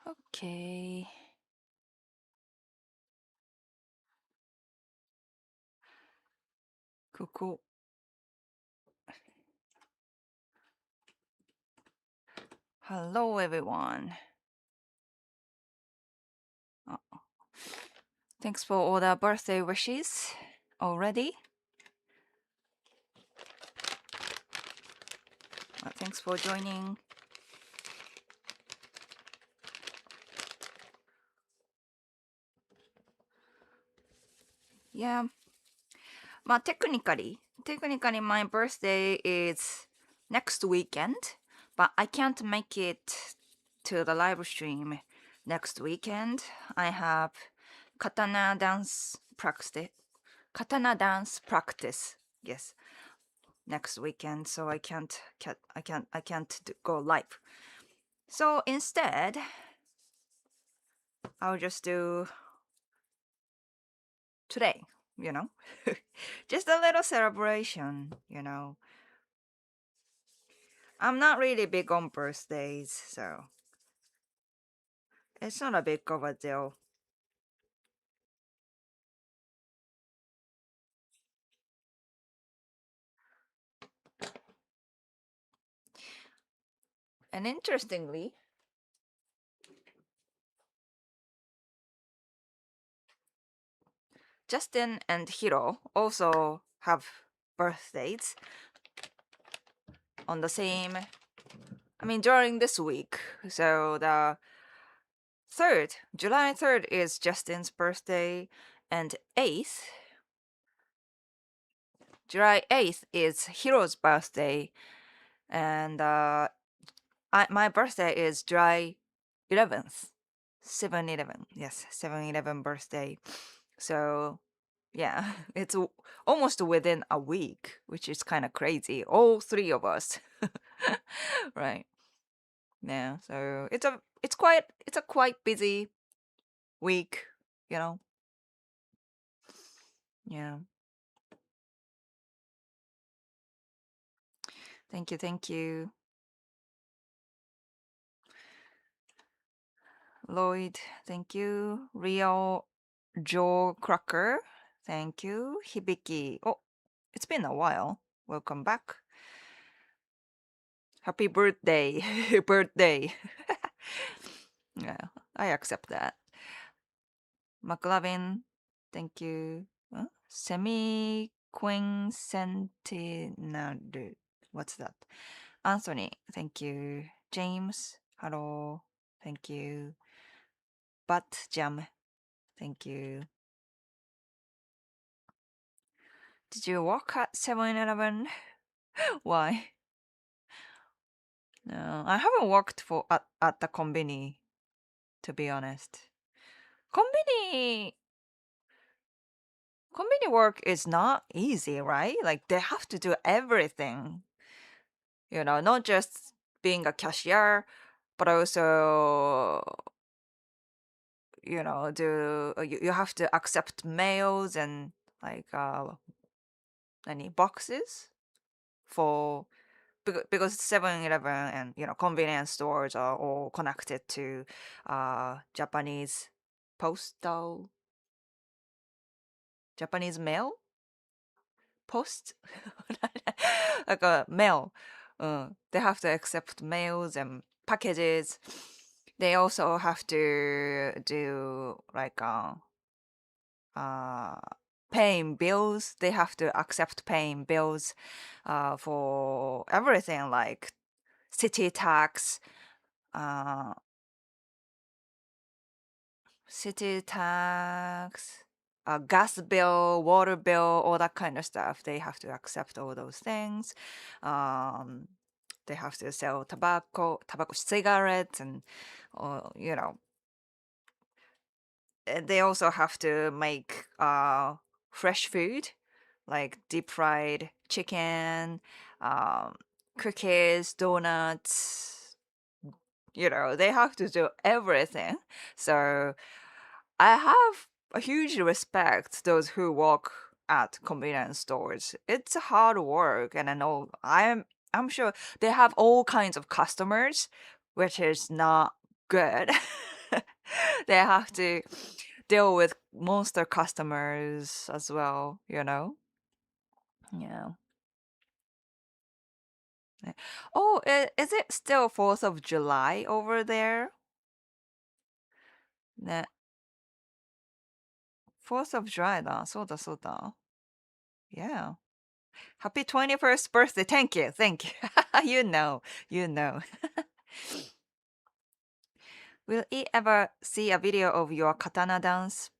Okay. Cool. Hello, everyone. Oh, thanks for all the birthday wishes already. Thanks for joining. Yeah. Technically, my birthday is next weekend, but I can't make it to the live stream next weekend. I have katana dance practice. Yes, next weekend, so I can't go live. So instead, I'll just do today, you know, just a little celebration, you know. I'm not really big on birthdays, so it's not a big of a deal. And interestingly, Justin and Hiro also have birthdays on the same, during this week. So the 3rd, July 3rd is Justin's birthday, and July 8th is Hiro's birthday, and my birthday is July 11th. 7-11. Yes, 7-11 birthday. So, yeah, it's almost within a week, which is kind of crazy. All three of us. Right. Yeah, so it's a quite busy week, you know. Yeah. Thank you. Lloyd, thank you. Real Joe Cracker, thank you. Hibiki. Oh, it's been a while. Welcome back. Happy birthday. Birthday. Yeah, I accept that. McLovin, thank you. Semi Quincentenary. What's that? Anthony, thank you. James, hello. Thank you. Bat Jam, thank you. Did you work at 7-Eleven? Why? No, I haven't worked at the konbini, to be honest. Konbini Konbini work is not easy, right? Like they have to do everything, not just being a cashier, but also, you have to accept mails and like any boxes for because 7-Eleven and convenience stores are all connected to Japanese postal Japanese mail post like a mail. They have to accept mails and packages. They also have to do like uh paying bills. They have to accept paying bills for everything like city tax, uh city tax, gas bill, water bill, all that kind of stuff. They have to accept all those things. Um, they have to sell tobacco, cigarettes, and you know. And they also have to make fresh food, like deep fried chicken, um, cookies, donuts. They have to do everything. So I have a huge respect those who work at convenience stores. It's hard work, and I'm sure they have all kinds of customers, which is not good. they have to deal with monster customers as well, you know? Yeah. Oh, is it still 4th of July over there? ね、4th of July だ。そうだそうだ。Yeah. Happy 21st birthday. Thank you. Thank you. You know. You know. Will he ever see a video of your katana dance?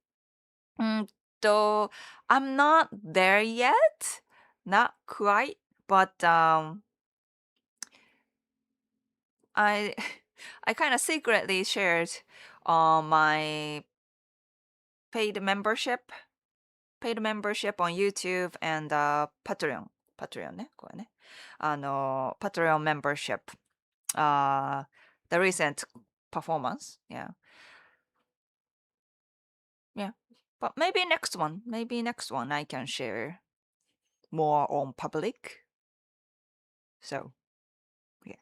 と、I'm not there yet. Not quite. But I I kind of secretly shared on my paid membership paid membership on YouTube and Patreon. Patreon ね、これね。Patreon membership. The recent performance. Yeah. Yeah. But maybe next one. Maybe next one I can share more on public. So, yeah.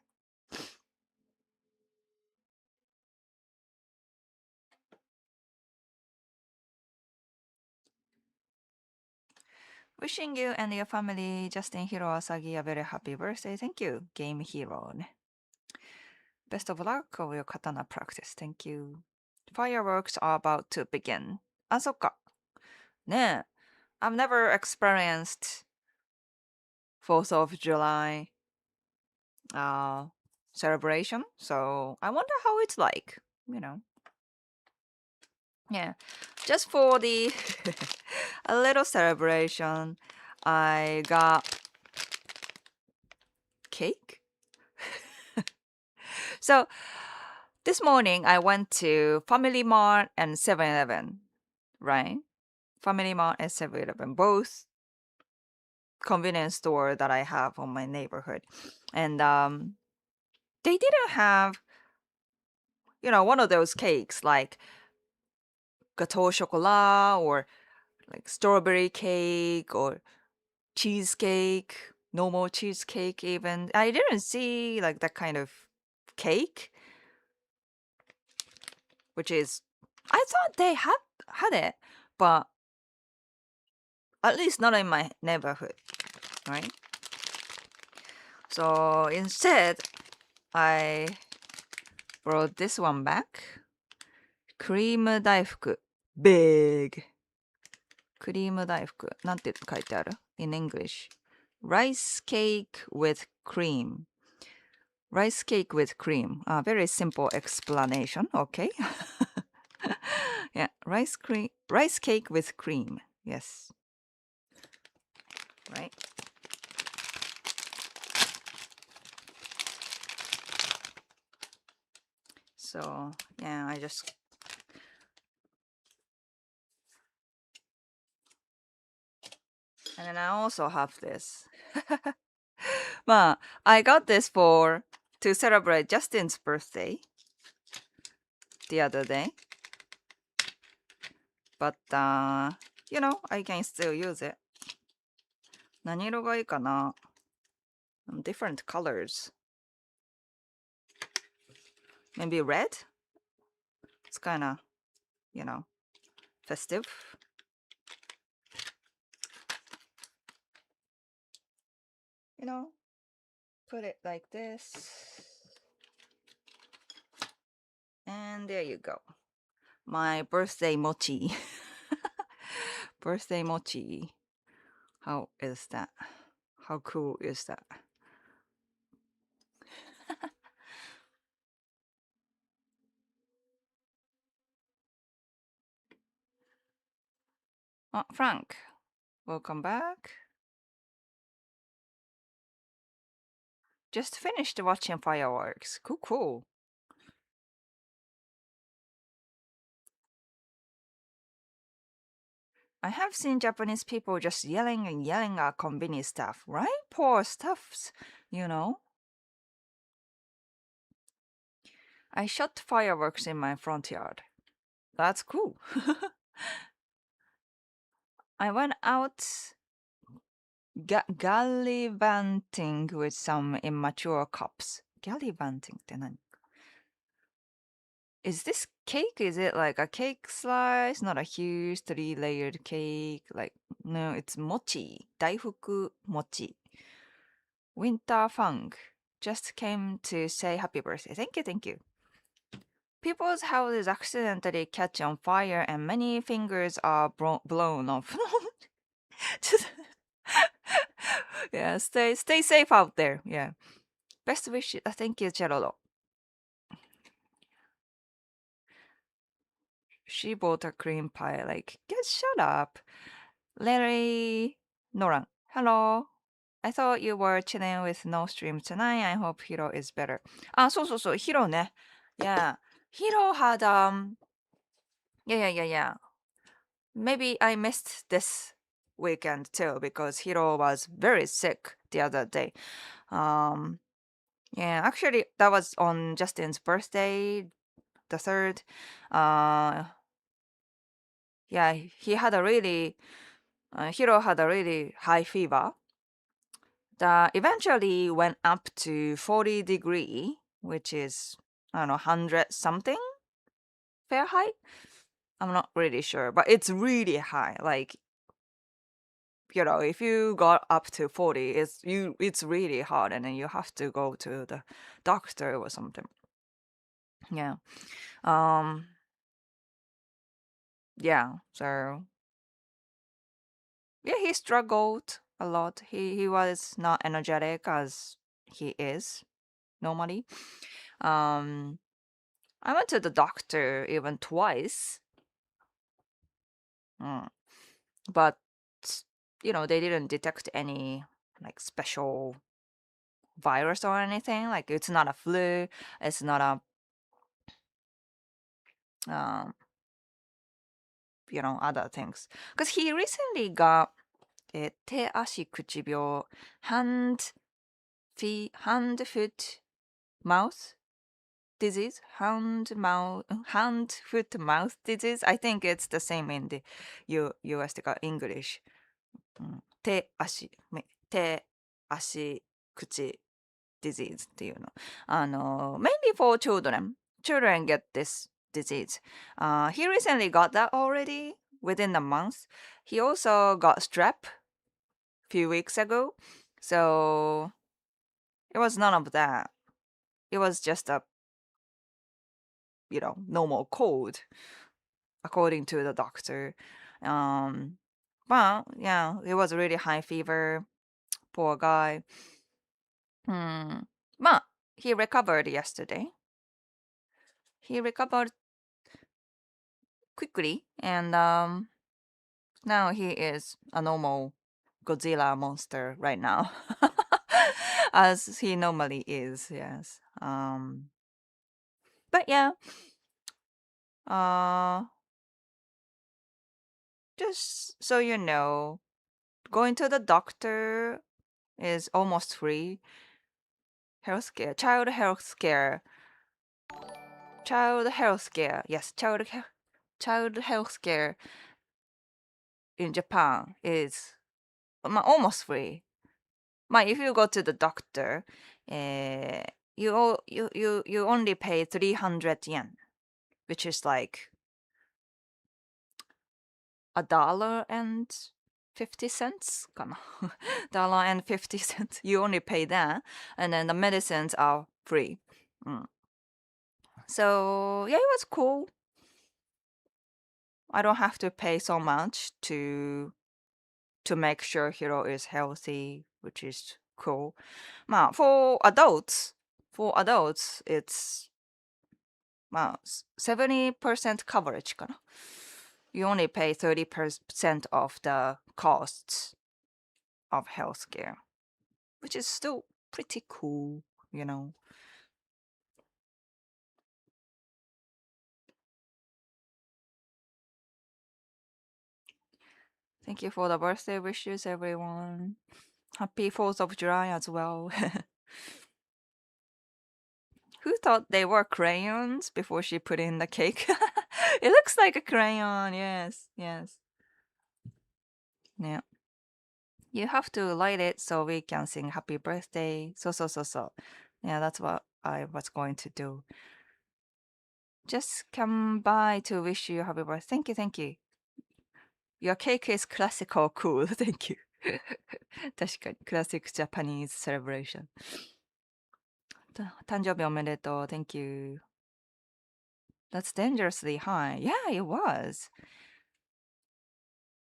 Wishing you and your family, Justin Hiro Asagi, a very happy birthday. Thank you, Game Hero ね。Best of luck of your katana practice. Thank you. Fireworks are about to begin. あ、そっか。ねえ。I've never experienced 4th of July celebration, so I wonder how it's like, you know. Yeah. Just for the a little celebration, I got cake. So this morning I went to Family Mart and 7-Eleven, right? Family Mart and 7-Eleven, both convenience store that I have on my neighborhood. And they didn't have, you know, one of those cakes like gâteau au chocolat or like strawberry cake or cheesecake, normal cheesecake even. I didn't see like that kind of cake, which is I thought they had it, but at least not in my neighborhood, right? So instead, I brought this one back. Cream 大福 big. クリーム大福なんて書いてある in English? Rice cake with cream. Rice cake with cream. Very simple explanation. Okay. Yeah, rice cake with cream. Yes. Right. So, yeah, I just and then I also have this. I got this to celebrate Justin's birthday the other day. But you know, I can still use it. 何色がいいかな? Different colors. Maybe red? It's kind of, you know, festive. You know, put it like this. And there you go. My birthday mochi. Birthday mochi. How is that? How cool is that? Frank, welcome back. Just finished watching fireworks. Cool, cool. I have seen Japanese people just yelling and yelling at convenience stuff, right? Poor stuffs, you know. I shot fireworks in my front yard. That's cool. I went out gallivanting with some immature cops. Gallivanting って何? Is this cake? Is it like a cake slice? Not a huge 3-layered cake. Like, no, it's mochi. Daifuku mochi. Winter Fang just came to say happy birthday. Thank you, thank you. People's houses accidentally catch on fire and many fingers are blown off. Just yeah, stay safe out there. Yeah. Best wishes. Thank you, Cherolo. She bought a cream pie. Like, get shut up. Larry Noran. Hello. I thought you were chilling with no stream tonight. I hope Hiro is better. Ah, so Hiro ne. Yeah. Hiro had yeah. Maybe I missed this weekend too because Hiro was very sick the other day. Um yeah, actually that was on Justin's birthday, the third. Uh yeah, he had a really Hiro had a really high fever that eventually went up to 40-degree, which is, I don't know, 100 something Fahrenheit. I'm not really sure, but it's really high. Like, if you got up to 40, it's really hard, and then you have to go to the doctor or something. Yeah. Um. Yeah. So yeah, he struggled a lot. He was not energetic as he is normally. Um. I went to the doctor even twice. Mm. But they didn't detect any like special virus or anything. Like it's not a flu. It's not a um, other things. Because he recently got 手足口病 hand foot mouth disease, hand foot mouth disease. I think it's the same in the US とか English. 手足口 disease っていうの。mainly for children. Children get this disease. He recently got that already within a month. He also got strep a few weeks ago. So it was none of that. It was just a, normal cold, according to the doctor. Um, but yeah, it was really high fever. Poor guy. But he recovered yesterday. He recovered quickly, and now he is a normal Godzilla monster right now, as he normally is. Yes. But yeah. Uh, just so you know, going to the doctor is almost free. Healthcare, child healthcare. Yes, child healthcare in Japan is almost free. If you go to the doctor, you only pay 300 yen, which is like $1.50 $1.50. You only pay that, and then the medicines are free. So yeah, it was cool. I don't have to pay so much to make sure Hiro is healthy, which is cool. For adults, it's 70% coverage かな. You only pay 30% of the costs of healthcare, which is still pretty cool, you know. Thank you for the birthday wishes, everyone. Happy 4th of July as well. Who thought they were crayons before she put in the cake? It looks like a crayon, yes. Yeah. You have to light it so we can sing happy birthday. So. Yeah, that's what I was going to do. just come by to wish you happy birthday. Thank you, thank you. Your cake is classical cool. Thank you. 確かに、クラシックジャパニーズセレブレーション。誕生日おめでとう。Thank you. That's dangerously high. Yeah, it was.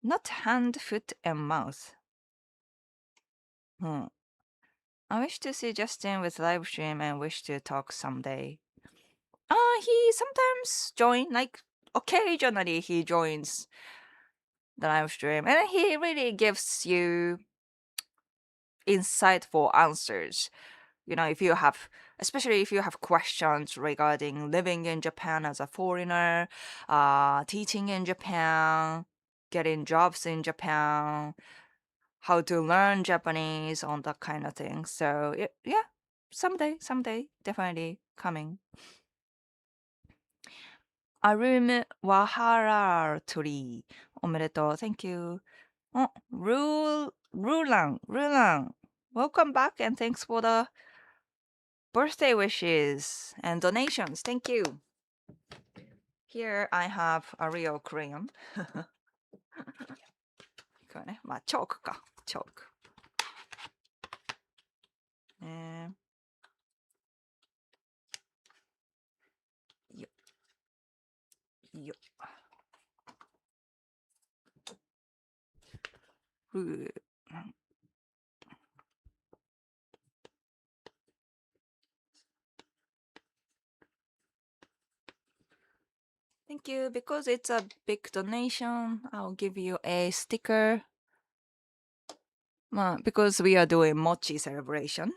Not hand, foot, and mouth. Hmm. I wish to see Justin with Livestream and wish to talk someday. He sometimes join, like occasionally he joins the Livestream, and he really gives you insightful answers. You know, if you have, especially if you have questions regarding living in Japan as a foreigner, teaching in Japan, getting jobs in Japan, how to learn Japanese, on that kind of thing. So yeah, someday, definitely coming. Arum Wahara Tree. おめでとう. Thank you. Oh, Rulan. Welcome back and thanks for the birthday wishes and donations. Thank you. Here I have a real crayon. これね、まあチョークか。チョーク。よよ。ふう。Thank you. Because it's a big donation, I'll give you a sticker. Because we are doing mochi celebration.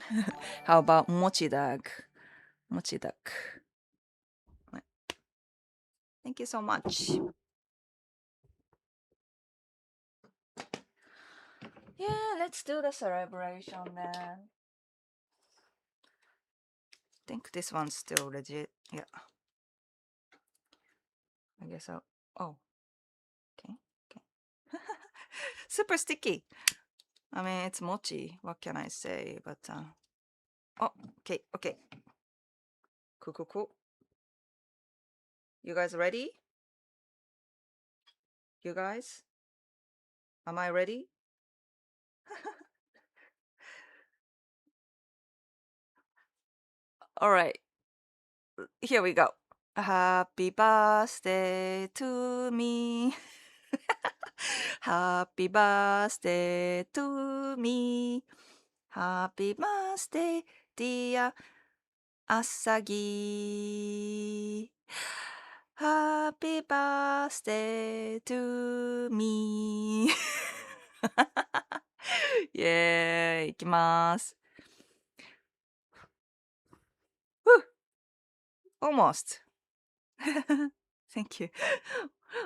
How about mochi duck? Mochi duck. Thank you so much. Yeah, let's do the celebration then. I think this one's still legit. Yeah. I guess so. Oh. Okay. Super sticky. I mean, it's mochi. What can I say? But, oh, okay. Cool. You guys ready? You guys? Am I ready? All right. Here we go. Happy birthday to me. Happy birthday to me. Happy birthday, dear Asagi. Happy birthday to me. イエーイ、いきます。Almost. Thank you.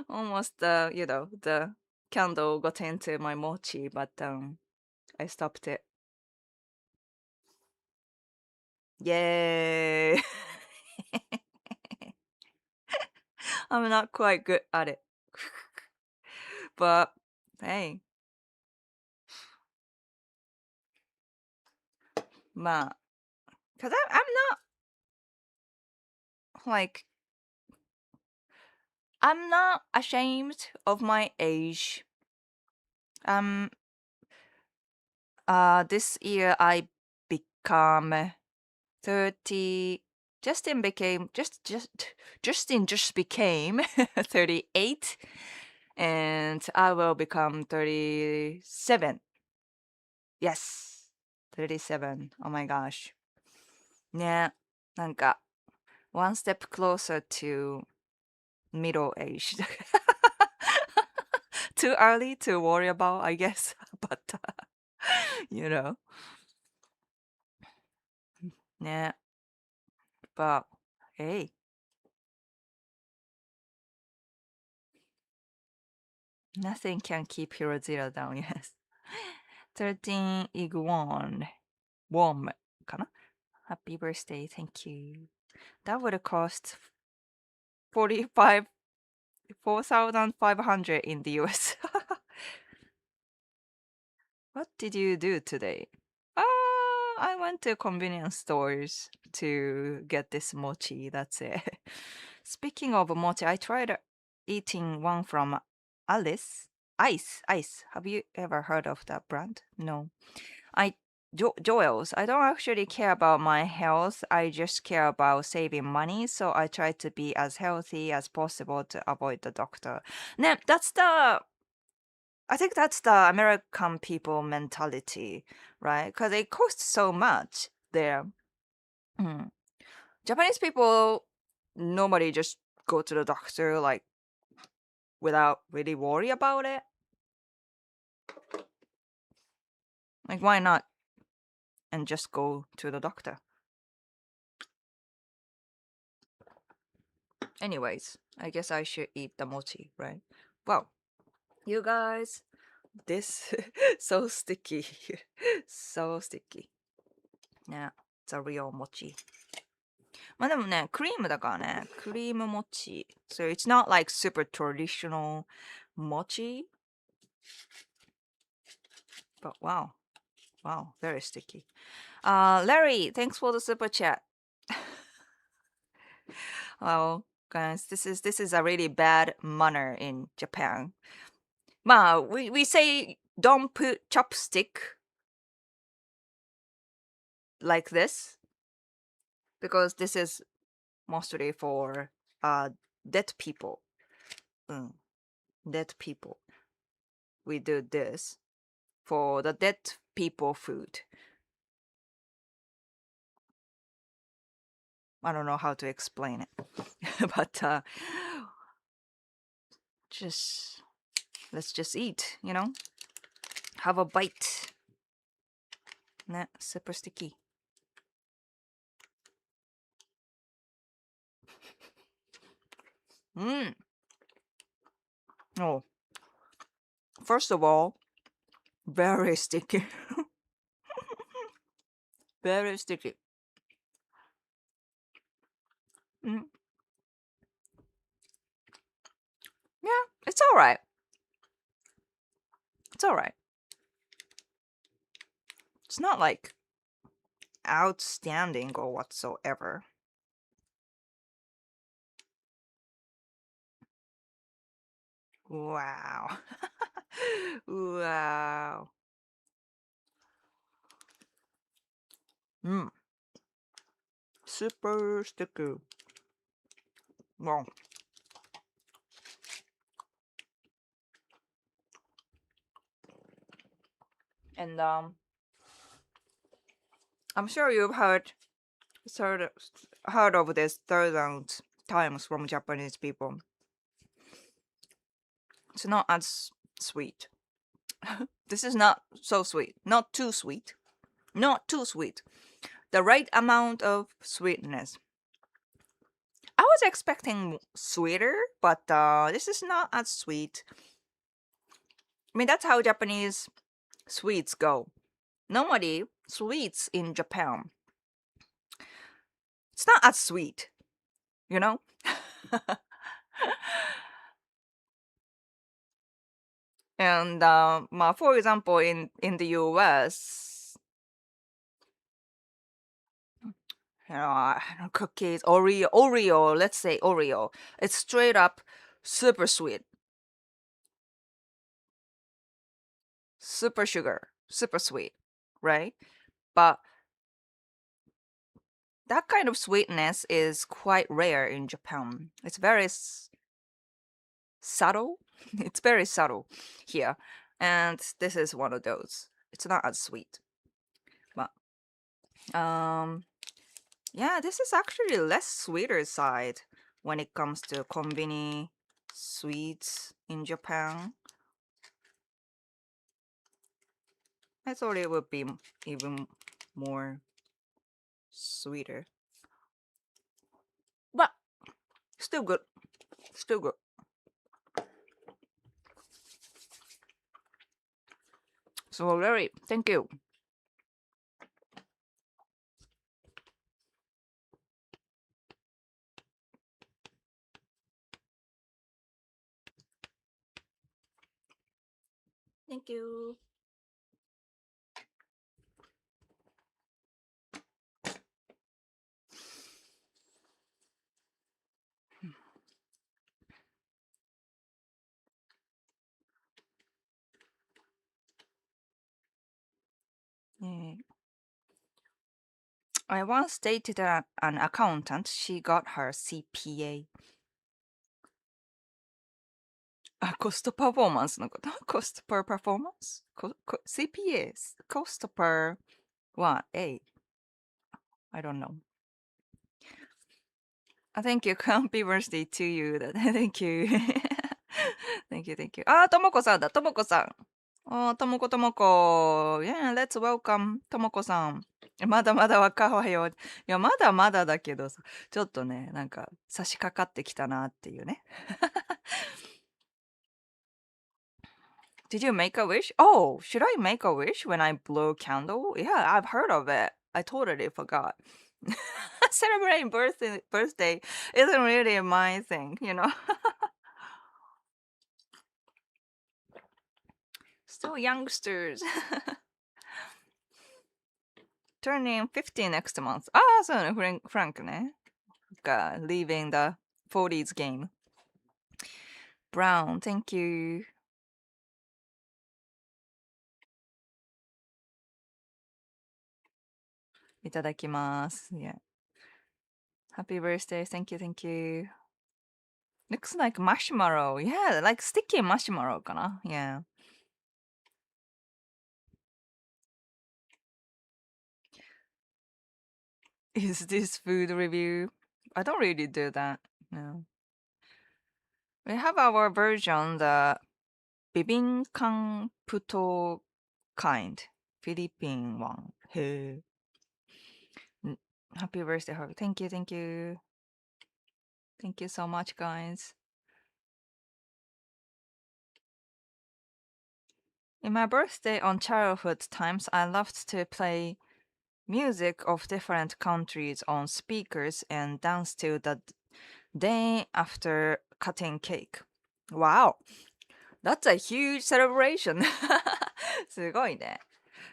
Almost, the candle got into my mochi, but I stopped it. Yay! I'm not quite good at it. But, hey. まあ, because I'm not, like, I'm not ashamed of my age. This year I become 30. Justin just became 38, and I will become 37. Yes, 37. Oh my gosh. ね、なんか one step closer to middle age. Too early to worry about, I guess, but you know. ね、but hey. Nothing can keep Hero Zero down, yes. 13 Iguan. Warm かな? Happy birthday, thank you. That would cost 4,500 in the US. What did you do today? I went to convenience stores to get this mochi, that's it. Speaking of mochi, I tried eating one from Alice. Ice. Have you ever heard of that brand? No. I Joel's. I don't actually care about my health. I just care about saving money. So I try to be as healthy as possible to avoid the doctor. That's the. I think that's the American people mentality, right? Because it costs so much there. Mm. Japanese people normally just go to the doctor like without really worry about it. Like why not and just go to the doctor? Anyways, I guess I should eat the mochi, right? Wow, you guys, this so sticky. So sticky. ね、it's a real mochi. まあでもね、クリームだからね、クリームmochi. So it's not like super traditional mochi. But wow, very sticky. Larry, thanks for the super chat. Well, guys, this is a really bad manner in Japan. We say don't put chopstick like this because this is mostly for dead people. Dead people. We do this for the dead people food. I don't know how to explain it, but let's just eat, you know? Have a bite. Super sticky. Oh, first of all, very sticky. Very sticky. Mm. Yeah, it's all right. It's all right. It's not like outstanding or whatsoever. Wow. Wow. Super sticky. Wow. And I'm sure you've heard of this thousands times from Japanese people. It's not as sweet. This is not so sweet. Not too sweet. Not too sweet. The right amount of sweetness. I was expecting sweeter, but this is not as sweet. I mean, that's how Japanese sweets go. Normally, sweets in Japan, it's not as sweet, you know? And for example, in the US, cookies, Oreo, let's say Oreo, it's straight up super sweet, super sugar, super sweet, right? But that kind of sweetness is quite rare in Japan. It's very subtle. It's very subtle here. And this is one of those. It's not as sweet. But yeah, this is actually less sweeter side when it comes to konbini sweets in Japan. I thought it would be even more sweeter. But still good. Still good. So Larry, thank you. Thank you. I once dated an accountant. She got her CPA. あ、コストパフォーマンスのこと。コスト per performance? CPA? Cost per what? A? I don't know. Thank you. Happy birthday to you. Thank you. Thank you, thank you. あ、ともこさんだ。ともこさん。ともこともこ。Yeah, let's welcome ともこさん。まだまだ若いよ。いや、まだまだだけどさ、ちょっとね、なんか差し掛かってきたなっていうね。Did you make a wish? Oh, should I make a wish when I blow candle? Yeah, I've heard of it. I totally forgot. Celebrating birthday isn't really my thing, you know. Still youngsters. Turning 50 next month. ああ、そうね、フランクね。が leaving the 40s game. Brown, thank you. いただきます。Yeah. Happy birthday. Thank you, thank you. Looks like marshmallow. Yeah, like sticky marshmallow かな Yeah. Is this food review? I don't really do that. No. We have our version, the bibinkang puto kind. Philippine one. Hey. Happy birthday, Harvey. Thank you, thank you. Thank you so much, guys. In my birthday on childhood times, I loved to play music of different countries on speakers and dance to the day after cutting cake. Wow, that's a huge celebration. すごいね。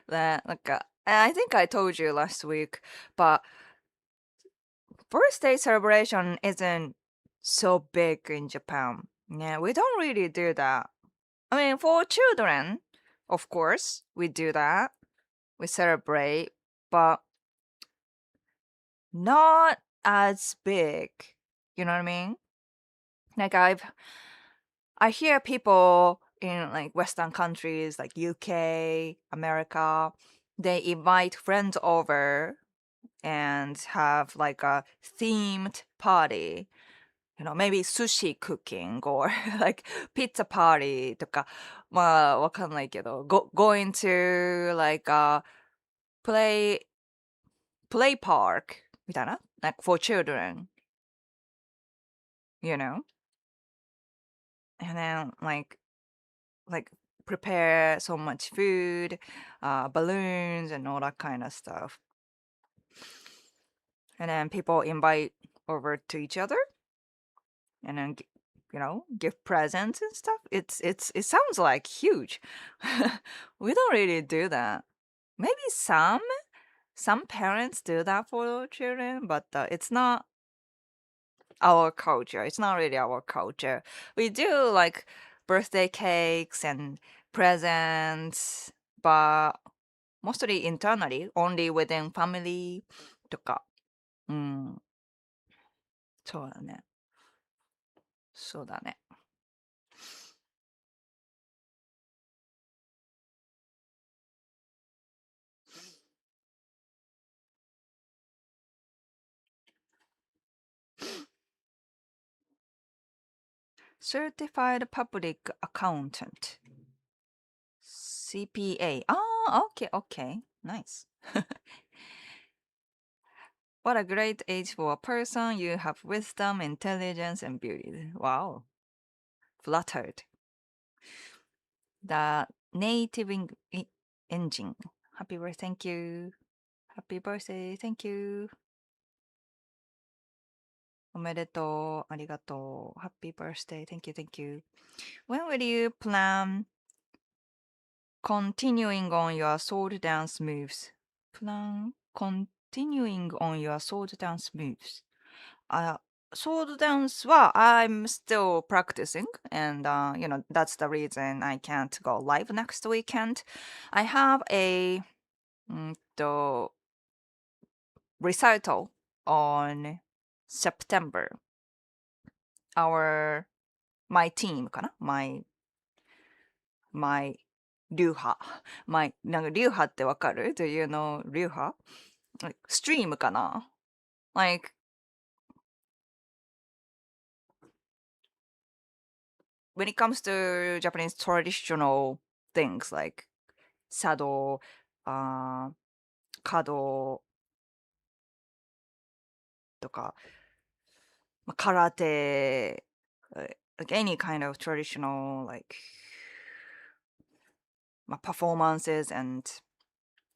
なんか、I think I told you last week, but birthday celebration isn't so big in Japan. Yeah, we don't really do that. I mean, for children, of course, we do that. We celebrate, but not as big. You know what I mean? Like I hear people in like Western countries like UK, America, they invite friends over and have like a themed party. You know, maybe sushi cooking or like pizza party とか、まあわかんないけど、going to like a play play park みたいな like for children, you know? And then like prepare so much food, balloons and all that kind of stuff. And then people invite over to each other and then give presents and stuff. It sounds like huge. We don't really do that. Maybe some parents do that for children, but it's not our culture. It's not really our culture. We do like birthday cakes and presents, but mostly internally, only within family とか。うん、そうだね。そうだね。Certified Public Accountant. CPA. Okay, okay. Nice. What a great age for a person. You have wisdom, intelligence, and beauty. Wow. Flattered. The native engine. Happy birthday. Thank you. Happy birthday. Thank you. おめでとう。ありがとう。Happy birthday. Thank you. Thank you. When will you plan continuing on your sword dance moves? Plan continuing on your sword dance moves. Sword dance は I'm still practicing and that's the reason I can't go live next weekend. I have a recital on September. My team かな my 流派。なんか流派ってわかる ?Do you know 流派 ?like, stream かな ?like, when it comes to Japanese traditional things like 茶道、華道とか、空手、like any kind of traditional like performances and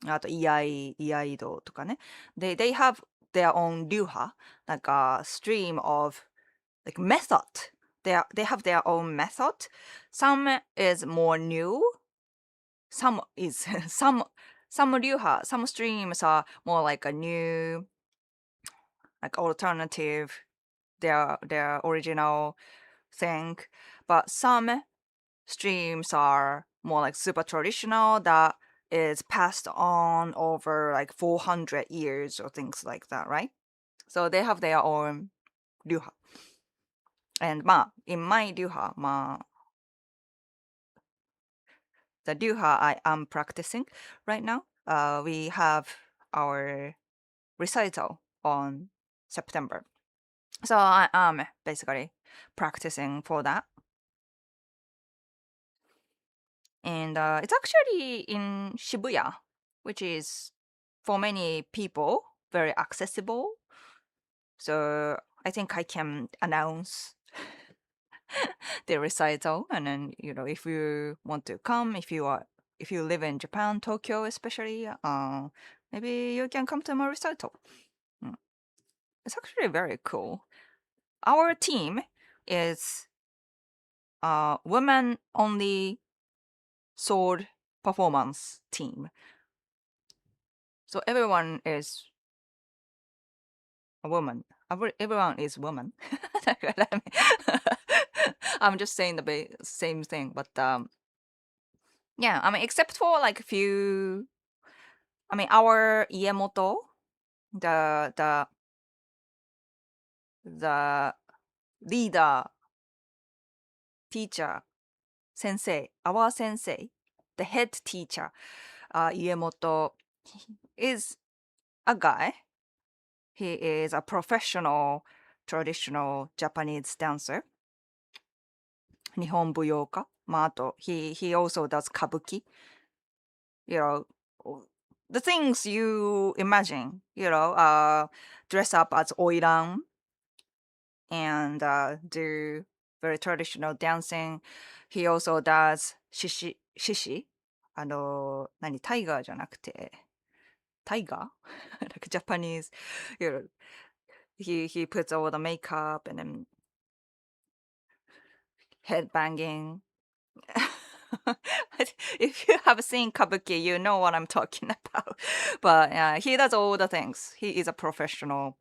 あと居合道とかね。They have their own 流派 like a stream of like method. They have their own method. Some is more new. Some is some 流派 some streams are more like a new like alternative their original thing. But some streams are more like super traditional that is passed on over like 400 years or things like that, right? So they have their own 流派 and in my 流派the 流派I am practicing right now, we have our recital on September. So I am basically practicing for that. And it's actually in Shibuya, which is for many people very accessible. So I think I can announce the recital, and then if you want to come, if you live in Japan, Tokyo especially, maybe you can come to my recital. Mm. It's actually very cool. Our team is women only sword performance team. So everyone is a woman. Everyone is woman. I'm just saying the same thing, but yeah, I mean, except for like a few. I mean, our iemoto, the the the leader, teacher, sensei, our sensei, the head teacher, iemoto, is a guy. He is a professional traditional Japanese dancer. 日本舞踊家。あと、he also does 歌舞伎。You know, the things you imagine, dress up as oiran and do very traditional dancing. He also does 獅子タイガーじゃなくて、タイガー like Japanese, he puts all the makeup and then head banging. If you have seen kabuki, you know what I'm talking about. But he does all the things. He is a professional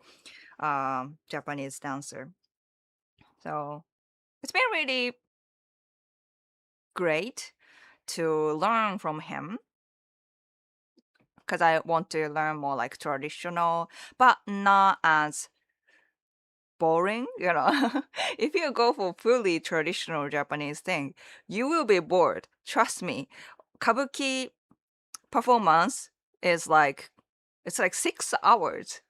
Japanese dancer. So it's been really great to learn from him because I want to learn more like traditional, but not as boring. If you go for fully traditional Japanese thing, you will be bored. Trust me. Kabuki performance is like it's like 6 hours.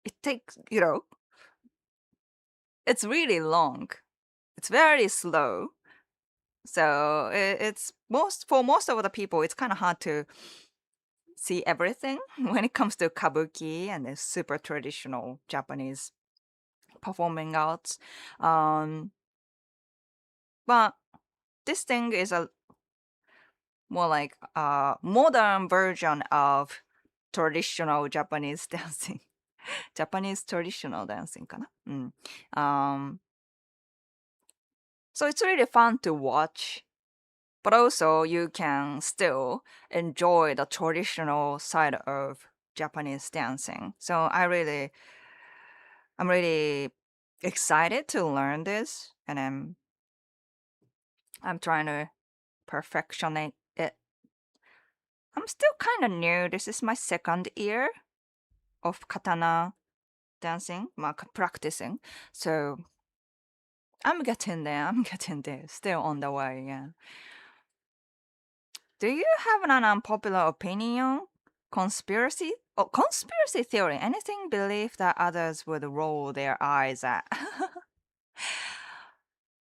It takes, it's really long. It's very slow. So it's most of the people, it's kind of hard to see everything when it comes to kabuki and the super traditional Japanese performing arts. But this thing is a more like a modern version of traditional Japanese dancing. Japanese traditional dancing かな? So it's really fun to watch, but also you can still enjoy the traditional side of Japanese dancing. So I'm really excited to learn this, and I'm trying to perfectionate it. I'm still kind of new. This is my second year. of katana dancing, practicing. So I'm getting there. I'm getting there. Still on the way. Yeah. Do you have an unpopular opinion? Conspiracy? Oh, conspiracy theory. Anything belief that others would roll their eyes at?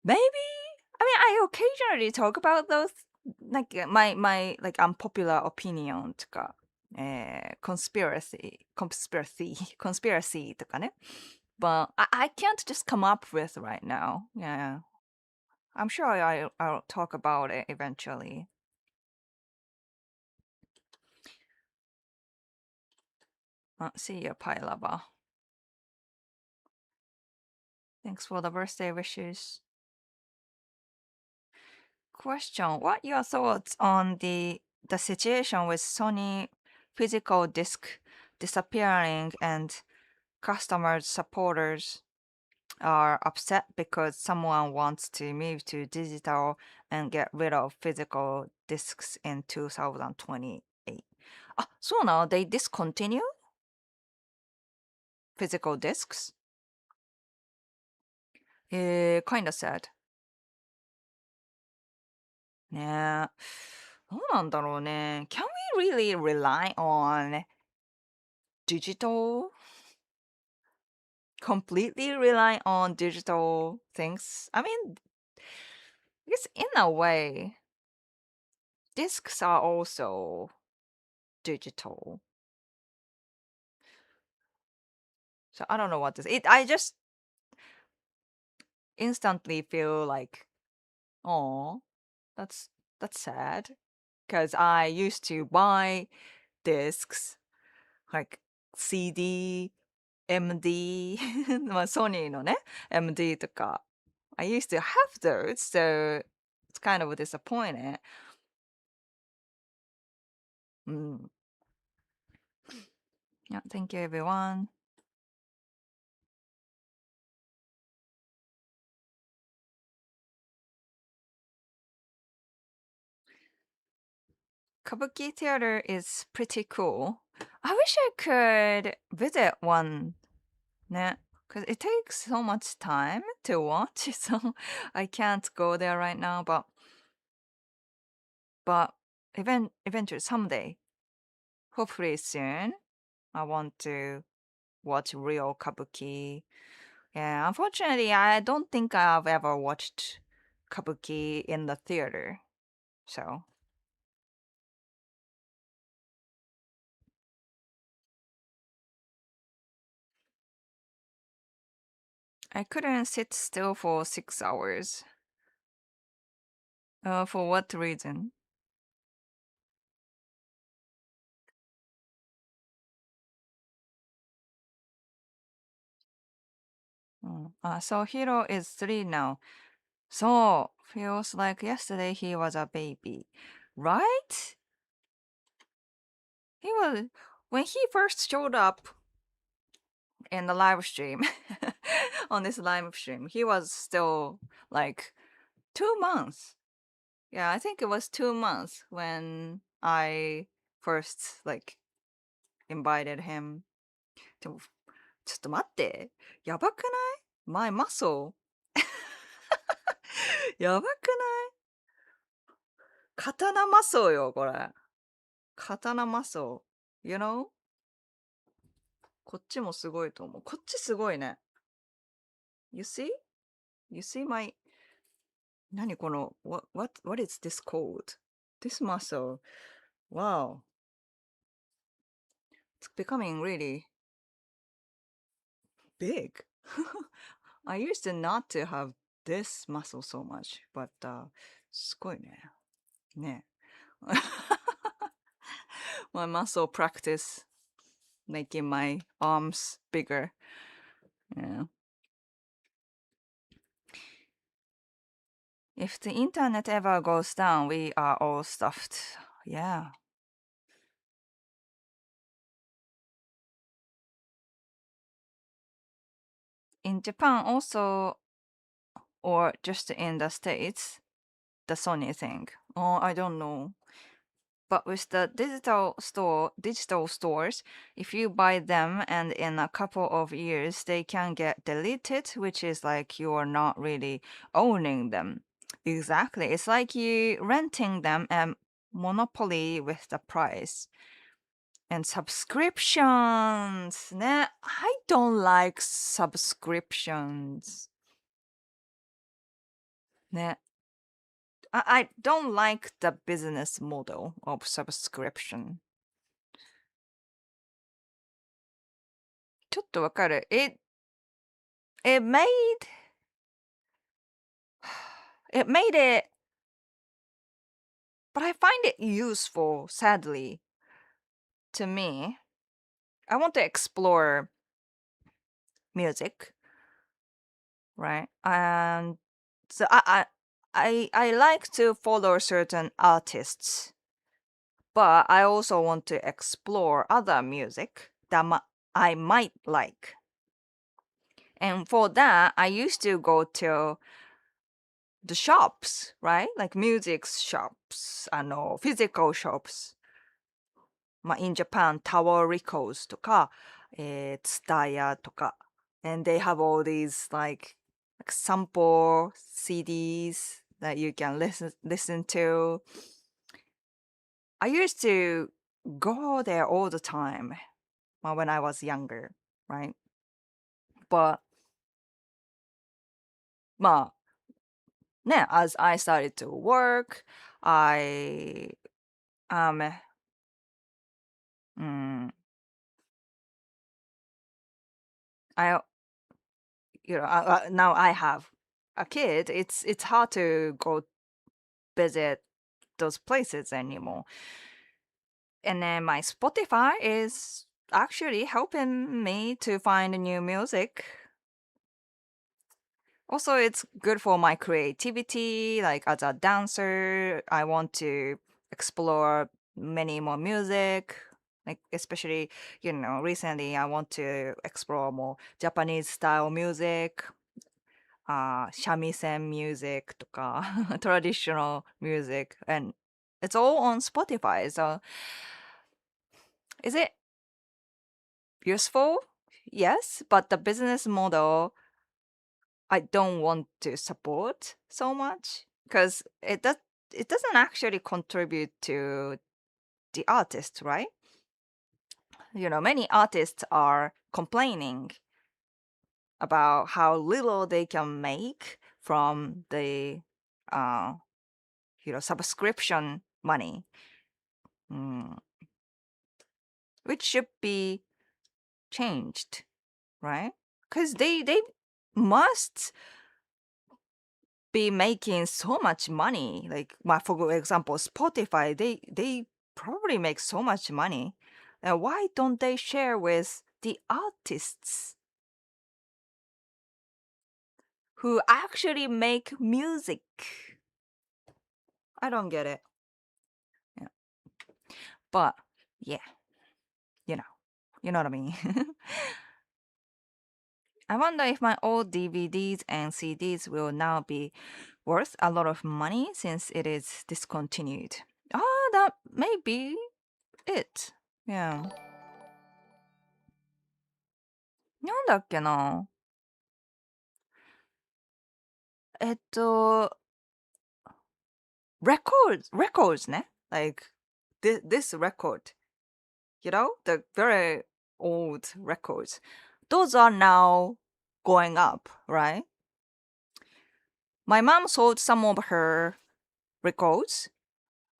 Maybe. I mean, I occasionally talk about those, like my like unpopular opinion とか、conspiracy とかね。But I can't just come up with right now. Yeah. I'm sure I'll talk about it eventually. See you, Pie Lover. Thanks for the birthday wishes. Question: What your thoughts on the situation with Sony physical disc disappearing and customers supporters are upset because someone wants to move to digital and get rid of physical discs in 2028. あ、そうなの? They discontinue physical discs? Kind of sad. ねえ。どうなんだろうね。Can we really rely on digital? Completely rely on digital things? I mean, I guess in a way, discs are also digital. So I don't know what to say. I just instantly feel like, oh, that's sad. Because I used to buy discs, like CD, MD, まあソニーのね、MD とか。I used to have those, so it's kind of disappointing. うん。Yeah, thank you everyone. 歌舞伎 theater is pretty cool. I wish I could visit one ね. Because it takes so much time to watch, so I can't go there right now. But eventually, someday, hopefully soon, I want to watch real kabuki. Yeah, unfortunately, I don't think I've ever watched kabuki in the theater. So I couldn't sit still for 6 hours. For what reason? So Hiro is 3 now. So feels like yesterday he was a baby, right? He was when he first showed up in the live stream on this live stream. He was still like 2 months. Yeah, I think it was 2 months when I first like invited him. でもちょっと待って。やばくない ?My muscle. やばくない刀マスオよ、これ。刀マスオ。You know? こっちもすごいと思う。こっちすごいね。You see? You see my... 何この... What is this called? This muscle. Wow. It's becoming really big. I used to not to have this muscle so much, but すごいね。ね。My muscle practice making my arms bigger. Yeah. If the internet ever goes down, we are all stuffed. Yeah. In Japan also, or just in the States, the Sony thing. Oh, I don't know. But with the digital stores, if you buy them and in a couple of years they can get deleted, which is like you are not really owning them. Exactly. It's like you renting them and monopoly with the price. And subscriptions. ね. I don't like subscriptions. ね. I don't like the business model of subscription. ちょっとわかる。It made it made it, but I find it useful, sadly, to me. I want to explore music, right? And so I like to follow certain artists, but I also want to explore other music that I might like. And for that, I used to go to the shops, right? Like music shops, physical shops. In Japan, Tower Records とか、TSUTAYA とか。And they have all these like sample CDs that you can listen to. I used to go there all the time when I was younger, right? But まあね, as I started to work, I mm, I now I have a kid. It's hard to go visit those places anymore. And then my Spotify is actually helping me to find new music. Also, it's good for my creativity. Like as a dancer, I want to explore many more music. Like especially, recently I want to explore more Japanese style music, shamisen music とか traditional music, and it's all on Spotify. So, is it useful? Yes, but the business model I don't want to support so much because it doesn't actually contribute to the artist, right? Many artists are complaining about how little they can make from the uh, subscription money, mm, which should be changed, right? Because they must be making so much money. Like, for example, Spotify, they probably make so much money. Why don't they share with the artists who actually make music? I don't get it. Yeah. But yeah, you know, you know what I mean. I wonder if my old DVDs and CDs will now be worth a lot of money since it is discontinued. Ah, that may be it. Yeah. なんだっけな。えっと、records ね。Like this record, the very old records. Those are now going up, right? My mom sold some of her records,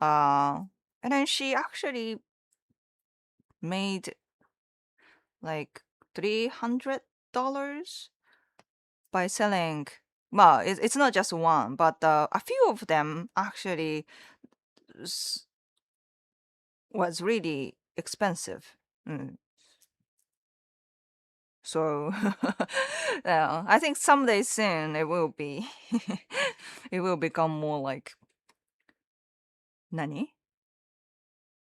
and then she actually made like $300 by selling. Well, it's not just one, but a few of them actually was really expensive. Mm. So I think someday soon it will be it will become more like nani?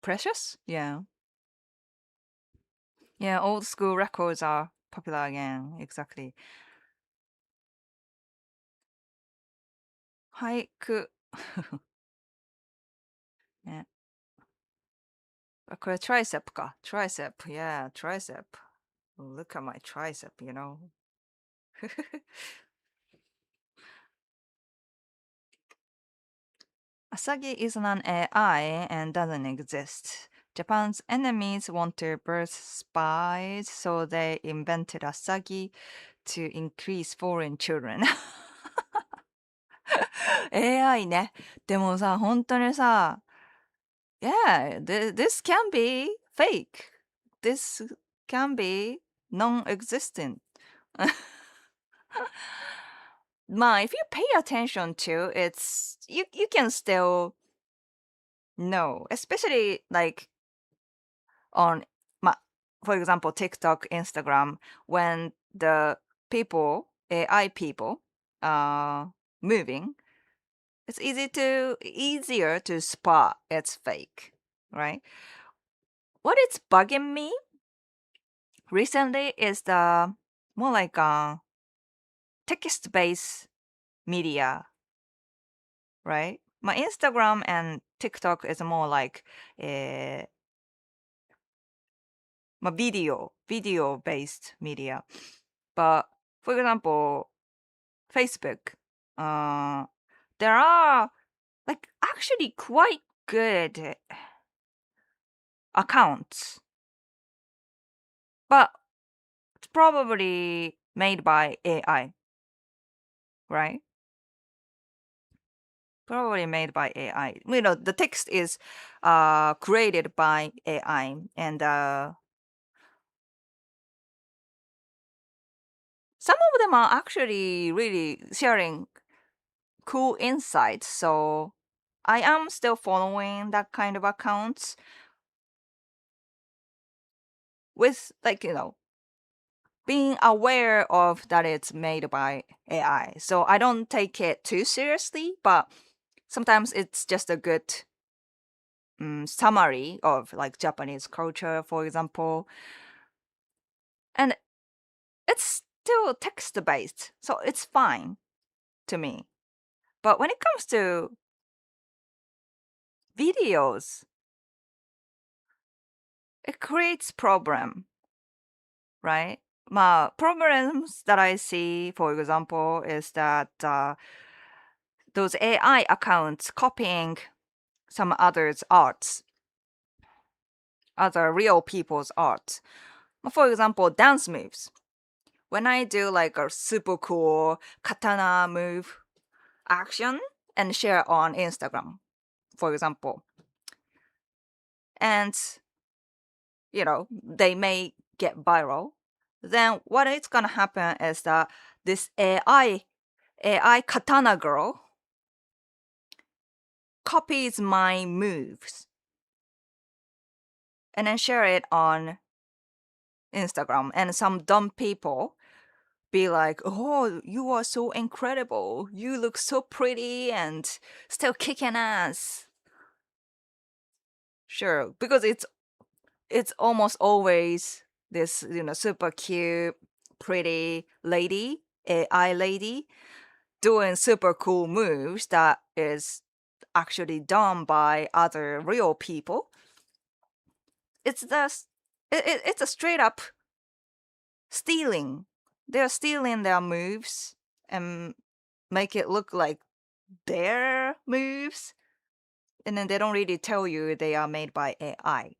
Precious? Yeah. Yeah, old school records are popular again. Exactly. Haiku. ね。これ tricep か。tricep. Yeah, tricep. Look at my tricep, you know. Asagi is an AI and doesn't exist. Japan's enemies want to birth spies, so they invented Asagi to increase foreign children. AI ね。でもさ、本当にさ、yeah, this can be fake. This can be non-existent. まあ、if you pay attention to, it's you can still know, especially like on, for example, TikTok, Instagram, when the people, AI people, are moving, it's easier to spot it's fake, right? What is bugging me recently is the more like text-based media, right? My Instagram and TikTok is more like my video-based media. But for example, Facebook, uh, there are like actually quite good accounts, but it's probably made by AI, right? Probably made by AI. You know, the text is created by AI, and some of them are actually really sharing cool insights. So I am still following that kind of accounts with, like, you know, being aware of that it's made by AI. So I don't take it too seriously, but sometimes it's just a good summary of like Japanese culture, for example. And it's still text based, so it's fine to me. But when it comes to videos, it creates problem, right? Problems that I see, for example, is that those AI accounts copying some others' arts, other real people's art. For example, dance moves. When I do like a super cool katana move action and share on Instagram, for example, and you know, they may get viral, then what is gonna happen is that this AI katana girl copies my moves and then share it on Instagram, and some dumb people be like, "Oh, you are so incredible. You look so pretty and still kicking ass." Sure, because it's almost always this, you know, super cute, pretty lady, AI lady, doing super cool moves that is actually done by other real people. It's it's a straight up stealing. They're stealing their moves and make it look like their moves, and then they don't really tell you they are made by AI,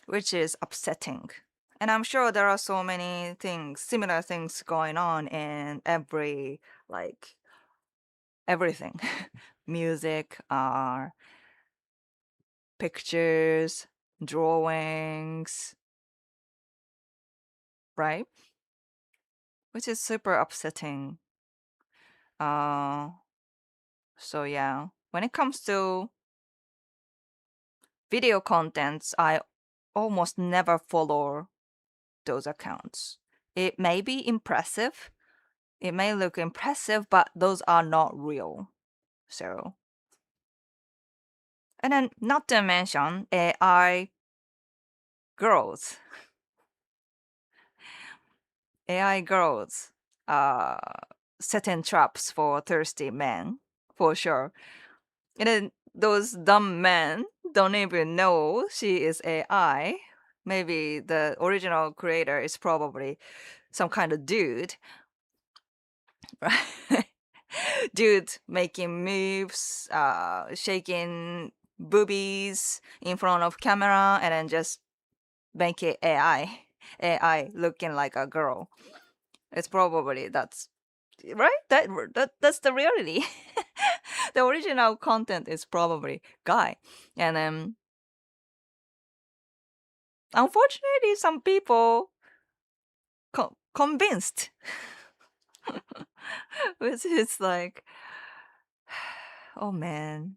which is upsetting. And I'm sure there are so many things, similar things going on in like, everything. Music, pictures, drawings, right? Which is super upsetting. Uh, so yeah, when it comes to video contents, I almost never follow those accounts. It may be impressive, it may look impressive, but those are not real. So, and then not to mention AI girls. AI girls setting traps for thirsty men, for sure. And then those dumb men don't even know she is AI. Maybe the original creator is probably some kind of dude, right? Dude making moves, shaking boobies in front of camera, and then just make it AI. AI looking like a girl. It's probably that's right. That's the reality. The original content is probably guy, and then unfortunately, some people convinced, which is like, oh man,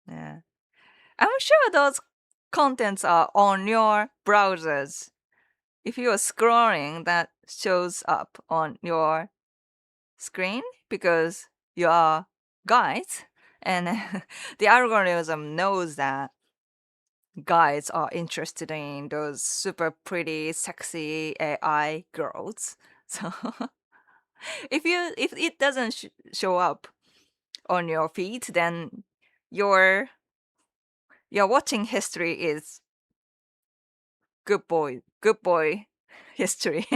yeah. I'm sure those contents are on your browsers. If you are scrolling, that shows up on your screen because you are guys, and the algorithm knows that guys are interested in those super pretty, sexy AI girls. So if it doesn't show up on your feed, then your your watching history is good boy history.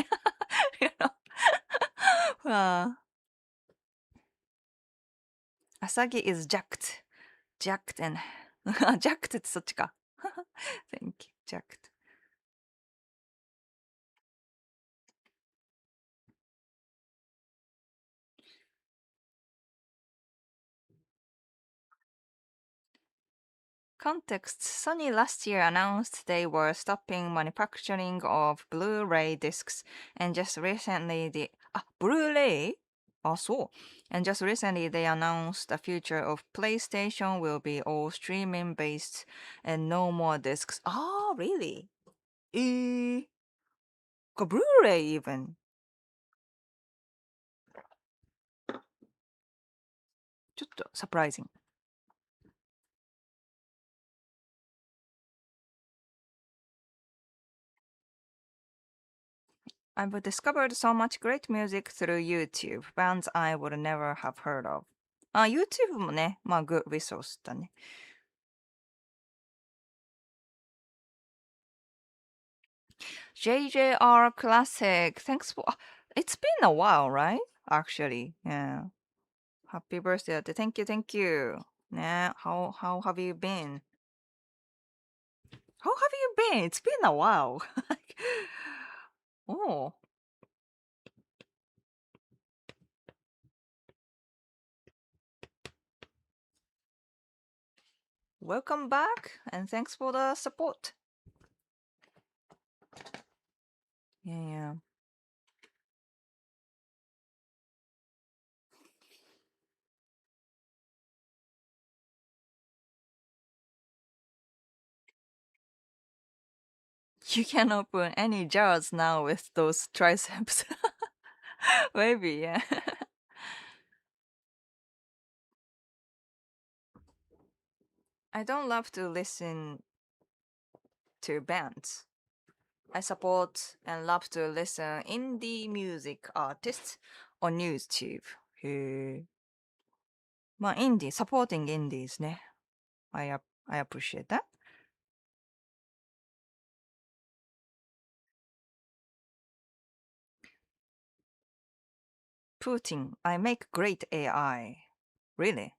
You know? あ Asagi is jacked. Jacked and jacked ってそっちか。Thank you. Jacked. Context. Sony last year announced they were stopping manufacturing of Blu-ray discs and just recently the Blu-ray? So. And just recently they announced the future of PlayStation will be all streaming based and no more discs. Oh, really? ブルーレイ even. ちょっと surprising. I've discovered so much great music through YouTube, bands I would never have heard of. YouTube もね、まあ、good resource だね。JJR Classic, thanks for... it's been a while, right? Actually, yeah. Happy birthday. Thank you, thank you. ね、how have you been? How have you been? It's been a while. Oh, welcome back and thanks for the support. Yeah, yeah. You can open any jars now with those triceps. Maybe, yeah. I don't love to listen to bands. I support and love to listen indie music artists on YouTube. へえ。まあ、インディー、supporting indies ね。I appreciate that. Putin, I make great AI. Really?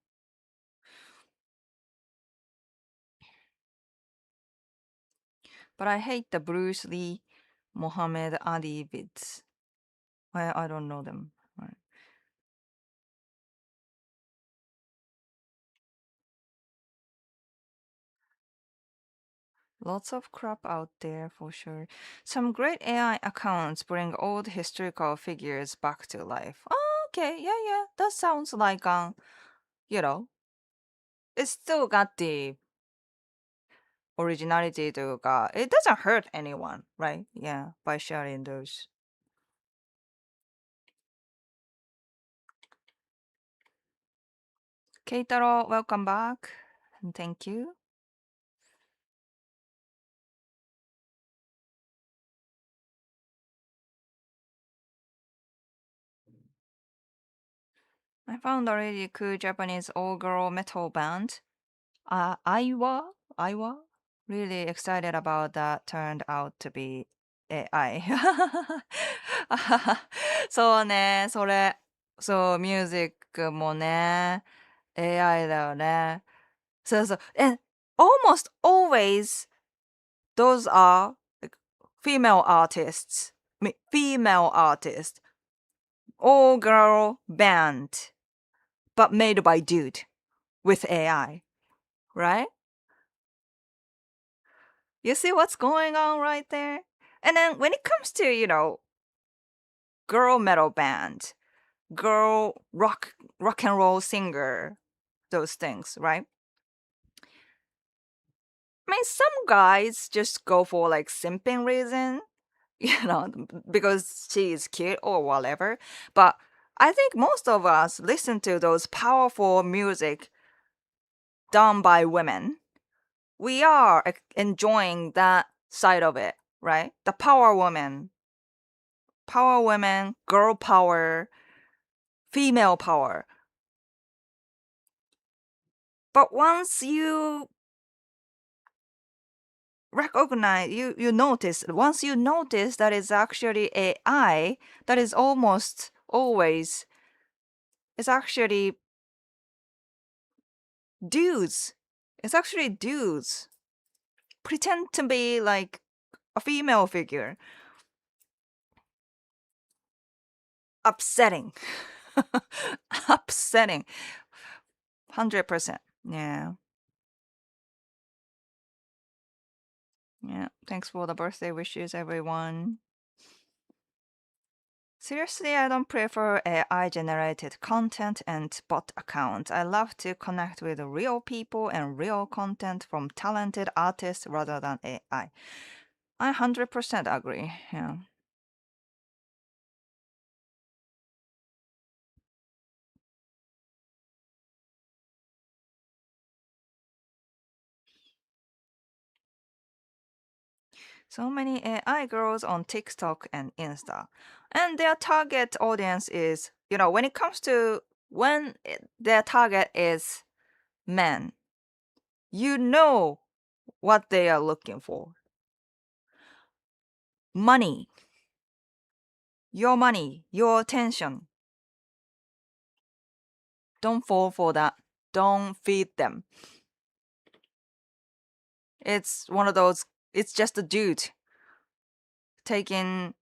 But I hate the Bruce Lee, Muhammad Ali vids. I don't know them. Right. Lots of crap out there for sure. Some great AI accounts bring old historical figures back to life. Oh, okay, yeah, yeah. That sounds like you know, it's still got the originality to go. It doesn't hurt anyone, right? Yeah, by sharing those. Keitaro, welcome back. And thank you. I found a really cool Japanese all-girl metal band. Aiwa. Really excited about that. Turned out to be AI. そうね、それ。そう、ミュージックもね、AI だよね。そうそう。And almost always those are like female artists. I mean, female artists. All girl band, but made by dude with AI, right? You see what's going on right there? And then when it comes to, girl metal band, girl rock and roll singer, those things, right? I mean, some guys just go for like simping reason, because she is cute or whatever. But I think most of us listen to those powerful music done by women. We are enjoying that side of it, right? The power women, girl power, female power. But once you recognize, you notice, once you notice that it's actually AI, that is almost always, it's actually dudes. It's actually dudes. Pretend to be like a female figure. Upsetting. Upsetting. 100%. Yeah. Yeah. Thanks for the birthday wishes, everyone. Seriously, I don't prefer AI generated content and bot accounts. I love to connect with real people and real content from talented artists rather than AI. I 100% agree. Yeah. So many AI girls on TikTok and Insta. And their target audience is, when it comes to their target is men, you know what they are looking for. Money, your attention. Don't fall for that. Don't feed them. It's one of those, it's just a dude taking,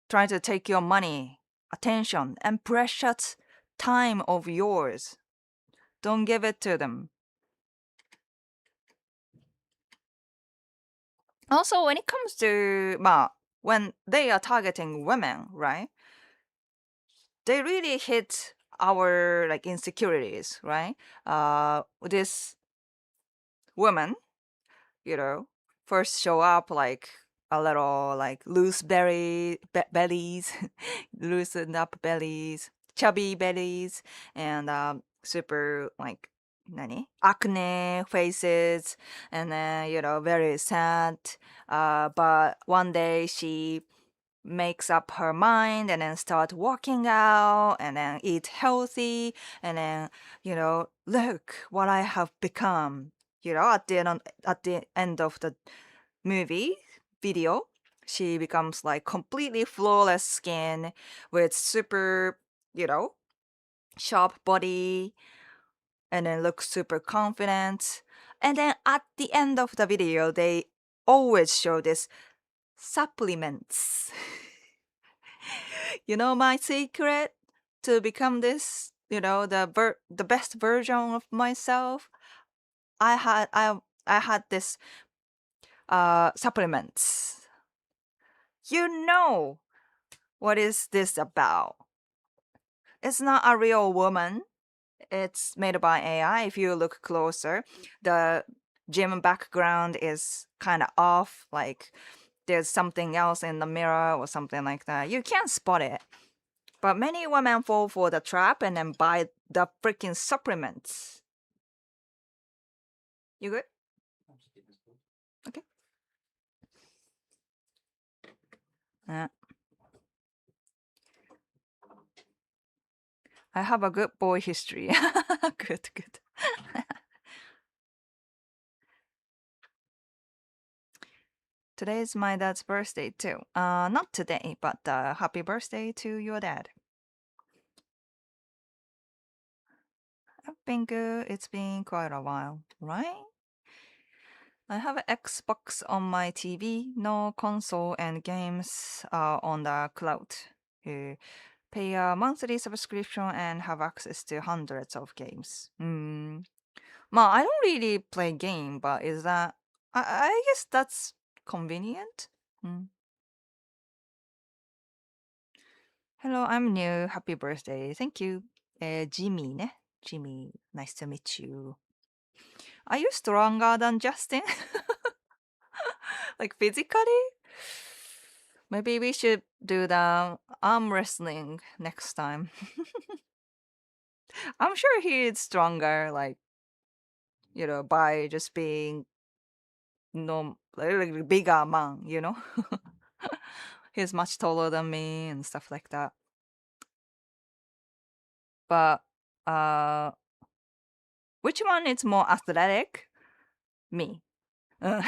trying to take your money, attention, and precious time of yours. Don't give it to them. Also, when it comes to, when they are targeting women, right? They really hit our like insecurities, right? This woman, you know, first show up like a little like loose bellies, loosened up bellies, chubby bellies, and super like acne faces, and then very sad. But one day she makes up her mind and then start working out and then eat healthy and then look what I have become. At the end of the movie video, she becomes like completely flawless skin with super you know sharp body and then looks super confident. And then at the end of the video they always show this supplements. My secret to become this, the best version of myself. I had this supplements. You know what is this about? It's not a real woman. It's made by AI. If you look closer, the gym background is kind of off. Like there's something else in the mirror or something like that. You can't spot it. But many women fall for the trap and then buy the freaking supplements. You good? Okay. I have a good boy history. Good, good. Today is my dad's birthday too. Not today, but happy birthday to your dad. I've been good. It's been quite a while, right? I have an Xbox on my TV, no console and games on the cloud. Uh, Pay a monthly subscription and have access to hundreds of games. I don't really play game, but is that I guess that's convenient. Mm. Hello, I'm new. Happy birthday. Thank you. Jimmy ね. Jimmy, nice to meet you. Are you stronger than Justin? Like physically? Maybe we should do the arm wrestling next time. I'm sure he is stronger, like, by just being no like bigger man. He's much taller than me and stuff like that. But uh which one is more athletic? Me. Uh,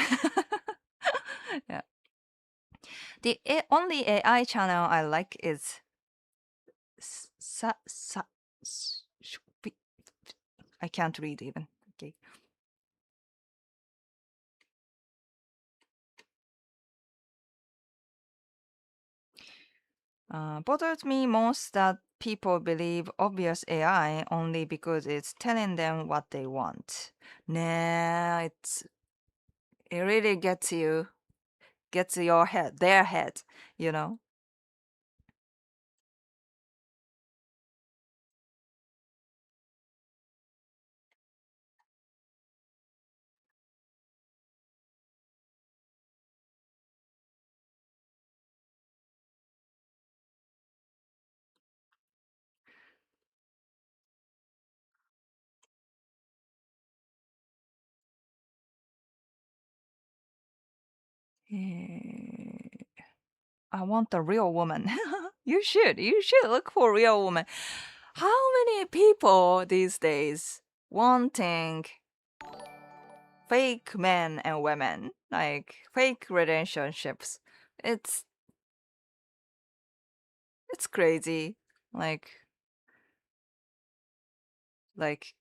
yeah. The only AI channel I like is sa sa. I can't read even. Okay. Bothers me most that people believe obvious AI only because it's telling them what they want. Nah, it really gets your head, their head, you know. Eh, I want a real woman. You should look for a real woman. How many people these days wanting fake men and women, like fake relationships? It's it's crazy. Like like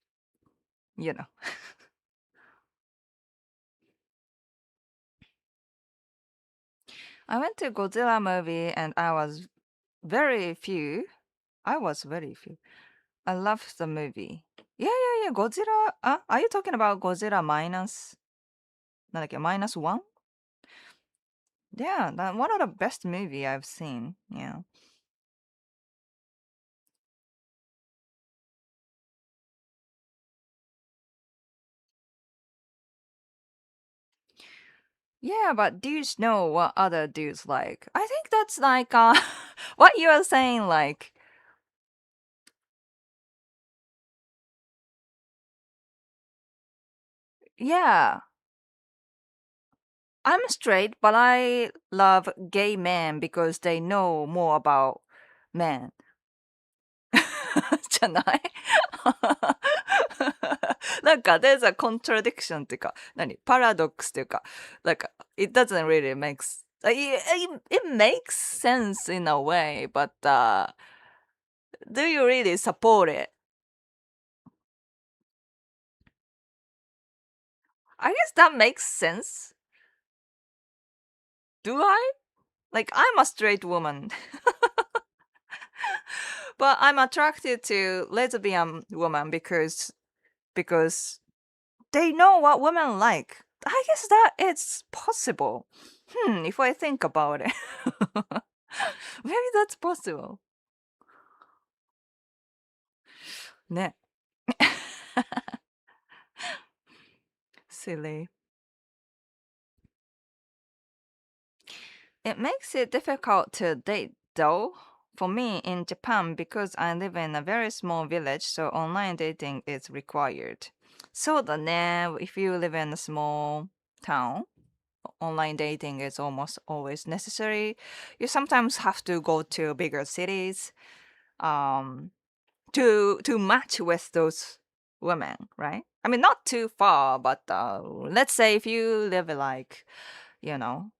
you know. I went to Godzilla movie and very few. I was very few. I loved the movie. Yeah, yeah, yeah. Godzilla. Are you talking about Godzilla minus? なんだっけ、マイナス 1? Yeah, that one of the best movie I've seen. Yeah. Yeah, but dudes know what other dudes like. I think that's like what you are saying, like, yeah, I'm straight, but I love gay men because they know more about men. じゃない？なんか there's a contradiction っていうか、paradox っていうか、like it doesn't really it makes sense in a way, but do you really support it? I guess that makes sense. Do I? Like I'm a straight woman, but I'm attracted to lesbian woman because they know what women like. I guess that it's possible. If I think about it. Maybe that's possible. ね。Silly. It makes it difficult to date though. For me in Japan, because I live in a very small village, so online dating is required. そうだね. If you live in a small town, online dating is almost always necessary. You sometimes have to go to bigger cities. Um, to match with those women, right? I mean, not too far, but let's say if you live like, you know,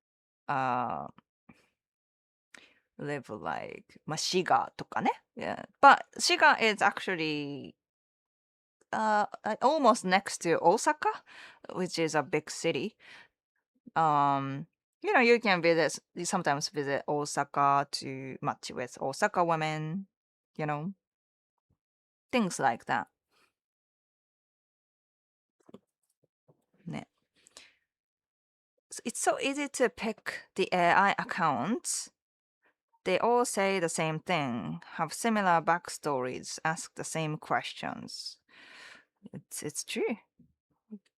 uh, live like, まあ、滋賀とかね. Yeah, but Shiga is actually almost next to Osaka, which is a big city. You know, you can you sometimes visit Osaka to match with Osaka women, you know, things like that. ね. It's so easy to pick the AI accounts. They all say the same thing, have similar backstories, ask the same questions. It's true.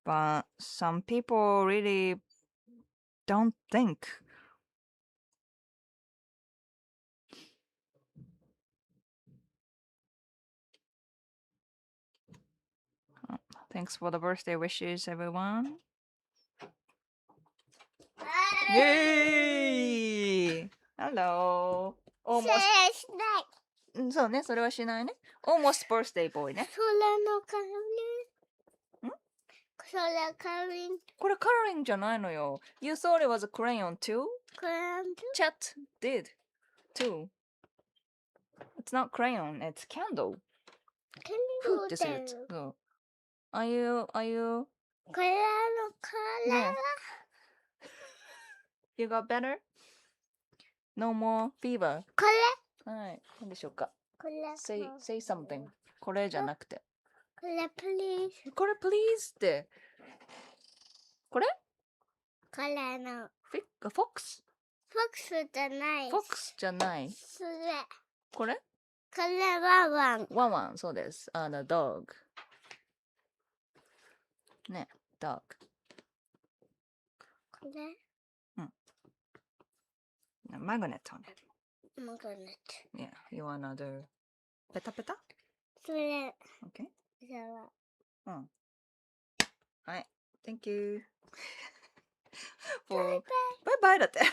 But some people really don't think. Thanks for the birthday wishes, everyone. Yay! Hello. Almost. そうね、それはしないね。Almost birthday boy ね。それカラリン。これカラリンじゃないのよ。You thought it was a crayon too? Crayon too? Chat did too. It's not crayon, it's candle. Candle ってするやつ。そう。Are you? これのカラー。You got better? No more fever. これ。はい。何でしょうか。これ。Say something. これじゃなくて。これ please. これ please って。これ？これの。Fox? Fox じゃない。Fox じゃない。それ。これ？これワンワン。ワンワン、そうです。dog. ね、dog. これ？うん。マグネットね。マグネット。Yeah, you wanna do ペタペタ？それ。Okay? じゃあ。うん。はい。Thank you. バイバイ。バイバイだって。バイ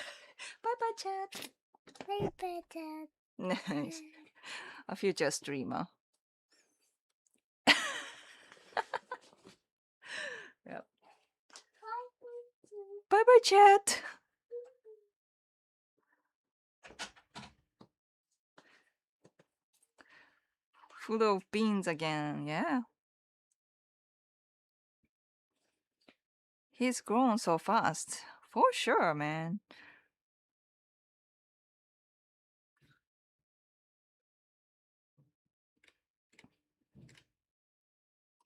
バイチャット。バイバイチャット。Nice. A future streamer. Yep. Bye bye chat. Full of beans again, yeah. He's grown so fast. For sure, man.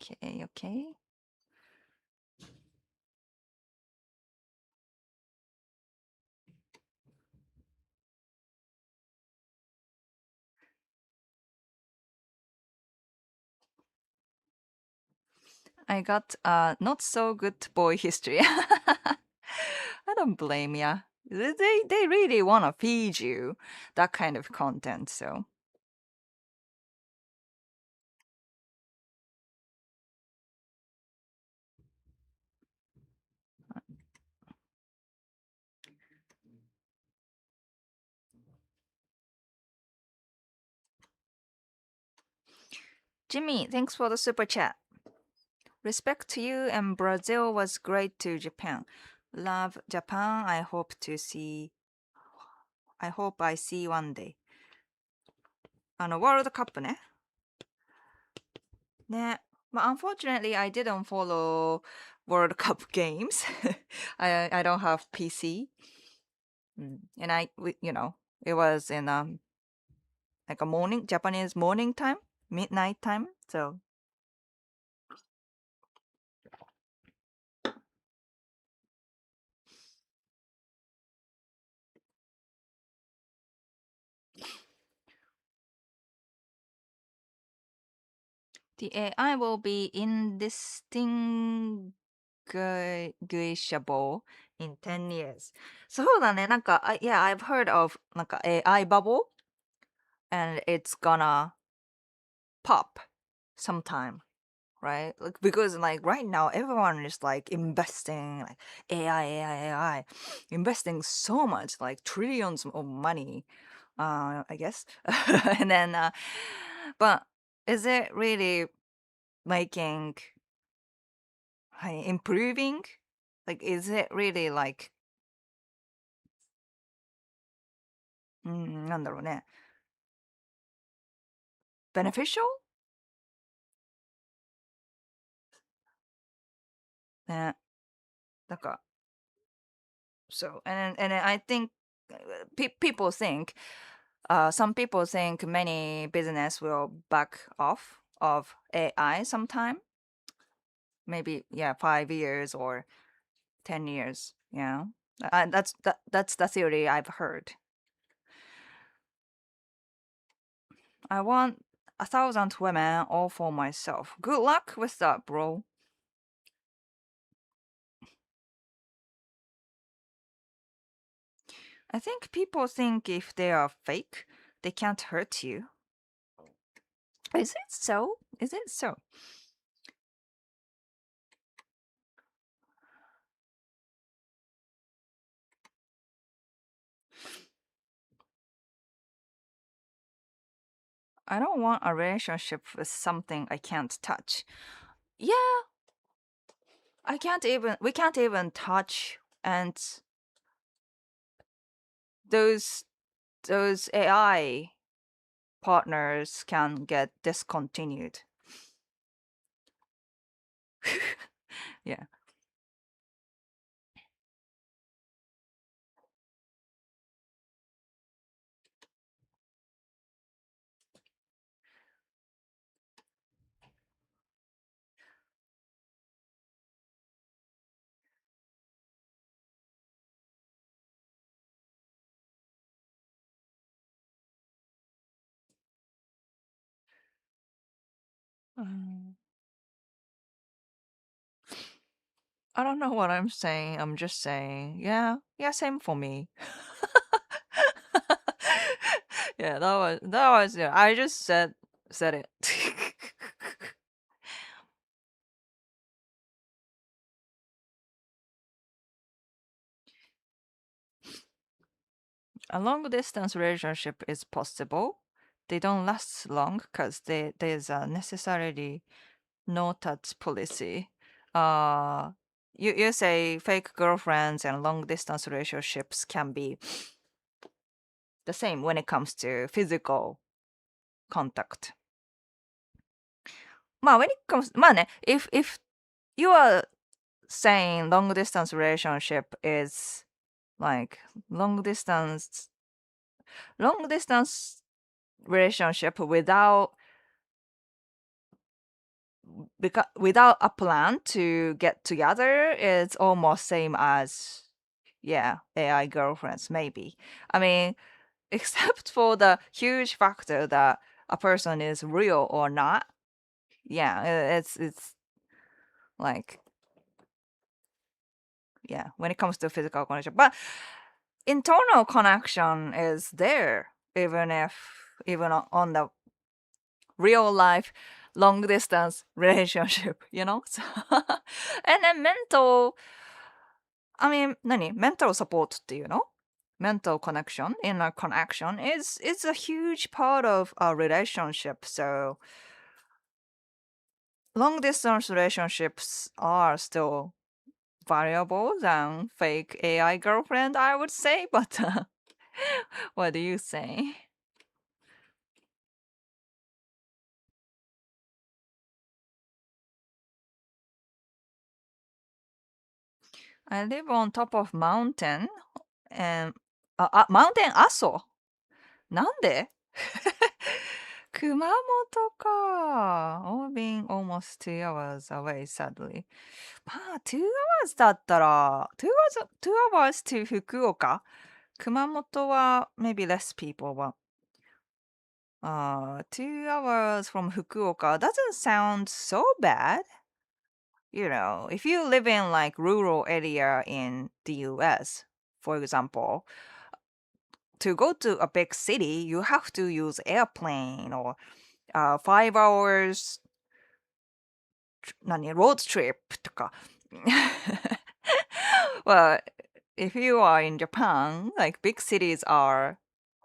Okay, okay. I got not so good boy history. I don't blame ya. They really wanna feed you that kind of content, so. Jimmy, thanks for the super chat. Respect to you, and Brazil was great to Japan. Love Japan. I hope I see one day. ワールドカップね。ね。まあ、unfortunately, I didn't follow World Cup games. I don't have PC. And it was in like a Japanese morning time, midnight time. So the AI will be indistinguishable in 10 years. そうだね。yeah, I've heard of AI bubble, and it's gonna pop sometime, right? Like, because like right now everyone is like investing like AI, investing so much, like trillions of money, I guess. And then but is it really making, improving? Like, is it really like, なんだろうね。beneficial? ね。なんか、so, and then I think people think, some people think many business will back off of AI sometime. Maybe, yeah, 5 years or 10 years. Yeah, that's the theory I've heard. I want 1,000 women all for myself. Good luck with that, bro. I think people think if they are fake, they can't hurt you. Is it so? Is it so? I don't want a relationship with something I can't touch. Yeah, we can't even touch, and those those AI partners can get discontinued. Yeah. Mm. I don't know what I'm saying. I'm just saying, yeah, yeah, same for me. Yeah, that was yeah. I just said it. A long distance relationship is possible. They don't last long because there's a necessarily no touch policy. Uh, you say fake girlfriends and long distance relationships can be the same when it comes to physical contact. まあ when it comes まあね if you are saying long distance relationship is like long distance relationship without a plan to get together is almost same as, yeah, AI girlfriends maybe. I mean, except for the huge factor that a person is real or not. Yeah, it's like, yeah, when it comes to physical connection, but internal connection is there even on the real life long distance relationship, you know? So, and then I mean, mental support っていうの mental connection, inner connection is a huge part of a relationship. So long distance relationships are still valuable than fake AI girlfriend, I would say. But what do you say? I live on top of mountain and mountain Aso. なんで熊本か。All being almost 2 hours away, sadly. まあ、2 hours だったら、2 hours to 福岡。熊本は maybe less people, but 2 hours from Fukuoka doesn't sound so bad. You know, if you live in like rural area in the US, for example, to go to a big city, you have to use airplane or 5 hours ロードトリップとか。Well, if you are in Japan, like big cities are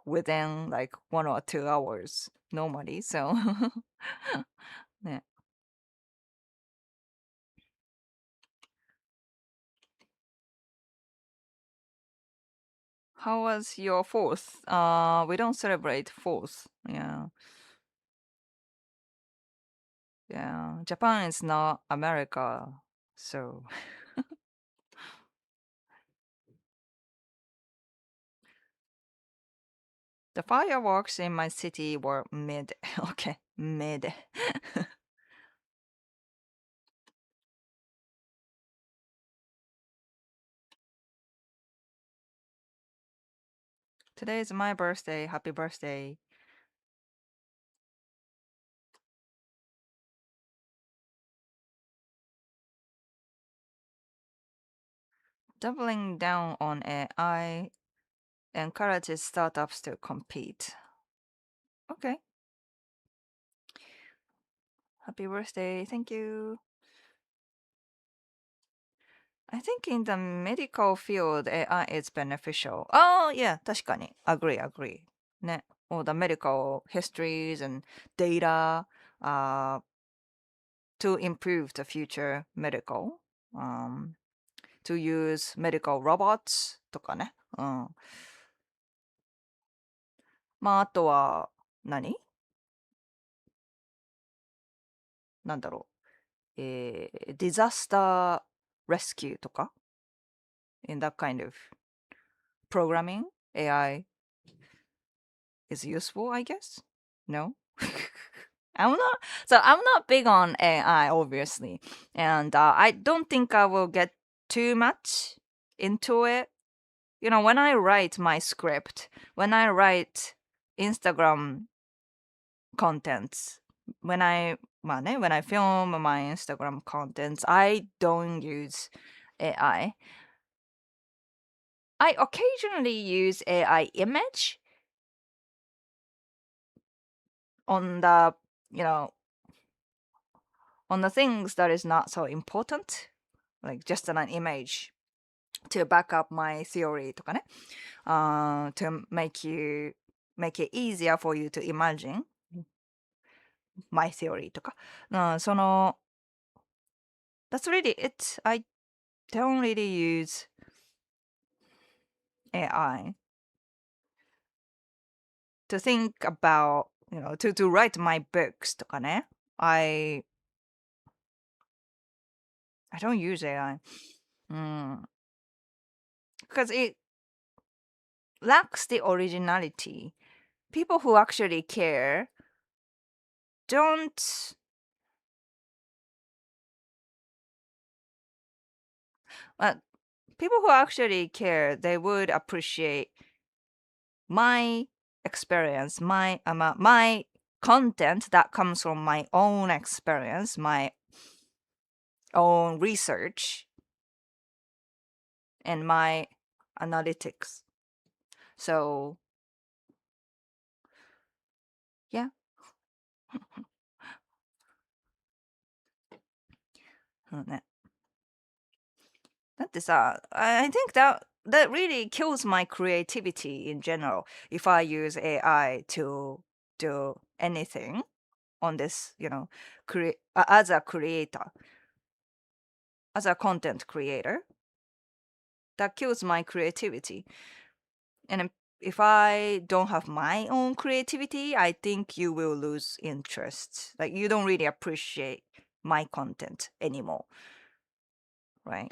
within like 1 or 2 hours. normally. So, yeah. How was your fourth? We don't celebrate fourth. Yeah. Yeah. Japan is not America. So, the fireworks in my city were mid. Okay, mid. Today is my birthday. Happy birthday. Doubling down on AI encourages startups to compete. Okay. Happy birthday. Thank you. I think in the medical field, AI is beneficial. Oh, yeah, 確かに. Agree, agree. ね. All the medical histories and data uh, to improve the future medical, to use medical robots とかね。うん。まあ、あとはなんだろう。ディザスターレスキューとか in that kind of programming, AI is useful, I guess. No? I'm not I'm not big on AI obviously. And I don't think I will get too much into it. You know, when I write my script, when I write Instagram contents, when I film my Instagram contents, I don't use AI. I occasionally use AI image on the, you know, on the things that is not so important, like just an image to back up my theory とかね、to make it easier for you to imagine my theory とか、その that's really it. I don't really use AI to think about, you know, to write my books とかね。I don't use AI. Because it lacks the originality. People who actually care don't uh, people who actually care, they would appreciate my experience, my content that comes from my own experience, my own research, and my analytics. So yeah. うんね。だってさ、I think that really kills my creativity in general if I use AI to do anything on this, you know, as a creator, as a content creator. That kills my creativity. And if I don't have my own creativity, I think you will lose interest. Like you don't really appreciate my content anymore, right?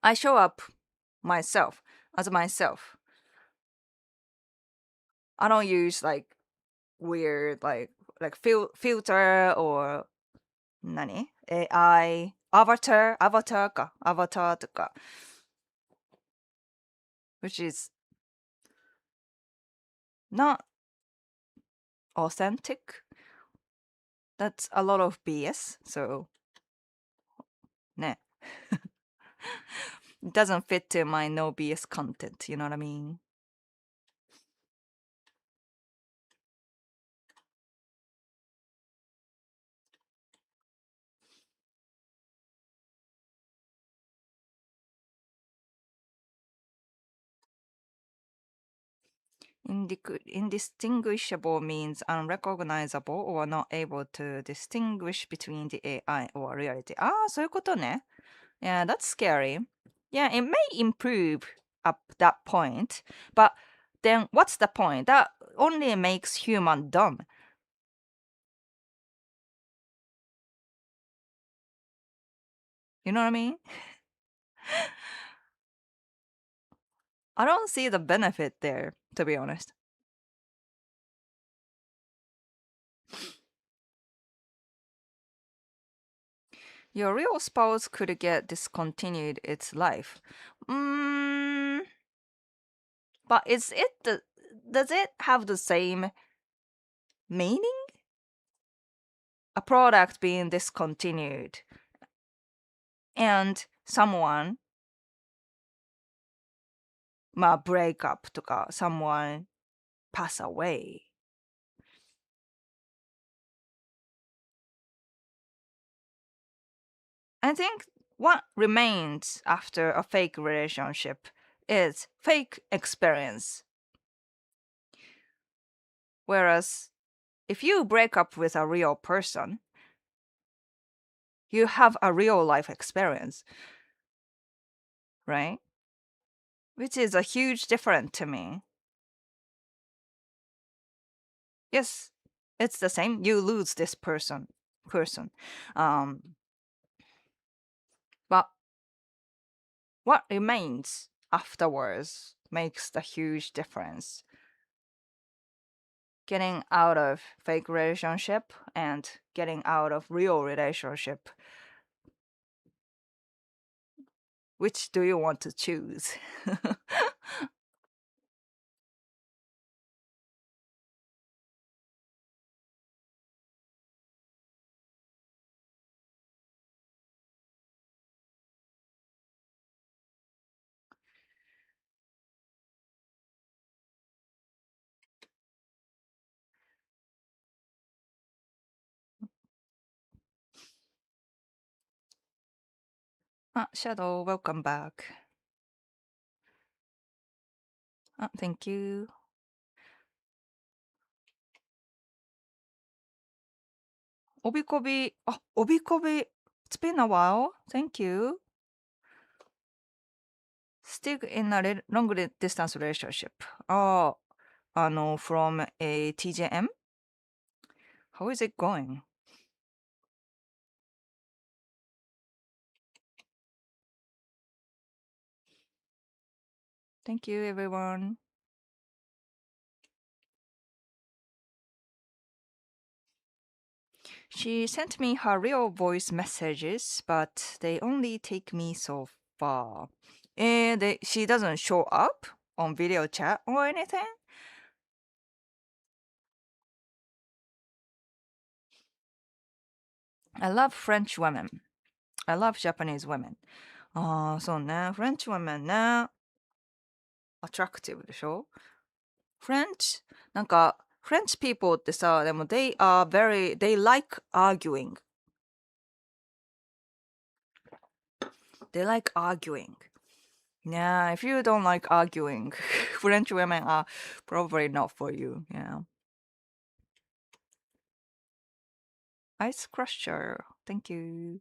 I show up myself as myself. I don't use like weird like filter or 何 AI avatar とか which is not authentic. That's a lot of BS. So ね it doesn't fit to my no BS content. You know what I mean? Indistinguishable means unrecognizable or not able to distinguish between the AI or reality. ああ、そういうことね。Yeah, that's scary. Yeah, it may improve up that point, but then what's the point? That only makes human dumb. You know what I mean? I don't see the benefit there, to be honest. Your real spouse could get discontinued its life. Mm, but does it have the same meaning? A product being discontinued and someone まあ break up とか someone pass away. I think what remains after a fake relationship is fake experience. Whereas if you break up with a real person, you have a real life experience, right? Which is a huge difference to me. Yes, it's the same. You lose this person. Um, but what remains afterwards makes the huge difference. Getting out of fake relationship and getting out of real relationship. Which do you want to choose? あ、Shadow, welcome back. あ、thank you. おびこび。It's been a while. Thank you. Still in a long distance relationship. from a TJM? How is it going? Thank you, everyone. She sent me her real voice messages, but they only take me so far. And she doesn't show up on video chat or anything? I love French women. I love Japanese women. ああ、そうね。French women ね。attractive でしょ ?French? なんか、French people ってさ、でも they like arguing. They like arguing. Yeah, if you don't like arguing, French women are probably not for you. Yeah. Ice Crusher. Thank you.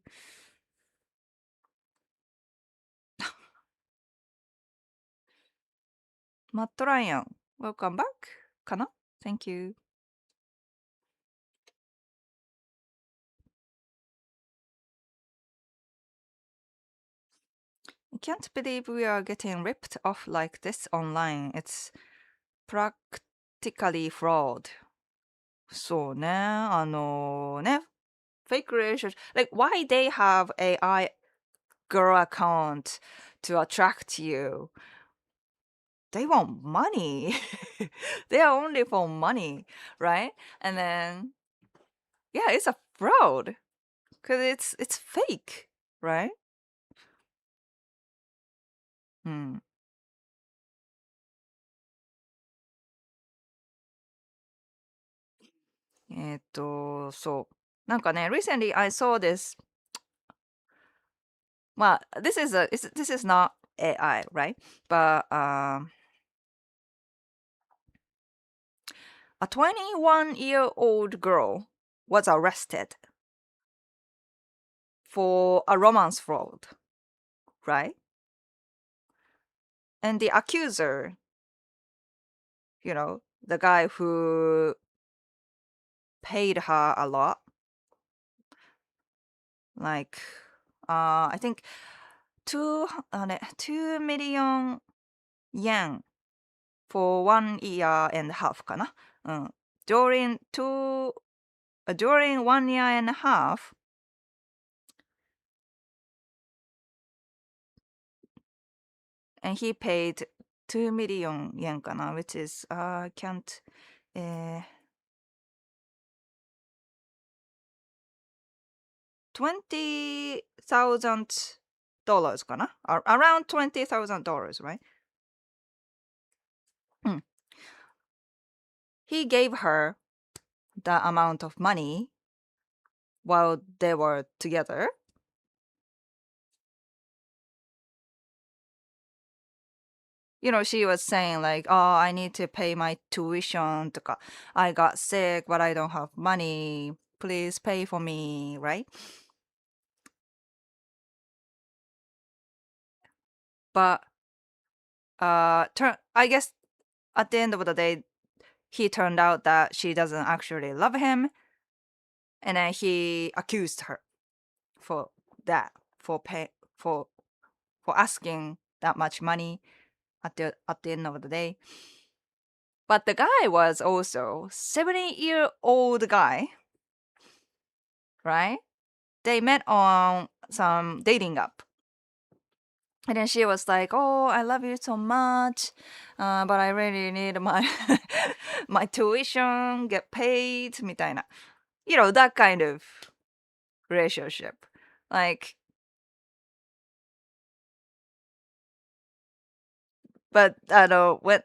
Matt Ryan. Welcome back. かな Thank you. I can't believe we are getting ripped off like this online. It's practically fraud. そうね。fake relationship. Like, why they have AI girl account to attract you? They want money. They are only for money, right? And then, yeah, it's a fraud because it's fake, right? うん。そう。なんかね、recently I saw this. まあ、this is not AI, right? But A 21-year-old girl was arrested for a romance fraud, right? And the accuser, the guy who paid her a lot, like, I think 2 million yen for 1 year and a half かな。during 1 year and a half, and he paid 2 million yen かな, which is can't $20,000 かな, around $20,000, right? He gave her the amount of money while they were together. She was saying like, oh, I need to pay my tuition とか, I got sick but I don't have money, please pay for me, right? But I guess at the end of the day, he turned out that she doesn't actually love him, and then he accused her for that, for asking that much money at the end of the day. But the guy was also 70-year-old guy, right? They met on some dating app. And then she was like, "Oh, I love you so much, but I really need my my tuition get paid," みたいな. That kind of relationship. Like, but when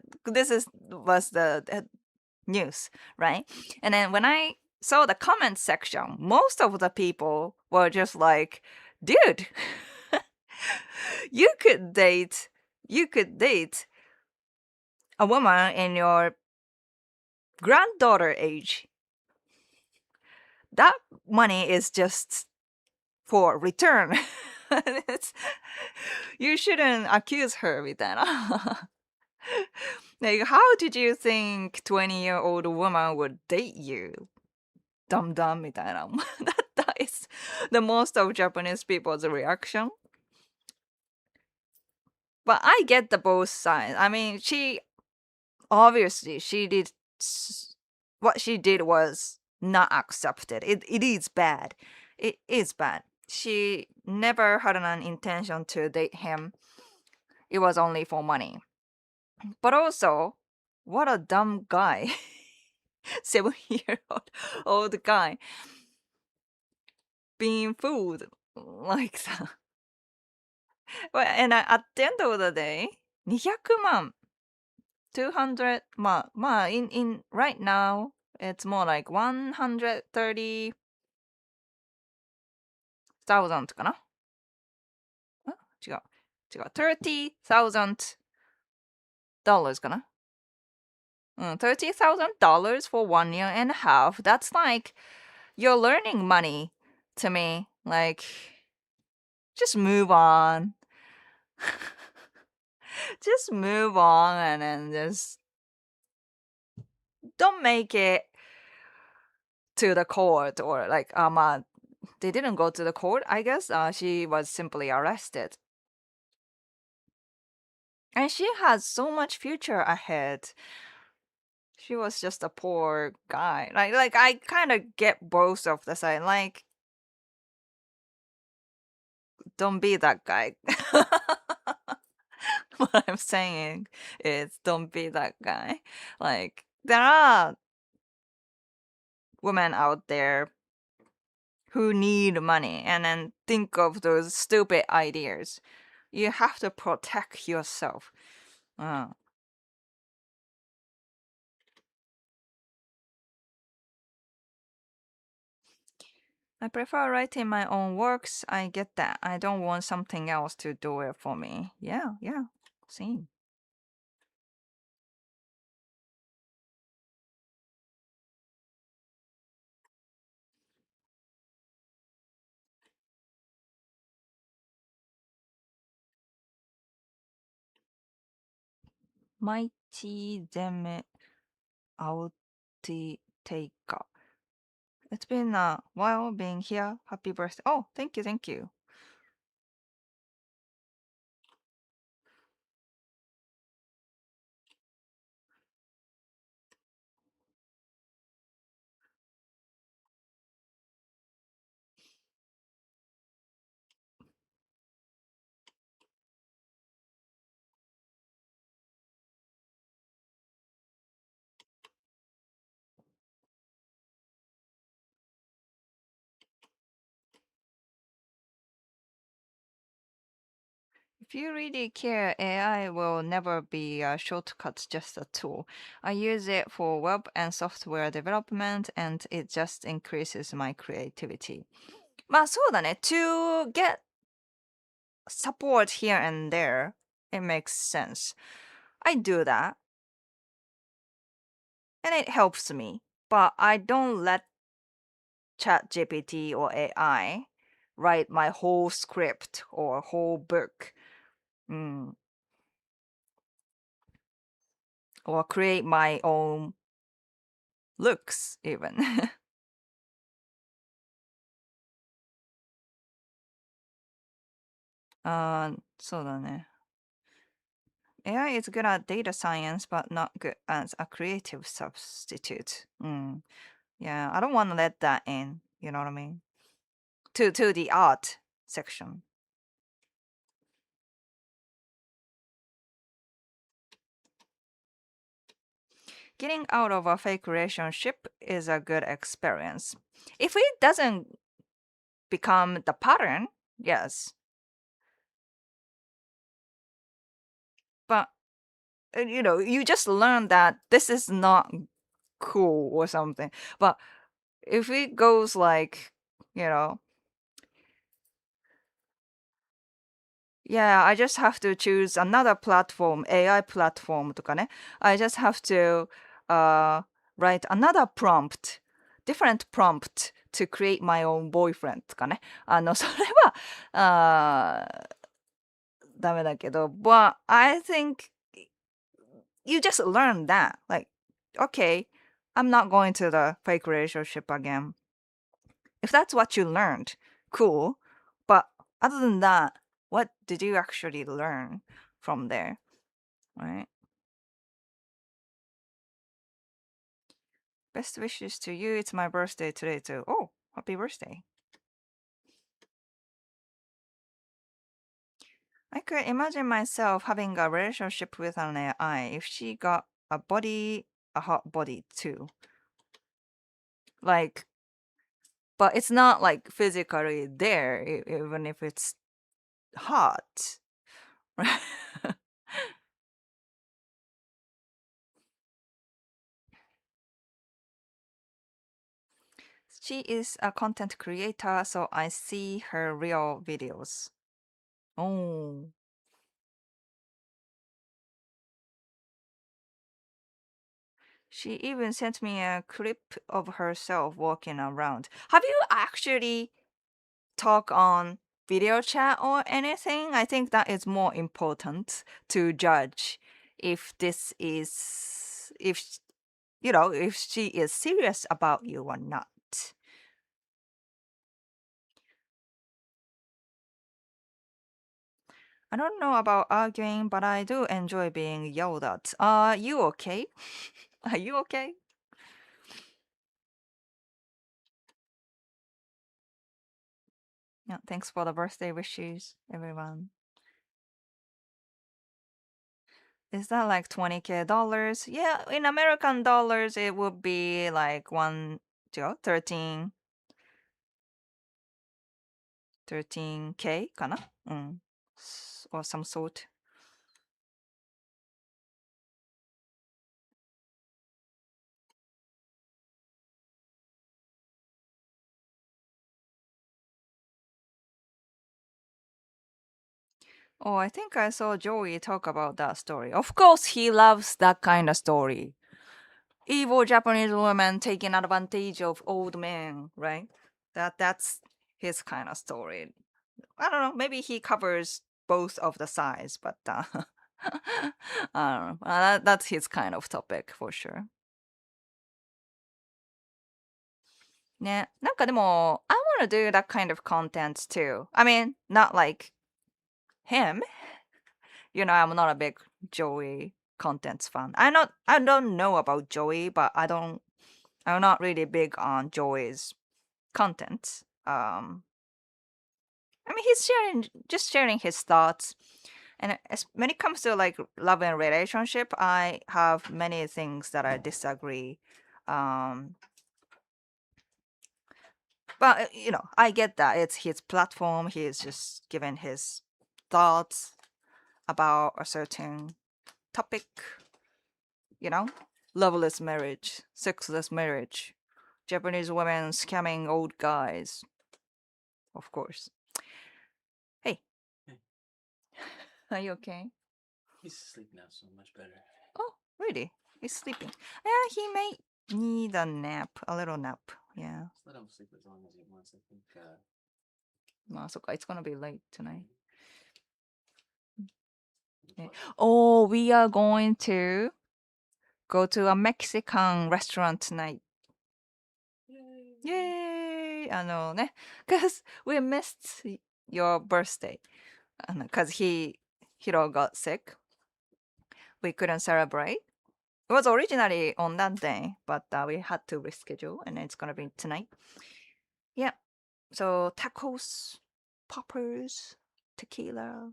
was the news, right? And then when I saw the comment section, most of the people were just like, "Dude, you could date a woman in your granddaughter age. That money is just for return. You shouldn't accuse her," みたいな. Like, how did you think 20-year-old woman would date you? Dumb dumb みたいな. That is the most of Japanese people's reaction. But I get the both sides. I mean, obviously what she did was not accepted. It is bad. It is bad. She never had an intention to date him. It was only for money. But also, what a dumb guy. 7-year-old guy being fooled like that. Well, and at the end of the day, 200万 200, in right now, it's more like 130,000 かな? 違う。$30,000 かな? $30,000 for 1 year and a half. That's like you're learning money to me. Like, just move on. Just move on, and then just don't make it to the court, or like they didn't go to the court, I guess. She was simply arrested. And she has so much future ahead. She was just a poor guy. Like I kind of get both of the side. Like, don't be that guy. What I'm saying is, don't be that guy. Like, there are women out there who need money and then think of those stupid ideas. You have to protect yourself. I prefer writing my own works. I get that. I don't want something else to do it for me. Yeah, same. Mighty them outtaker. It's been a while being here. Happy birthday. Oh, thank you, thank you. If you really care, AI will never be a shortcut, just a tool. I use it for web and software development, and it just increases my creativity. まあそうだね。To get support here and there, it makes sense. I do that, and it helps me. But I don't let ChatGPT or AI write my whole script or whole book. うん。Or create my own looks even. そうだね。AI is good at data science, but not good as a creative substitute. Yeah, I don't want to let that in. You know what I mean? To the art section. Getting out of a fake relationship is a good experience. If it doesn't become the pattern, yes. But you just learn that this is not cool or something. But if it goes like, you know, yeah, I just have to choose another platform, AI platform とかね。I just have to write another prompt, different prompt to create my own boyfriend とかね。それは、ダメだけど、but I think you just learn that. Like, okay, I'm not going to the fake relationship again. If that's what you learned, cool. But other than that, what did you actually learn from there? Right? Best wishes to you. It's my birthday today too. Oh, happy birthday. I could imagine myself having a relationship with an AI if she got a hot body too. Like, but it's not like physically there, even if it's hot. Right? She is a content creator, so I see her real videos. Oh. She even sent me a clip of herself walking around. Have you actually talk on video chat or anything? I think that is more important to judge if this is if she is serious about you or not. I don't know about arguing, but I do enjoy being yelled at. Are you okay? Are you okay? Yeah, thanks for the birthday wishes, everyone. Is that like 20K dollars? Yeah, in American dollars, it would be like 13K かな? Or some sort. Oh, I think I saw Joey talk about that story. Of course, he loves that kind of story. Evil Japanese woman taking advantage of old men, right? That's his kind of story. I don't know. Maybe he covers both of the sides, but I don't know. That's his kind of topic for sure. ね、なんかでも、I want to do that kind of content too. I mean, not like him. You know, I'm not a big Joey contents fan. I don't know about Joey, but I'm not really big on Joey's content. I mean, he's sharing his thoughts. And when it comes to like love and relationship, I have many things that I disagree. Um, but I get that it's his platform. He's just giving his thoughts about a certain topic. You know, loveless marriage, sexless marriage, Japanese women scamming old guys. Of course. Hey, Hey. are you okay? He's asleep now, so much better. Oh, really? He's sleeping. Yeah, he may need a nap, a little nap. Yeah. Just let him sleep as long as he wants. I think. It's gonna be late tonight. Yeah. What? Oh, we are going to go to a Mexican restaurant tonight. Yay! Yay! ね, because we missed your birthday. Because Hiro got sick. We couldn't celebrate. It was originally on that day, but we had to reschedule, and it's gonna be tonight. Yeah. So tacos, poppers, tequila,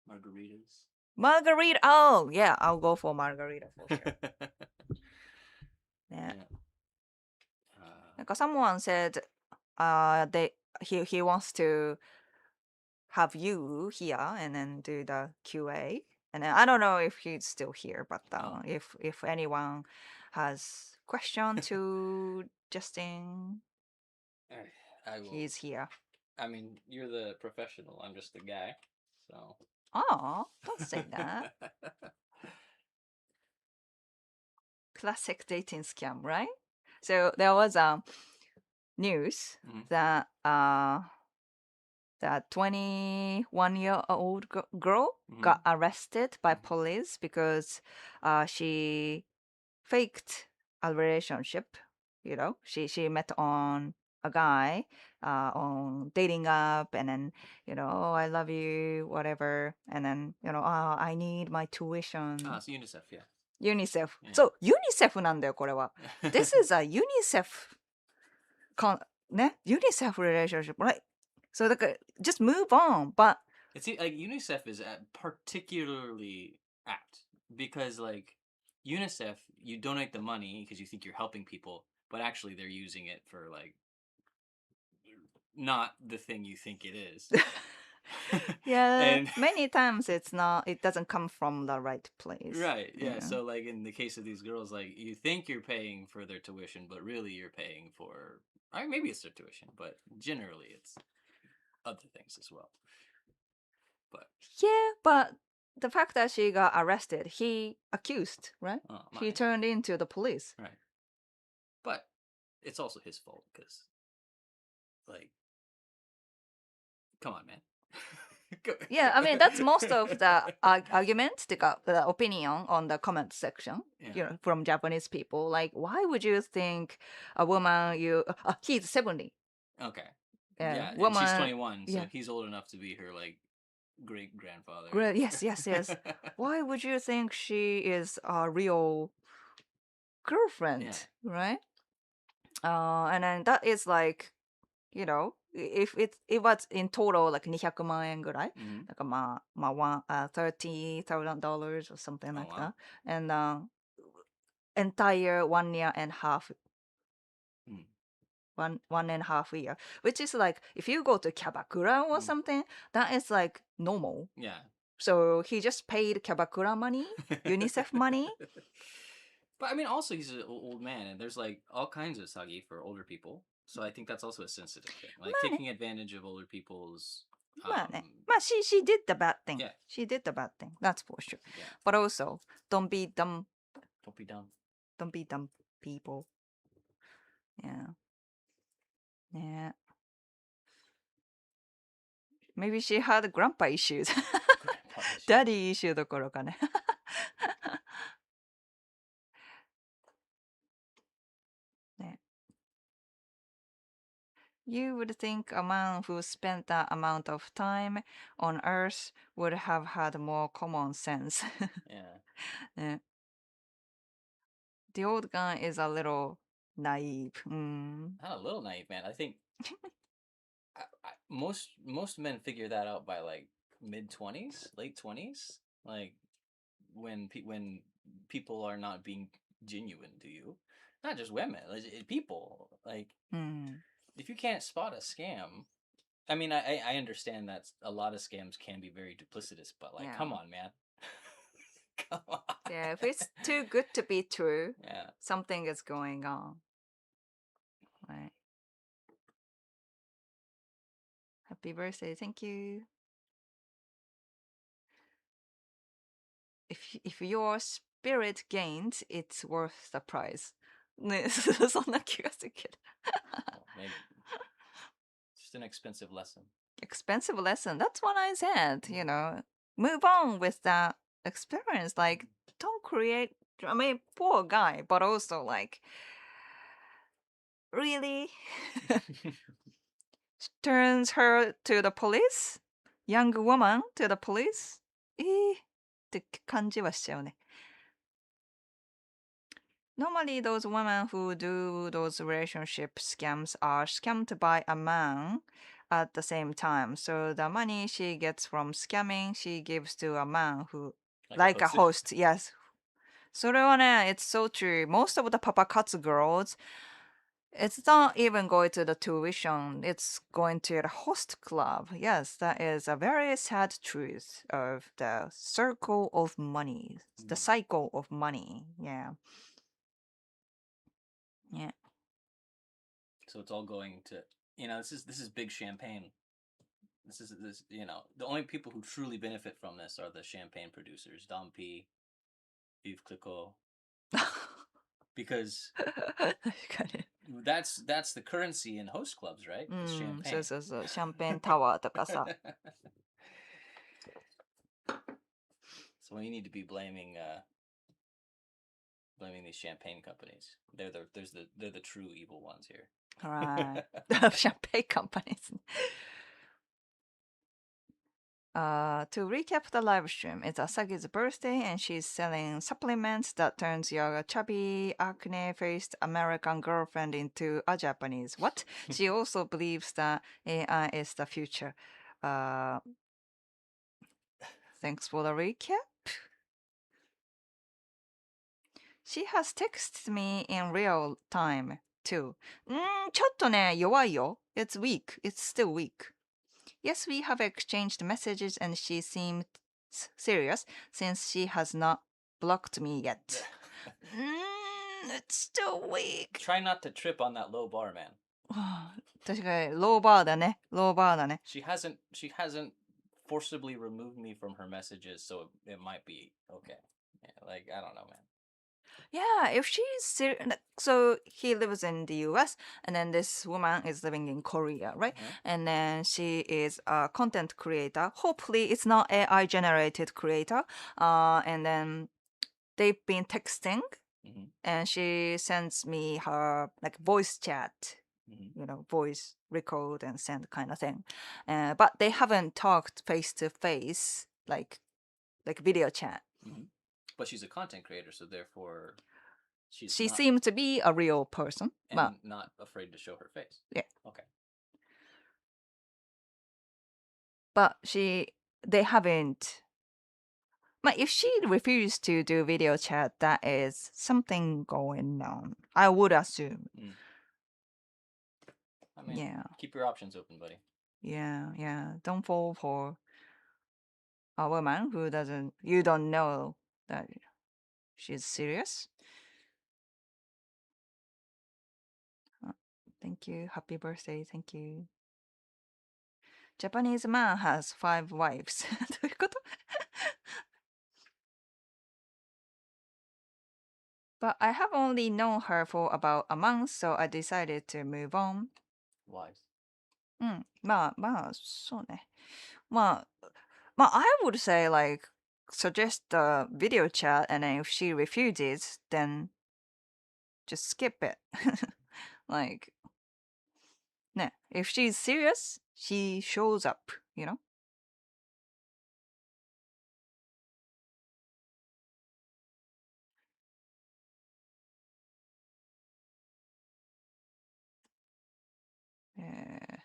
Margaritas. margarita. Oh yeah, I'll go for margarita for sure. Yeah. Yeah. Like someone said, he wants to have you here and then do the QA. And then I don't know if he's still here, but Oh. if anyone has question to Justin, I will. he's here. I mean, you're the professional. I'm just the guy. So. Oh, don't say that. Classic dating scam, right? So there was news Mhm. that that 21-year-old girl got arrested by police because she faked a relationship. She met on a guy on dating app, and then oh, I love you, whatever, and then oh, I need my tuition. Ah, it's UNICEF, yeah. UNICEF. Yeah. そう、UNICEF なんだよこれは。This is a UNICEF UNICEF relationship, right? So just move on. But It's like UNICEF is particularly apt because like UNICEF, you donate the money because you think you're helping people, but actually they're using it for like not the thing you think it is. yeah, And many times it doesn't come from the right place. right, yeah. So like in the case of these girls, like you think you're paying for their tuition, but really you're paying for, I mean, maybe it's their tuition, but generally it's other things as well. But yeah, but the fact that she got arrested, he accused, right? He turned into the police. Right. But it's also his fault because, like, come on, man. Yeah, I mean that's most of the argument, the opinion on the comment section. Yeah. From Japanese people, like, why would you think a woman he's 70. Okay. Yeah, Yeah, and she's woman. 21, so Yeah, he's old enough to be her like great grandfather. great. Yes, yes, yes. Why would you think she is a real girlfriend, right? And then that is like, if it was in total like 200万円ぐらい、Mhm. なんか$30,000 or something Oh, like wow. that, and entire 1 year and a half, Mm. one and a half year, which is like if you go to Kyabakura or something, that is like normal. Yeah. So he just paid Kyabakura money, UNICEF money. But I mean, also he's an old man, and there's like all kinds of sagi for older people. So I think that's also a sensitive thing, like まあね、 taking advantage of older people's. まあね、she did the bad thing. Yeah. She did the bad thing. That's for sure. Yeah. But also, don't be dumb. Don't be dumb. Don't be dumb people. Yeah. Yeah. Maybe she had grandpa issues. Grandpa issue. Daddy issue どころかね。ね。You would think a man who spent that amount of time on Earth would have had more common sense. Yeah. ね。The old guy is a little naive. うん。 Not a little naive, man. I think most men figure that out by like mid 20s, late 20s, like when people are not being genuine to you, not just women, like people. Like うん。 if you can't spot a scam, I mean, I understand that a lot of scams can be very duplicitous, but like, come Yeah. on, man, come on. Yeah, if it's too good to be true, Yeah. something is going on. Right. Happy birthday. Thank you. If your spirit gains, it's worth the price. ね、そんな気がするけど。Well, maybe just an expensive lesson. Expensive lesson. That's what I said, Move on with that experience. Like, don't create, I mean, poor guy, but also like, really? Turns her to the police? Young woman to the police? って感じはしちゃうね。Normally, those women who do those relationship scams are scammed by a man at the same time. So the money she gets from scamming, she gives to a man who, like a host. Yes. それはね、it's so true. Most of the Papa Cuts girls, it's not even going to the tuition, it's going to the host club. Yes, that is a very sad truth of the circle of money, the cycle of money. Yeah. Yeah. So it's all going to, this is big champagne. This the only people who truly benefit from this are the champagne producers, Dom P, Yves Clicquot, because 確かに。that's the currency in host clubs, right? う It's ん、そう champagne. そうそう、シャンペーンタワーとかさ。So we need to be blaming these champagne companies. They're the true evil ones here. Right. シャンペーンカンパニーですね。To recap the live stream, it's Asagi's birthday and she's selling supplements that turns your chubby, acne-faced American girlfriend into a Japanese. What? She also believes that AI is the future. Thanks for the recap. She has texted me in real time too. ちょっとね、弱いよ. It's weak. It's still weak. Yes, we have exchanged messages and she seemed serious since she has not blocked me yet. It's still weak. Try not to trip on that low bar, man. 確かに、ローバーだね。ローバーだね。She hasn't forcibly removed me from her messages, so it might be okay. Yeah, like I don't know, man. Yeah, if she's so he lives in the US and then this woman is living in Korea, right? Uh-huh. And then she is a content creator. Hopefully it's not AI generated creator. And then they've been texting Mm-hmm. and she sends me her like voice chat, Mm-hmm. Voice record and send kind of thing. But they haven't talked face to face like video chat. Mm-hmm. But she's a content creator, so therefore she's She not seems to be a real person, but not afraid to show her face. yeah. Okay. But they haven't. But if she refused to do video chat, that is something going on. I would assume. I mean, Yeah, keep your options open, buddy. yeah. Don't fall for a woman who doesn't. You don't know that she's serious. Thank you. Happy birthday. Thank you. Japanese man has 5 wives. どういうこと? But I have only known her for about a month, so I decided to move on. Wise. まあ、そうね。まあ、Well, I would say like suggest a video chat, and then if she refuses, then just skip it. Like, no, if she's serious, she shows up, you know? Uh,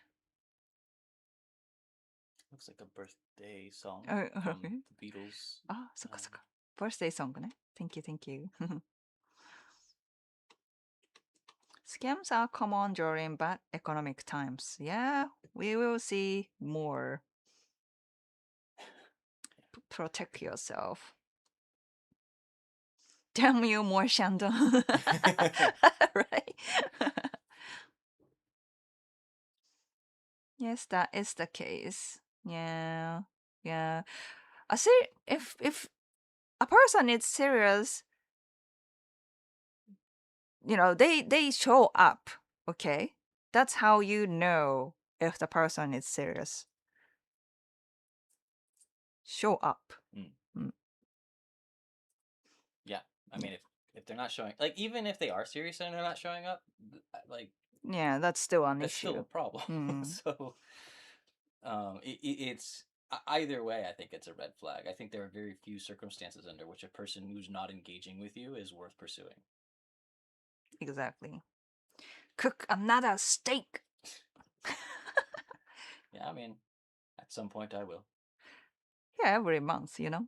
Looks like a birthday song oh, from okay. the Beatles. あ、そっかそっか。Birthday song ね。Thank you, thank you. Scams are common during bad economic times. Yeah, we will see more. Protect yourself. Damn you more, Shandon. Right? Yes, that is the case. Yeah, yeah. I say if a person is serious, they show up. Okay, that's how you know if the person is serious. Show up. Mm. Mm, Yeah, I yeah. mean, if they're not showing, like, even if they are serious and they're not showing up, like, Yeah, that's still an that's still issue. a problem. Mm, So, it's either way. I think it's a red flag. I think there are very few circumstances under which a person who's not engaging with you is worth pursuing. exactly. Cook another steak. Yeah, I mean, at some point I will. Yeah, every month. Yeah.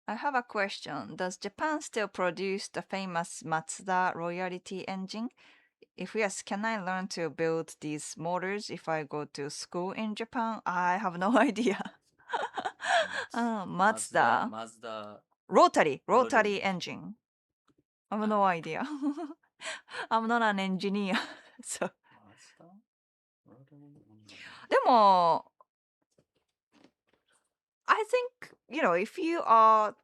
I have a question. Does Japan still produce the famous Mazda royalty engine? If yes, can I learn to build these motors if I go to school in Japan? I have no idea. Mazda Mazda rotary rotary. engine. I have Ah, no idea. I'm not an engineer. So, Mazda rotary engine. でも I think, if you are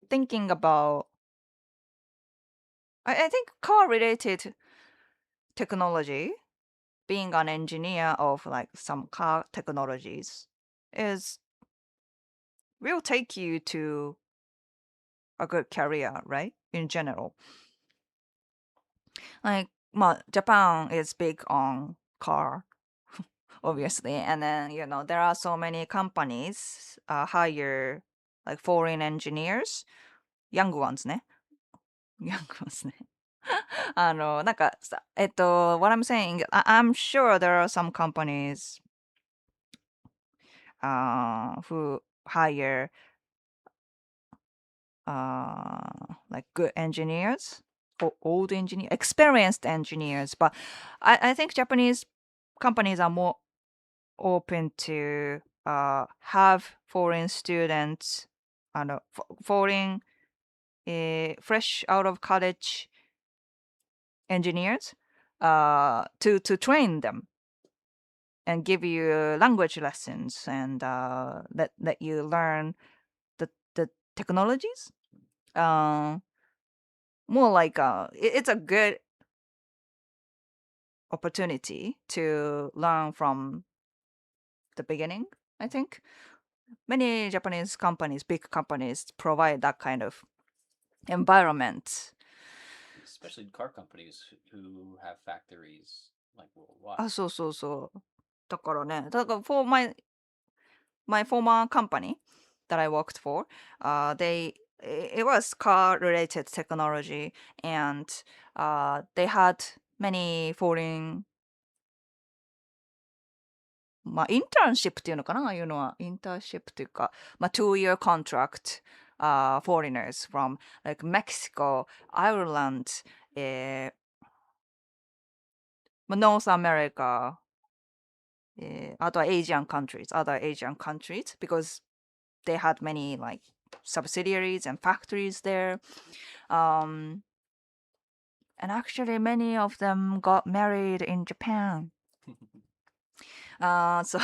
thinking about, I think car related technology, being an engineer of like some car technologies is will take you to a good career, right? In general. Like, Japan is big on car, obviously. And then, there are so many companies hire like foreign engineers, young ones ね。young ones ね。なんかさ、what I'm saying, I'm sure there are some companies who hire like good engineers, or old engineers, experienced engineers. But I think Japanese companies are more open to have foreign students, foreign, fresh out of college engineers, to train them and give you language lessons, and let you learn the technologies. More like it's a good opportunity to learn from the beginning. I think many Japanese companies, big companies, provide that kind of environment. Especially car companies who have factories like worldwide. あ、そうそうそう。だからね、だから for my former company that I worked for, it was car related technology, and they had many foreign インターンシップっていうのかな、ああいうのは。インターンシップっていうか、2-year contract foreigners from like Mexico, Ireland, North America, あとは other Asian countries, because they had many like subsidiaries and factories there. And actually, many of them got married in Japan. So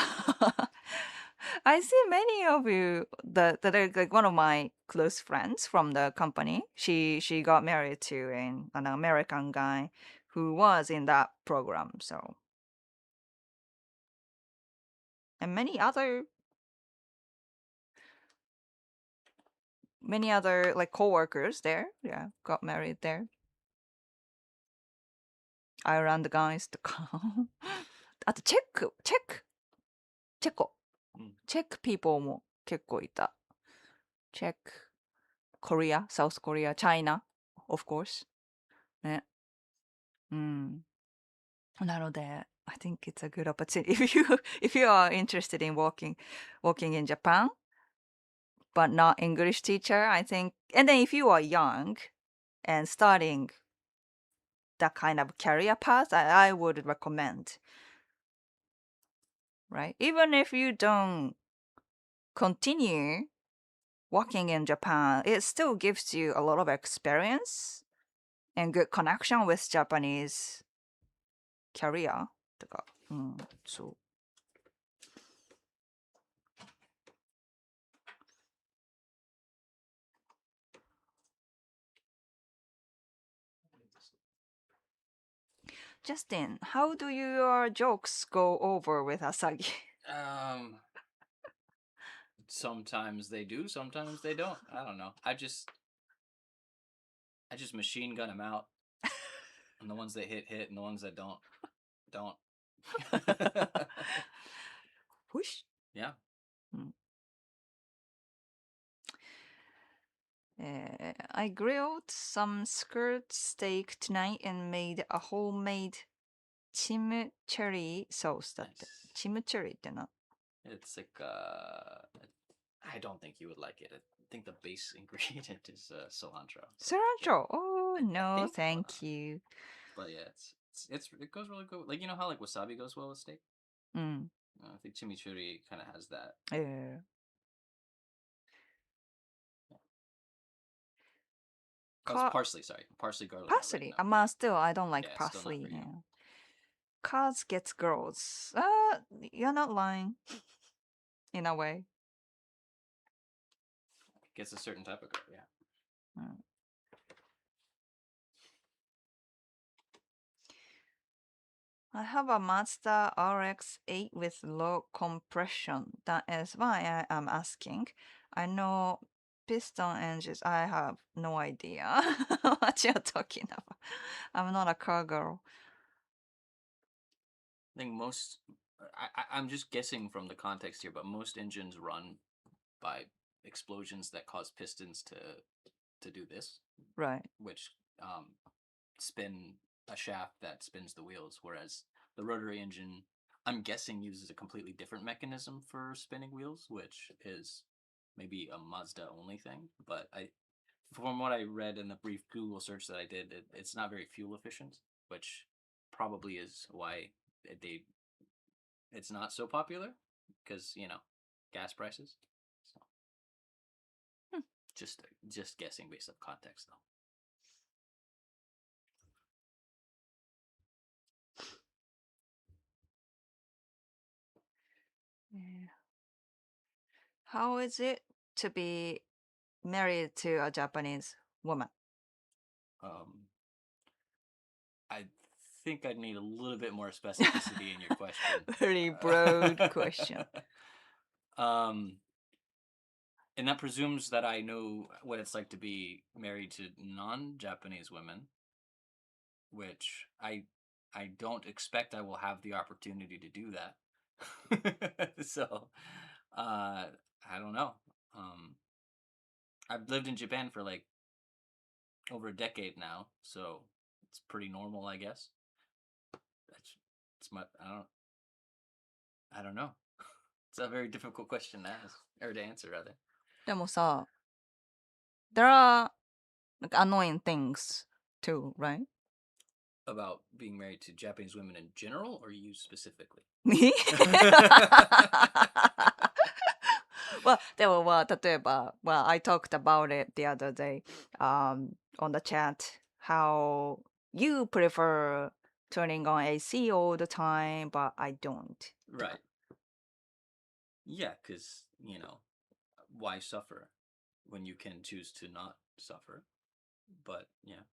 I see many of you that are like one of my close friends from the company. She got married to an American guy who was in that program. So And many other like coworkers there, yeah, got married there. Ireland guys とかあとチェコMm. チェック people も結構いた。チェック、コリア、サウスコリア、チャイナ、of course。ね。うん。なので、I think it's a good opportunity. If you are interested in working in Japan, but not English teacher, I think, and then if you are young and starting that kind of career path, I would recommend, right? Even if you don't continue working in Japan, it still gives you a lot of experience and good connection with Japanese career とか、うん、そう。Justin, how do your jokes go over with Asagi? Sometimes they do, sometimes they don't. I don't know. I just machine gun them out, and the ones that hit, and the ones that don't. Whoosh. Yeah. I grilled some skirt steak tonight and made a homemade chimichurri sauce だって。Nice. Chimichurri ってな。It's like I don't think you would like it. I think the base ingredient is cilantro. Cilantro. Oh, I no, think. thank you. But yeah, it goes really good. Like you know how like wasabi goes well with steak. うん。I think chimichurri kind of has that. えー Oh, it's parsley. Sorry, parsley, garlic, and parsley. oregano. Still, I don't like Yeah, still not parsley. for you. Yeah. Cars gets girls. You're not lying. In a way. Gets a certain type of girl. Yeah. うん I have a Mazda RX-8 with low compression. That is why I am asking. I know piston engines. I have no idea what you're talking about. I'm not a car girl. I think most. I'm just guessing from the context here, but most engines run by explosions that cause pistons to do this, Right. which spin a shaft that spins the wheels, whereas the rotary engine, I'm guessing, uses a completely different mechanism for spinning wheels, which is maybe a Mazda only thing. But from what I read in the brief Google search that I did, it's not very fuel efficient, which probably is why they it's not so popular because gas prices. So Hmm. just guessing based on context though. Yeah. How is it to be married to a Japanese woman? Um, I think I'd need a little bit more specificity in your question. Very broad question. Um, and that presumes that I know what it's like to be married to non-Japanese women, which I don't expect I will have the opportunity to do that. So, I don't know. Um, I've lived in Japan for like over a decade now, so it's pretty normal, I guess. That's it's my I don't know. It's a very difficult question to ask or to answer rather. でもさ、there are like annoying things too, right? About being married to Japanese women in general or you specifically? Me? でも例えば、I talked about it the other day on the chat, how you prefer turning on AC all the time, but I don't. Right. Yeah, because, why suffer when you can choose to not suffer? But yeah.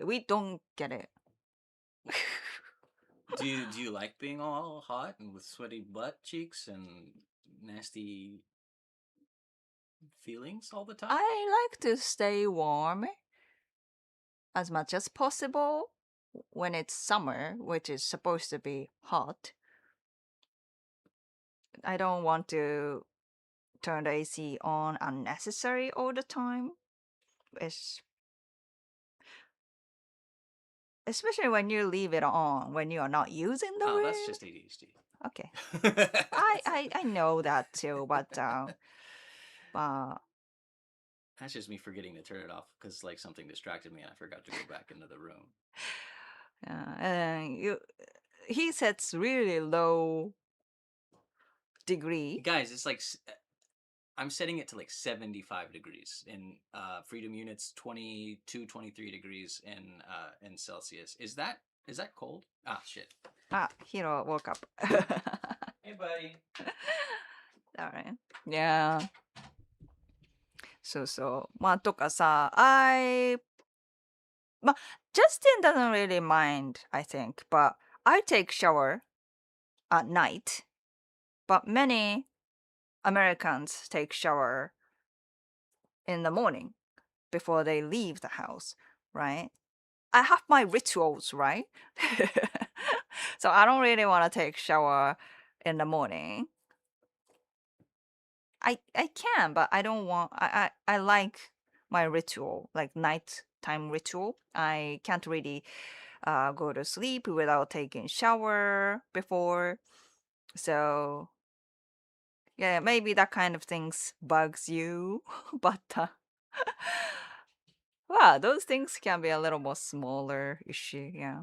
We don't get it. Do you like being all hot and with sweaty butt cheeks and nasty feelings all the time? I like to stay warm as much as possible when it's summer, which is supposed to be hot. I don't want to turn the AC on unnecessary all the time. Es- Especially when you leave it on when you are not using the Oh, that's room. just ADHD. Okay. I know that too, but uh That's just me forgetting to turn it off because like something distracted me and I forgot to go back into the room. and you he sets really low degree. Guys, it's like I'm setting it to like 75 degrees in freedom units, 22, 23 degrees in Celsius. Is that cold? Ah, shit. Ah, Hiro woke up. Hey, buddy. Alright. Yeah. そうそう。まあ、とかさ、まあ、Justin doesn't really mind, I think, but I take shower at night, but many Americans take shower in the morning before they leave the house, right? I have my rituals, right? So I don't really want to take shower in the morning. I can, but I don't want. I like my ritual, like nighttime ritual. I can't really go to sleep without taking shower before. So yeah, maybe that kind of things bugs you, but well, those things can be a little more smaller issue. Yeah.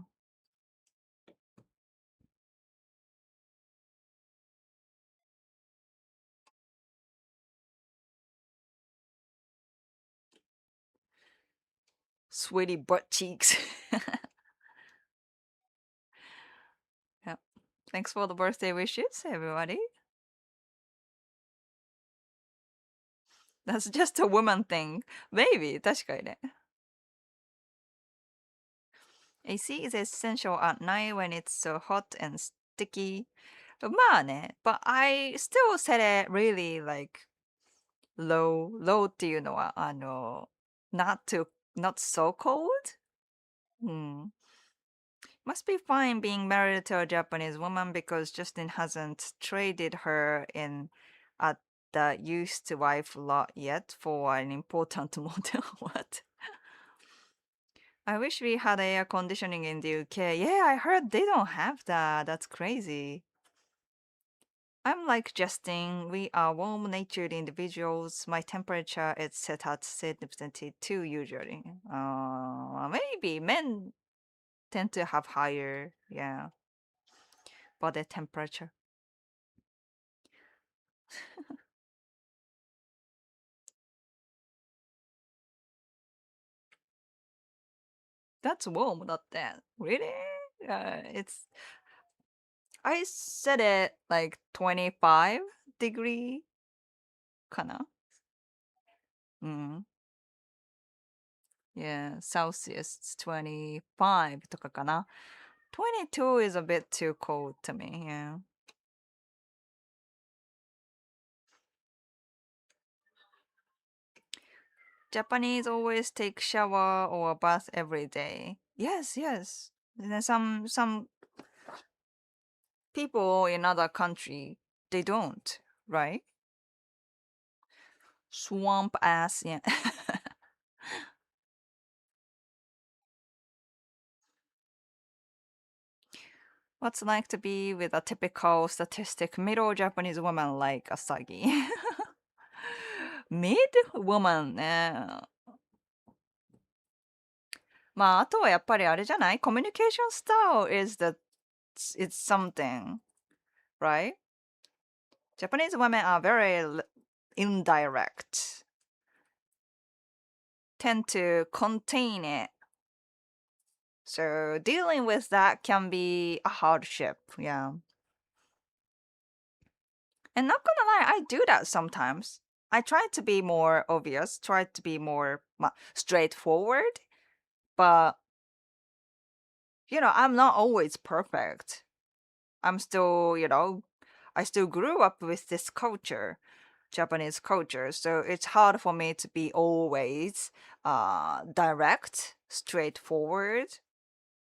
Sweaty butt cheeks. Yeah. Thanks for the birthday wishes, everybody. That's just a woman thing. Maybe, 確かにね。AC is essential at night when it's so hot and sticky. まあね、but I still set it really like low っていうのは、not so cold? うん。Must be fine being married to a Japanese woman because Justin hasn't traded her in at the used to wife lot yet for an important model. What? I wish we had air conditioning in the UK. Yeah, I heard they don't have that. That's crazy. I'm like Justin. We are warm-natured individuals. My temperature is set at 72 usually. Maybe men tend to have higher, yeah, body temperature. That's warm, not that. Really? It's I set it like 25 degree かな? Mm. Yeah, Celsius 25 とかかな. 22 is a bit too cold to me, yeah. Japanese always take shower or bath every day. Yes, yes. And then some people in other country they don't, right? Swamp ass, yeah. What's like to be with a typical statistic middle Japanese woman like Asagi? Mid woman ね。まあ、あとはやっぱりあれじゃない ?Communication style is that it's something, right? Japanese women are very indirect, tend to contain it. So dealing with that can be a hardship, yeah. And not gonna lie, I do that sometimes. I try to be more obvious, try to be more straightforward, but I'm not always perfect. I'm still, I still grew up with this culture, Japanese culture. So it's hard for me to be always direct, straightforward,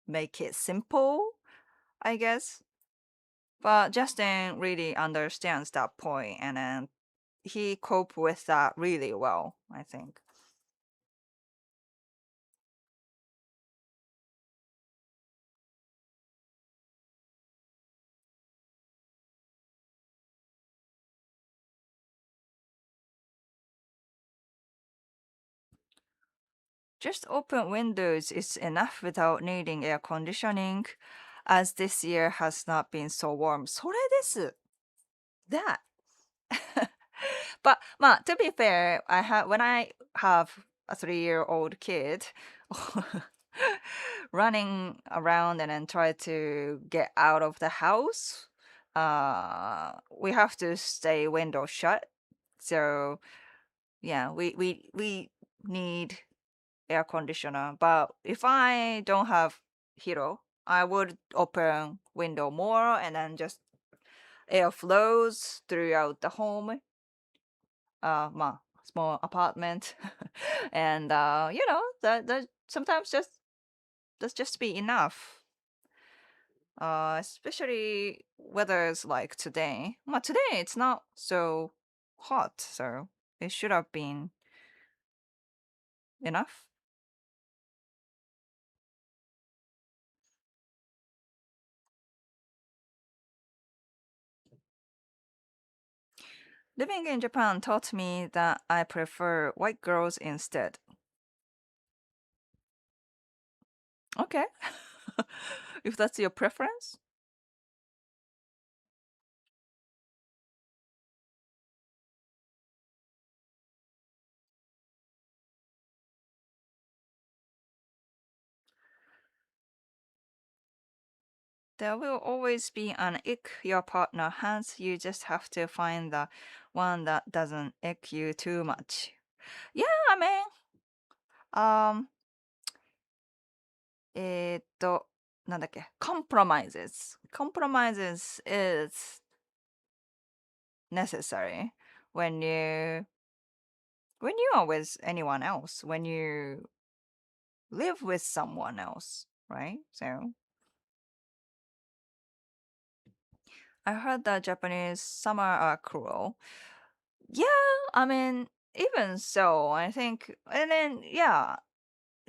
make it simple, I guess. But Justin really understands that point, and then he coped with that really well, I think. Just open windows is enough without needing air conditioning, as this year has not been so warm. それです。That. But to be fair, when I have a 3-year-old kid running around and then try to get out of the house, we have to stay window shut. So yeah, we need air conditioner. But if I don't have Hero, I would open window more and then just air flows throughout the home. Small apartment, and that sometimes just that's just be enough. Especially weather's like today. Today it's not so hot, so it should have been enough. Living in Japan taught me that I prefer white girls instead. Okay. If that's your preference. There will always be an ick your partner has. You just have to find the one that doesn't ick you too much. Yeah, I mean, um, なんだっけ、compromises. Compromises is necessary when you are with anyone else, when you live with someone else, right? So I heard that Japanese summer are cruel. Yeah, I mean, even so, I think, and then yeah,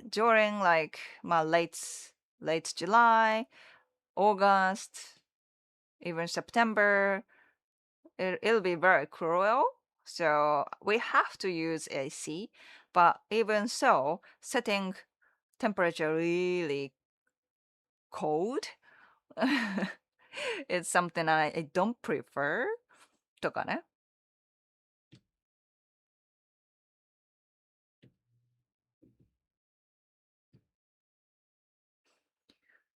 during like my late July, August, even September, it'll be very cruel. So we have to use AC, but even so, setting temperature really cold is something I don't prefer. とかね。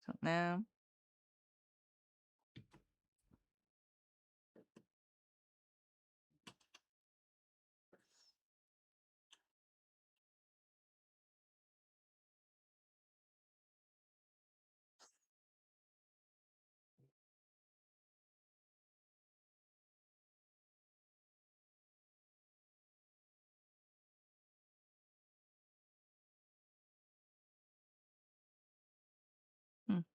そうね。うん。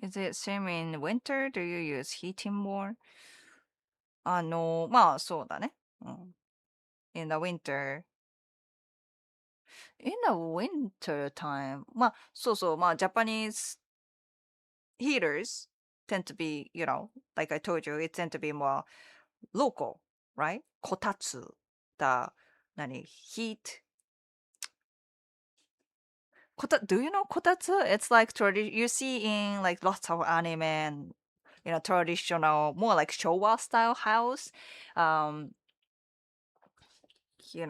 Is it same in winter? Do you use heating more? そうだね。うん。In the winter. In the winter time. そうそう。Japanese heaters tend to be, like I told you, it tend to be more local, right? こたつ。The, heat. Do you know kotatsu? It's like you see in like lots of anime and traditional, more like Showa style house. Um, you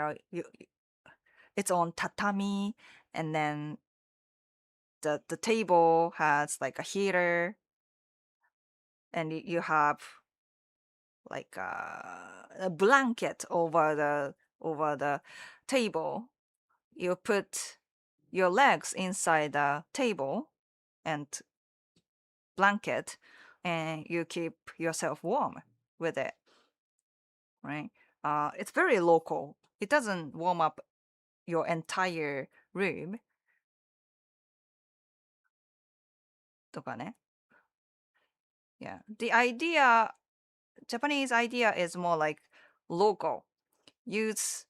it's on tatami, and then the table has like a heater, and you have like a blanket over the table. You put your legs inside the table and blanket, and you keep yourself warm with it, right? It's very local. It doesn't warm up your entire room とかね。Yeah. Japanese idea is more like local. Use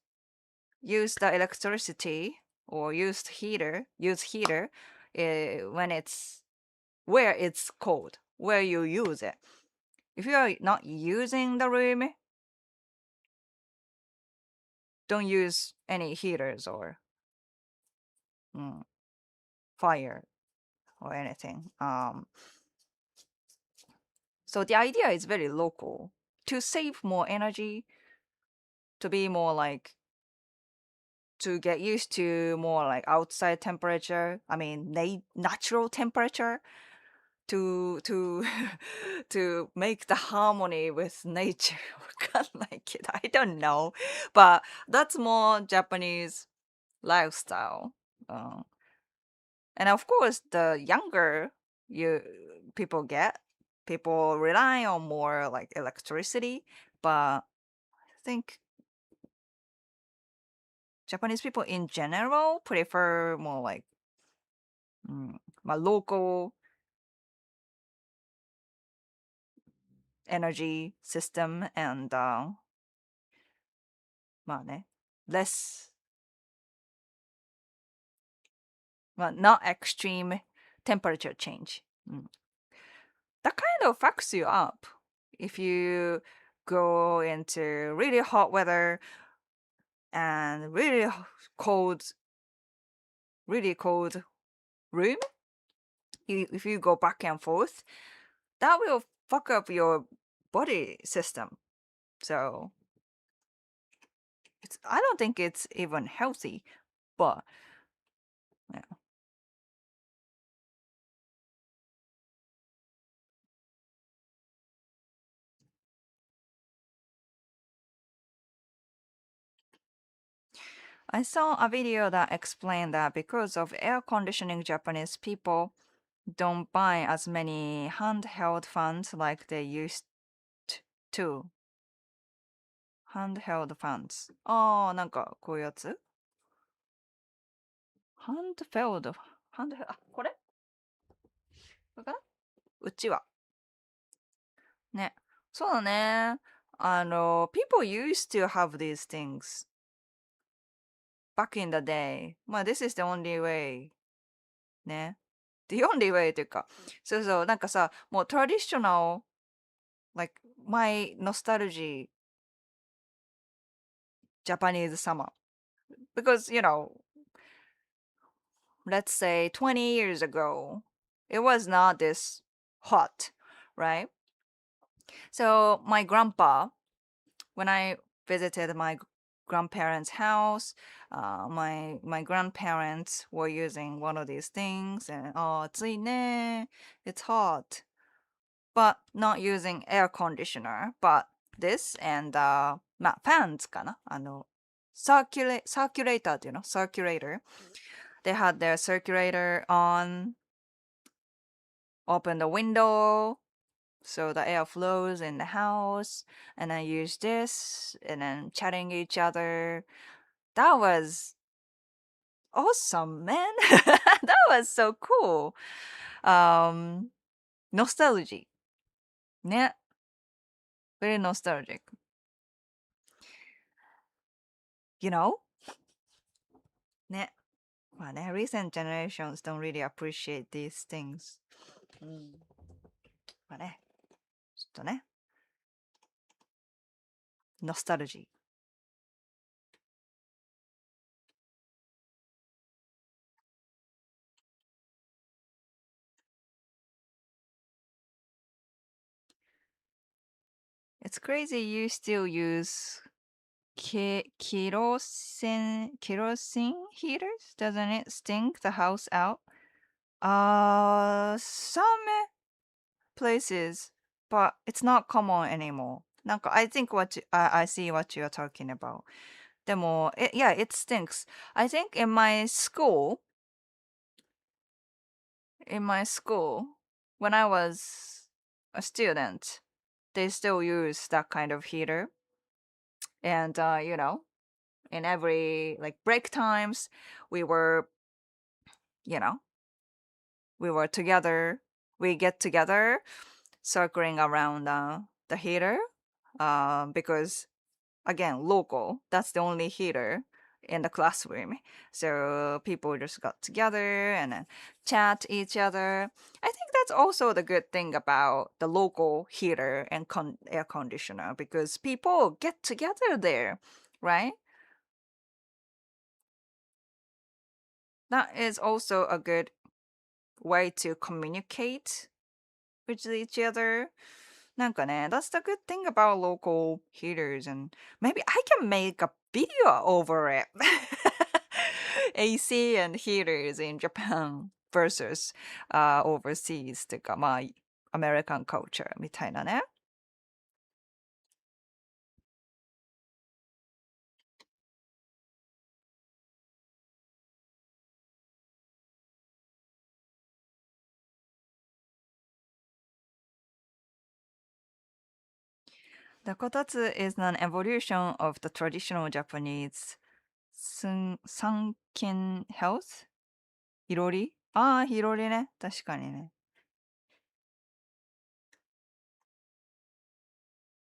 use the electricity or use heater when it's where it's cold, where you use it. If you are not using the room, don't use any heaters or mm, fire or anything. So the idea is very local to save more energy, to be more like to get used to more like outside temperature. I mean, natural temperature to to make the harmony with nature. わかんないけど I don't know, but that's more Japanese lifestyle. Uh, and of course, the younger you people get, people rely on more like electricity. But I think Japanese people in general prefer more like local energy system and まあね less not extreme temperature change. That kind of fucks you up if you go into really hot weather and cold really cold room. If you go back and forth, that will fuck up your body system. So I don't think it's even healthy, but yeah. I saw a video that explained that because of air conditioning, Japanese people don't buy as many handheld fans like they used to. Handheld fans. ああ、なんかこういうやつ ?handheld。あ、これこれかなうちは。ね。そうだね。people used to have these things back in the day. まあ、this is the only way. ね。the only way というか。そうそう。なんかさ、もう traditional, like my nostalgia Japanese summer. Because, let's say 20 years ago, it was not this hot, right? So my grandpa, when I visited my grandparents' house, my grandparents were using one of these things, and oh, 暑いね, it's hot, but not using air conditioner, but this and まあ fans かなcirculator っていうの circulator. They had their circulator on, open the window so the air flows in the house, and I use this and then chatting each other. That was awesome, man. That was so cool. Nostalgia. ね。Very nostalgic. You know? ね。まあね、recent generations don't really appreciate these things. まあね。ちょっとね。Nostalgia. It's crazy you still use kerosene heaters? Doesn't it stink the house out? Some places, but it's not common anymore. I think I see what you're talking about. でも, yeah, it stinks. I think in my school, when I was a student, they still use that kind of heater. And, in every like break times, we were, you know, we were together. We get together, circling around the heater, because again, local. That's the only heater in the classroom. So people just got together and then chat each other. I think that's also the good thing about the local heater and air conditioner because people get together there, right? That is also a good way to communicate with each other. なんかね, that's the good thing about local heaters, and maybe I can make a video over it. AC and heaters in Japan versus overseas っていうか、まあ、American culture みたいなね。The kotatsu is an evolution of the traditional Japanese sunken house? いろりああ、いろりね。確かにね。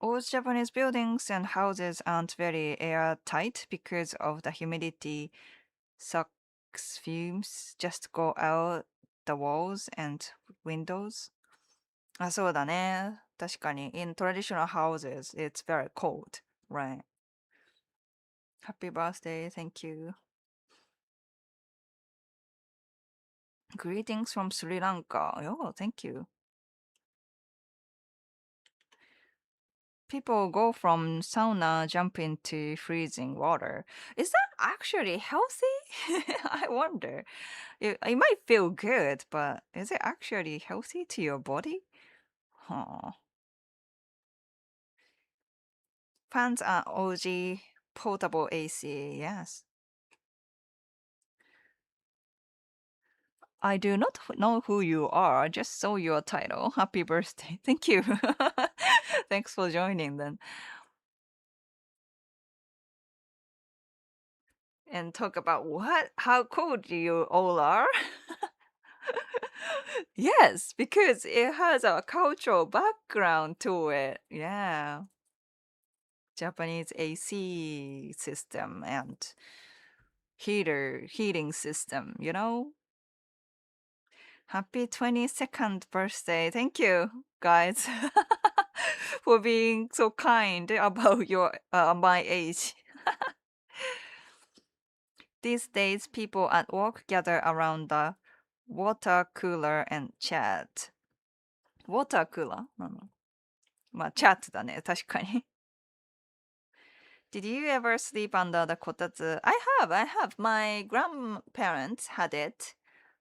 Old Japanese buildings and houses aren't very airtight because of the humidity. Sucks fumes just go out the walls and windows. あ、そうだね。確かに。In traditional houses, it's very cold. Right. Happy birthday. Thank you. Greetings from Sri Lanka. Oh, thank you. People go from sauna jump into freezing water. Is that actually healthy? I wonder. It might feel good, but is it actually healthy to your body? Huh. Fans are OG portable AC, yes. I do not know who you are. I just saw your title. Happy birthday. Thank you. Thanks for joining then. And talk about how cold you all are. Yes, because it has a cultural background to it. Yeah. Japanese AC system and heating system. Happy 22nd birthday. Thank you, guys, for being so kind about my age. These days, people at work gather around the water cooler and chat. Water cooler? まあ、chat だね、確かに。Did you ever sleep under the kotatsu? I have. My grandparents had it.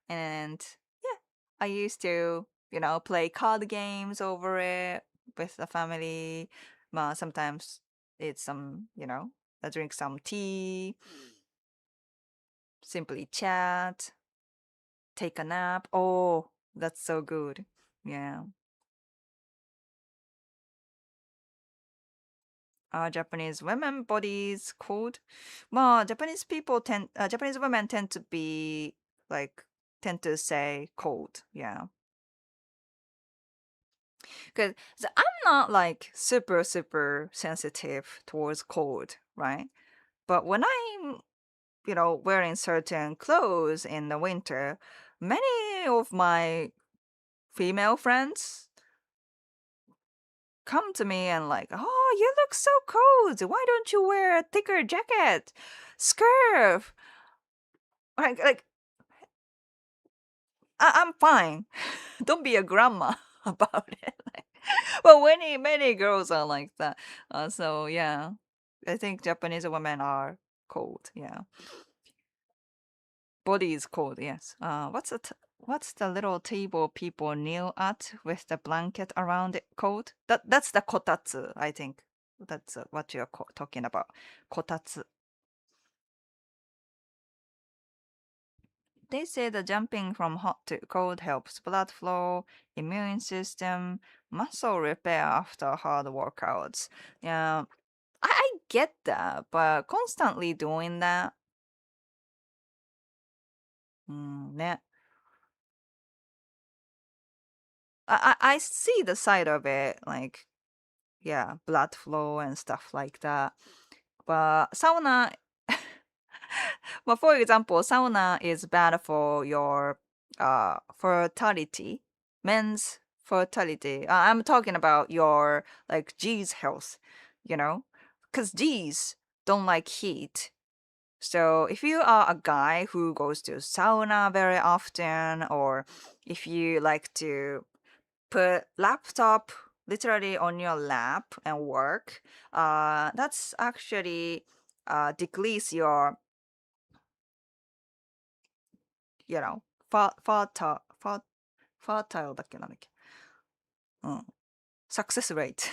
And yeah, I used to, play card games over it with the family. Sometimes it's drink some tea, simply chat, take a nap. Oh, that's so good. Yeah. Are Japanese women bodies cold? Japanese women tend to be like, tend to say cold. Yeah. Because I'm not like super, super sensitive towards cold, right? But when I'm, wearing certain clothes in the winter, many of my female friends come to me and like, oh, you look so cold. Why don't you wear a thicker jacket, scarf? Like I'm fine. Don't be a grandma about it. Well, many girls are like that. So yeah, I think Japanese women are cold. Yeah, body is cold. Yes. What's the little table people kneel at with the blanket around it cold? That's the kotatsu, I think. That's what you're talking about. Kotatsu. They say the jumping from hot to cold helps blood flow, immune system, muscle repair after hard workouts. Yeah, I get that, but constantly doing that, ね。I see the side of it, like, yeah, blood flow and stuff like that. But sauna, well, for example, sauna is bad for your fertility, men's fertility. I'm talking about your like G's health, you know, because G's don't like heat. So if you are a guy who goes to sauna very often, or if you like to put laptop literally on your lap and work, that's actually decrease your, you know, fertile だっけなんだっけ、うん、success rate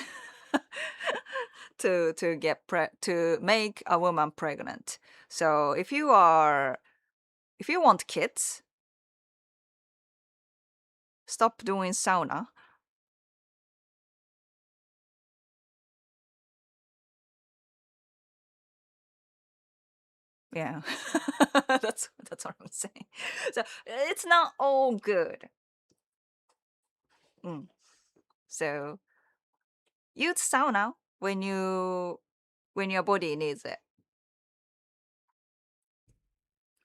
to to make a woman pregnant. So if you want kids, stop doing sauna. Yeah, that's what I'm saying. So it's not all good. Mm. So use sauna when your body needs it.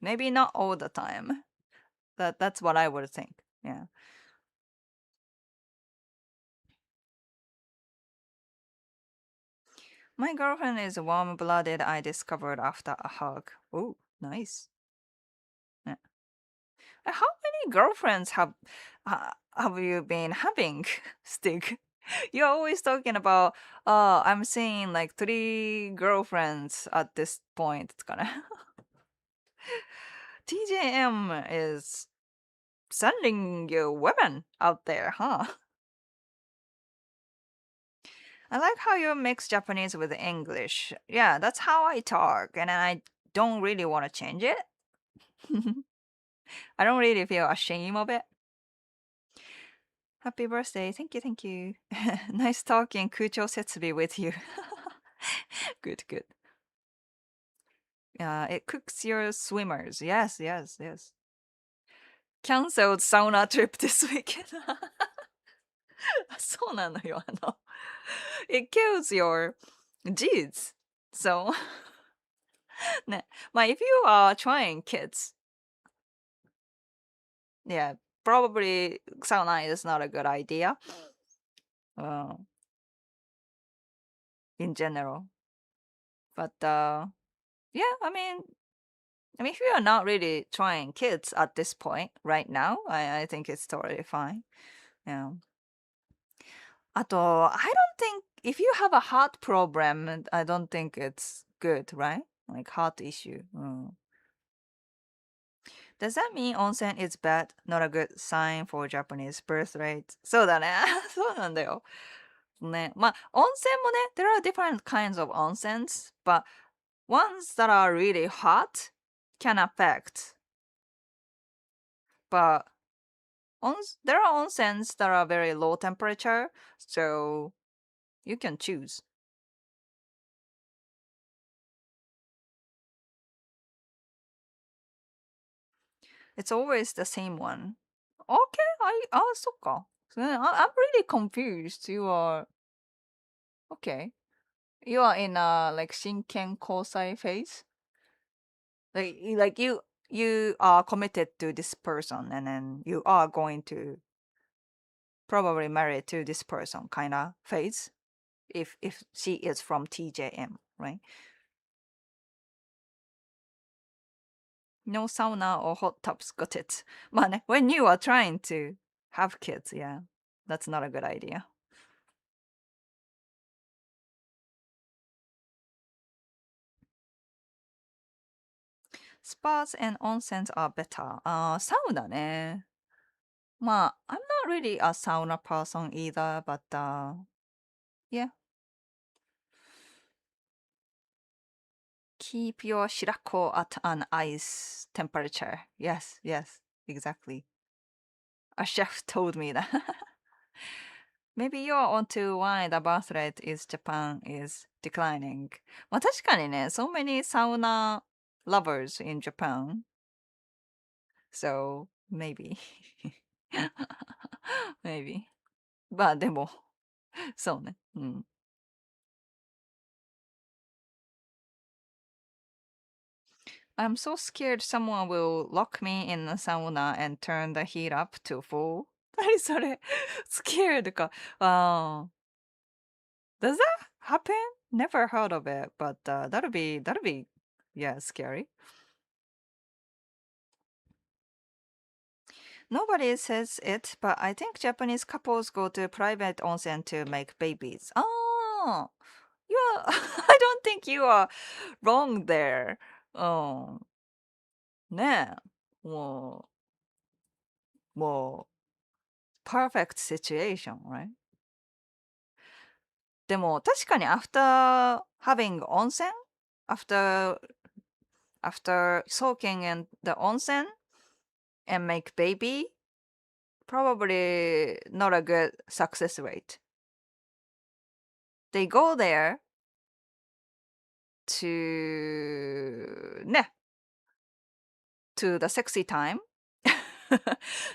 Maybe not all the time. That's what I would think. Yeah. My girlfriend is warm-blooded. I discovered after a hug. Oh, nice. Yeah. How many girlfriends have you been having, Stig? You're always talking about, I'm seeing like 3 girlfriends at this point. It's gonna TJM is sending you women out there, huh? I like how you mix Japanese with English. Yeah, that's how I talk, and I don't really want to change it. I don't really feel ashamed of it. Happy birthday. Thank you, thank you. Nice talking 空調設備 with you. Good, good. It cooks your swimmers. Yes, yes, yes. Cancelled sauna trip this weekend. そうなのよ。It kills your G's. So, ね。まあ、if you are trying kids, yeah, probably sauna is not a good idea. Uh, in general. But yeah, I mean, if you are not really trying kids at this point right now, I think it's totally fine. Yeah. あと, I don't think if you have a heart problem, I don't think it's good, right? Like heart issue. Does that mean onsen is bad? Not a good sign for Japanese birth rate? そうだね。そうなんだよ。ね。まあ、温泉もね、there are different kinds of onsens, but ones that are really hot can affect. But there are onsens that are very low temperature, so you can choose. It's always the same one. Okay, so I'm really confused. You are okay. You are in a like shinken kosai phase. Like you are committed to this person, and then you are going to probably marry to this person kind of phase. If she is from TJM, right? No sauna or hot tubs, got it. まあね、when you are trying to have kids, yeah, that's not a good idea. Spas and onsens are better. サウナね。まあ、I'm not really a sauna person either, but yeah. Keep your shirako at an ice temperature. Yes, yes, exactly. A chef told me that. Maybe you're onto why the birth rate is Japan is declining. まあ確かにね、so many sauna lovers in Japan. So maybe. maybe. まあでも、そうね。うん。I'm so scared someone will lock me in the sauna and turn the heat up to full. 何それ ?scared か。ああ。Does that happen? Never heard of it, but that'll be, yeah, scary. Nobody says it, but I think Japanese couples go to private onsen to make babies. Oh, you are, I don't think you are wrong there. Oh, ねえ。もう、perfect situation, right? でも確かに after having onsen, after after soaking in the onsen and make baby, probably not a good success rate. They go there to ne to the sexy time.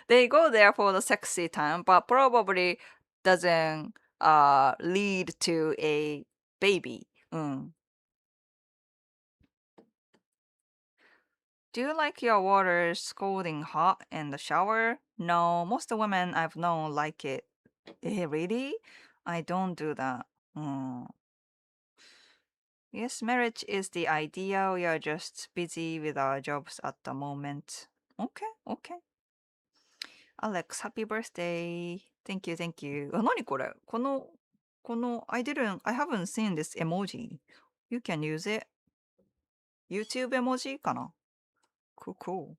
They go there for the sexy time, but probably doesn't lead to a baby. うん。Do you like your water scalding hot in the shower? No, most women I've known like it. Eh, really? I don't do that. うん。Yes, marriage is the idea. We are just busy with our jobs at the moment. Okay, okay. Alex, happy birthday. Thank you, thank you. あ、何これI haven't seen this emoji. You can use it. YouTube emoji かな Cool, cool.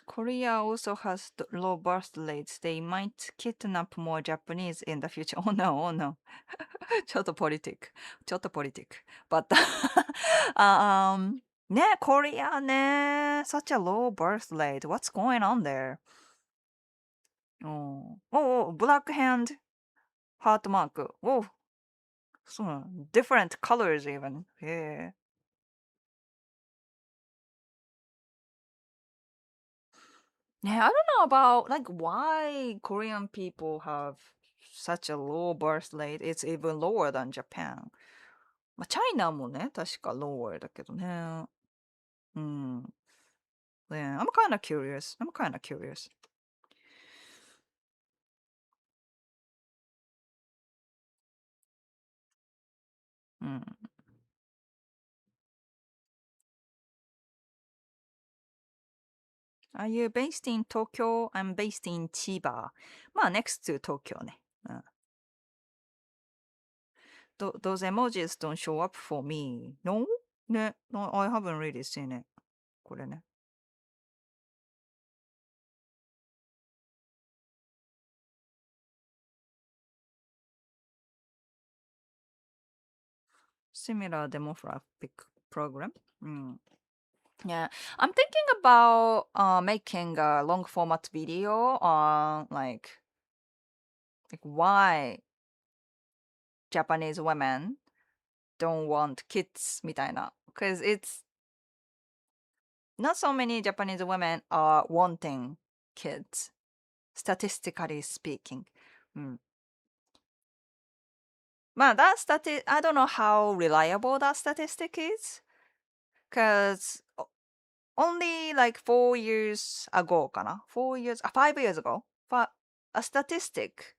Korea also has low birth rates. They might kidnap more Japanese in the future. Oh no, oh no. ちょっとポリティック。ちょっとポリティック。But,ね、Korea ね、such a low birth rate. What's going on there? お、black hand heart mark. お、そうなの different colors even. へえ。ね、I don't know about like why Korean people have such a low birth rate. It's even lower than Japan. まあ、チャイナもね、確か lower だけどね。うん。Yeah, I'm kind of curious. I'm kind of curious. うん。Are you based in Tokyo? I'm based in Chiba. まあ、next to Tokyo ね。うん。Those emojis don't show up for me. No? ね。No, I haven't really seen it. これね。Similar demographic program. うん。Yeah, I'm thinking about making a long format video on like why Japanese women don't want kids みたいな because it's not so many Japanese women are wanting kids statistically speaking うんまあ I don't know how reliable that statistic is because only like 4 years ago かな 4 years 5 years ago a statistic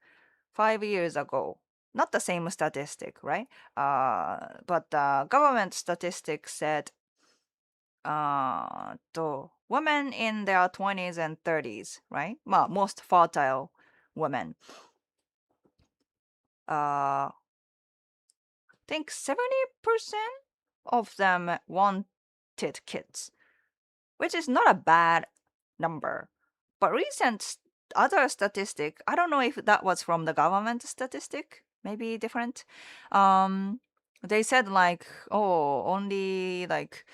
5 years ago. Not the same statistic, right? But the government statistic said women in their 20s and 30s, right? Most fertile women. I think 70% of them wanted kids, which is not a bad number. But other statistic, I don't know if that was from the government statistic, maybe different. Um, they said like, oh, only like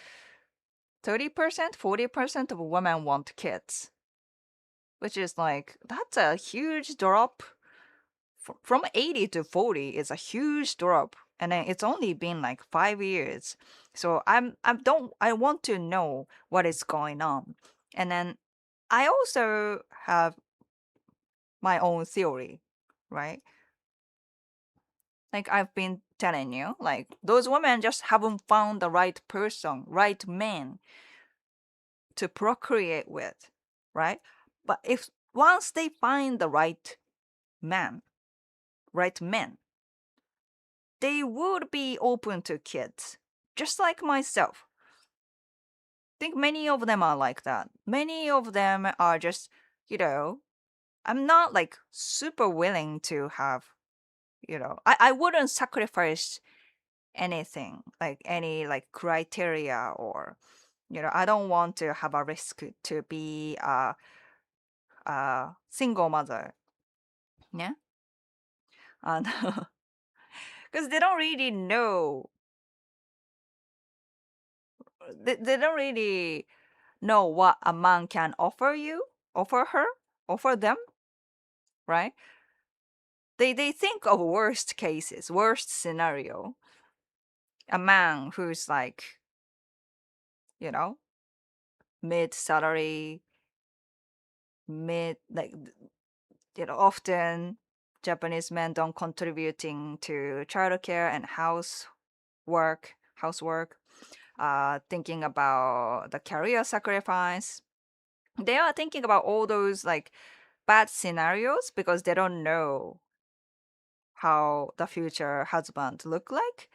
30%, 40% of women want kids, which is like, that's a huge drop. From 80 to 40 is a huge drop. And then it's only been like 5 years. So I want to know what is going on. And then I also have my own theory, right? Like I've been telling you, like those women just haven't found the right person, right man to procreate with, right? But if once they find the man, right men, they would be open to kids, just like myself. I think many of them are like that. Many of them are just, you know, I'm not like super willing to have, I wouldn't sacrifice anything, like any like criteria or, I don't want to have a risk to be a single mother. Yeah. And because they don't really know, they don't really know what a man can offer her, offer them, right? They think of worst cases, worst scenario. A man who's like, you know, mid salary, mid like often Japanese men don't contributing to childcare and housework, thinking about the career sacrifice. They are thinking about all those like bad scenarios because they don't know how the future husband look like.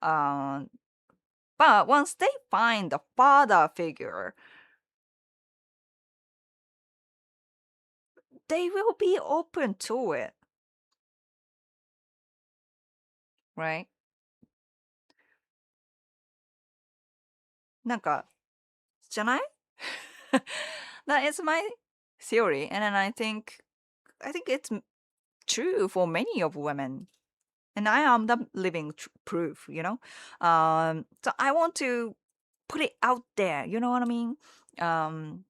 Um, but once they find the father figure, they will be open to it, right? なんか、じゃない？ That is my theory, and then I think it's true for many of women, and I am the living proof. So I want to put it out there. You know what I mean? Um,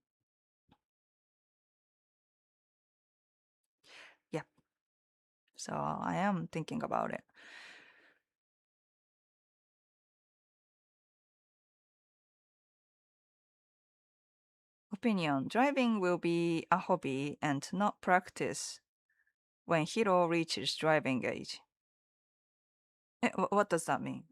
yeah. So I am thinking about it. Opinion: driving will be a hobby and not practice when Hiro reaches driving age. What does that mean?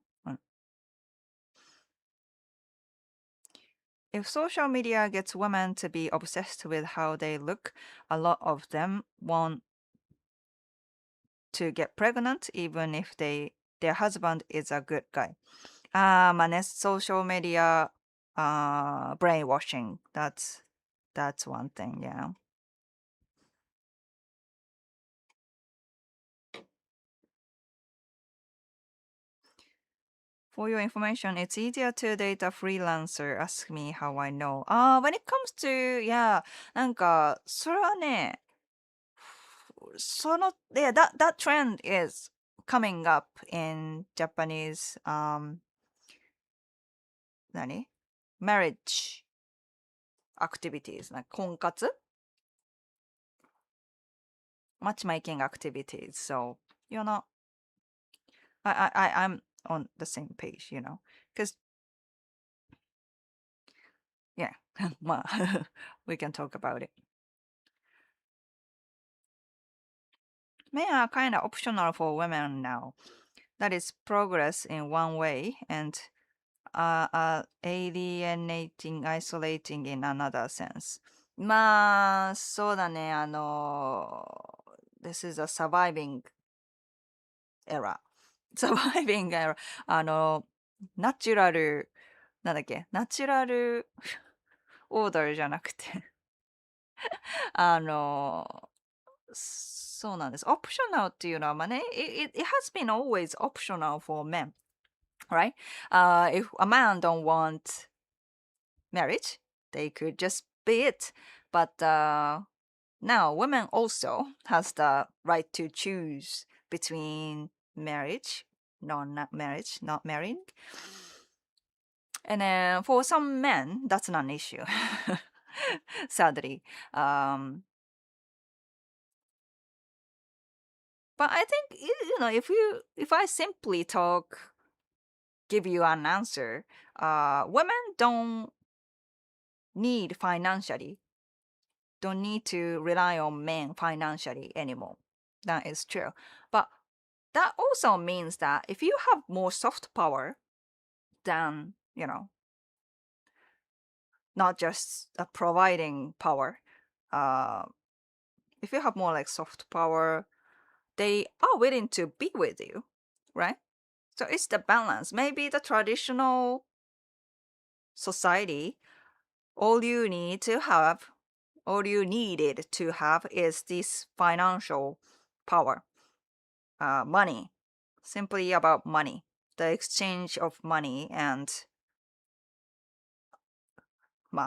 If social media gets women to be obsessed with how they look, a lot of them want to get pregnant even if their husband is a good guy. まあね、social media brainwashing. That's one thing, yeah. For your information, it's easier to date a freelancer. Ask me how I know. When it comes to, yeah, なんか、それはね、yeah, that trend is coming up in Japanese, 何 marriage activities, like 婚活 matchmaking activities. So, you know, I'm on the same page, because, yeah, well, we can talk about it. Men are kind of optional for women now. That is progress in one way and alienating, isolating in another sense. まあ、そうだね。this is a surviving era. Surviving era. ナチュラル、なんだっけ、ナチュラルオーダーじゃなくてあの、そうなんです。optional っていうのは、まあね、it has been always optional for men, right? If a man don't want marriage, they could just be it. But now women also has the right to choose between marriage, not marriage, not marrying. And then for some men, that's not an issue. Sadly. Um, but I think if I simply give you an answer, women need financially, don't need to rely on men financially anymore. That is true. But that also means that if you have more soft power than, not just providing power, uh, if you have more like soft power, they are willing to be with you, right? So it's the balance. Maybe the traditional society, all you need to have, all you needed to have is this financial power, money, simply about money, the exchange of money and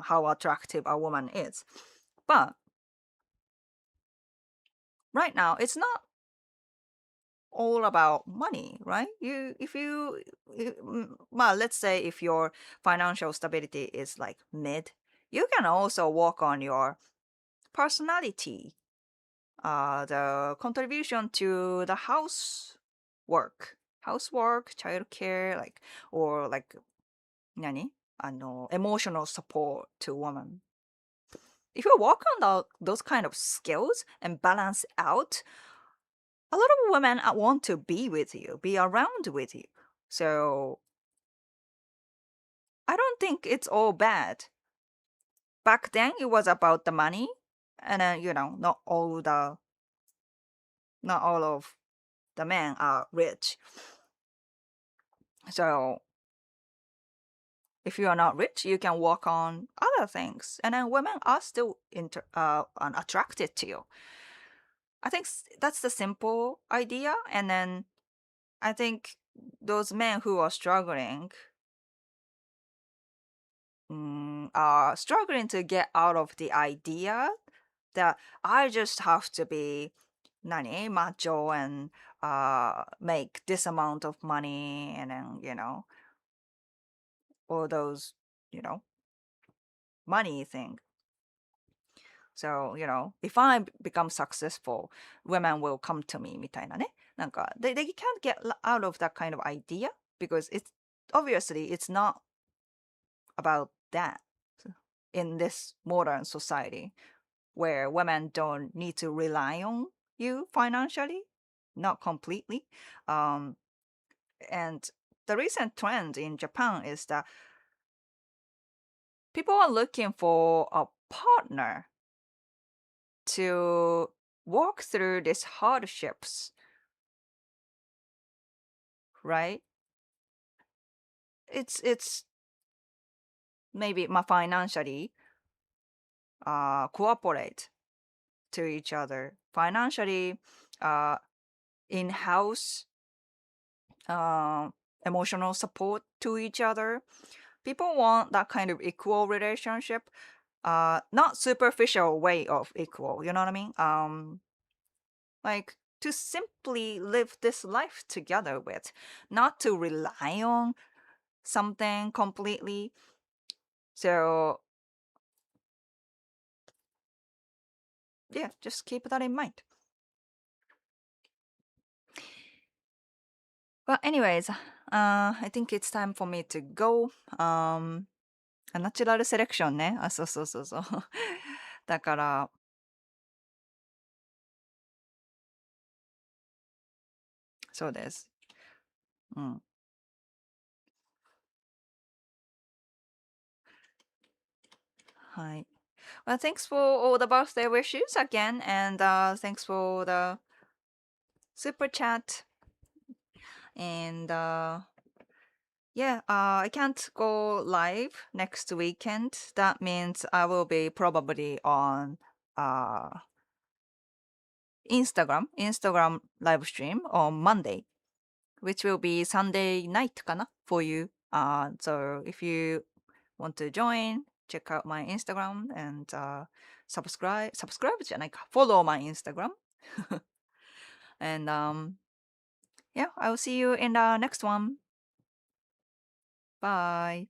how attractive a woman is. But right now, it's not all about money, right? Well, let's say if your financial stability is like mid, you can also work on your personality, the contribution to the housework, childcare, like, or like, 何emotional support to woman. If you work on those kind of skills and balance out, a lot of women want to be with you, be around with you. So I don't think it's all bad. Back then, it was about the money, and not all of the men are rich. So if you are not rich, you can work on other things, and then women are still attracted to you. I think that's the simple idea, and then I think those men who are struggling are struggling to get out of the idea that I just have to be macho and make this amount of money, and then all those you know money thing. So if I become successful, women will come to me みたいなね。なんか they can't get out of that kind of idea because it's obviously it's not about that in this modern society where women don't need to rely on you financially, not completely. And the recent trend in Japan is that people are looking for a partner to walk through these hardships, right? It's maybe financially cooperate to each other financially, in-house uh, emotional support to each other. People want that kind of equal relationship, not superficial way of equal. You know what I mean? Like to simply live this life together with, not to rely on something completely. So yeah, just keep that in mind. Well, anyways, I think it's time for me to go.ナチュラルセレクションね。あ、そうそうそうそう。だから、そうです。うん。はい。Well, thanks for all the birthday wishes again, and thanks for the super chat. And yeah, I can't go live next weekend. That means I will be probably on uh, Instagram live stream on Monday, which will be Sunday night かな for you. So if you want to join, check out my Instagram and subscribe じゃないか follow my Instagram and yeah, I'll see you in the next one. Bye.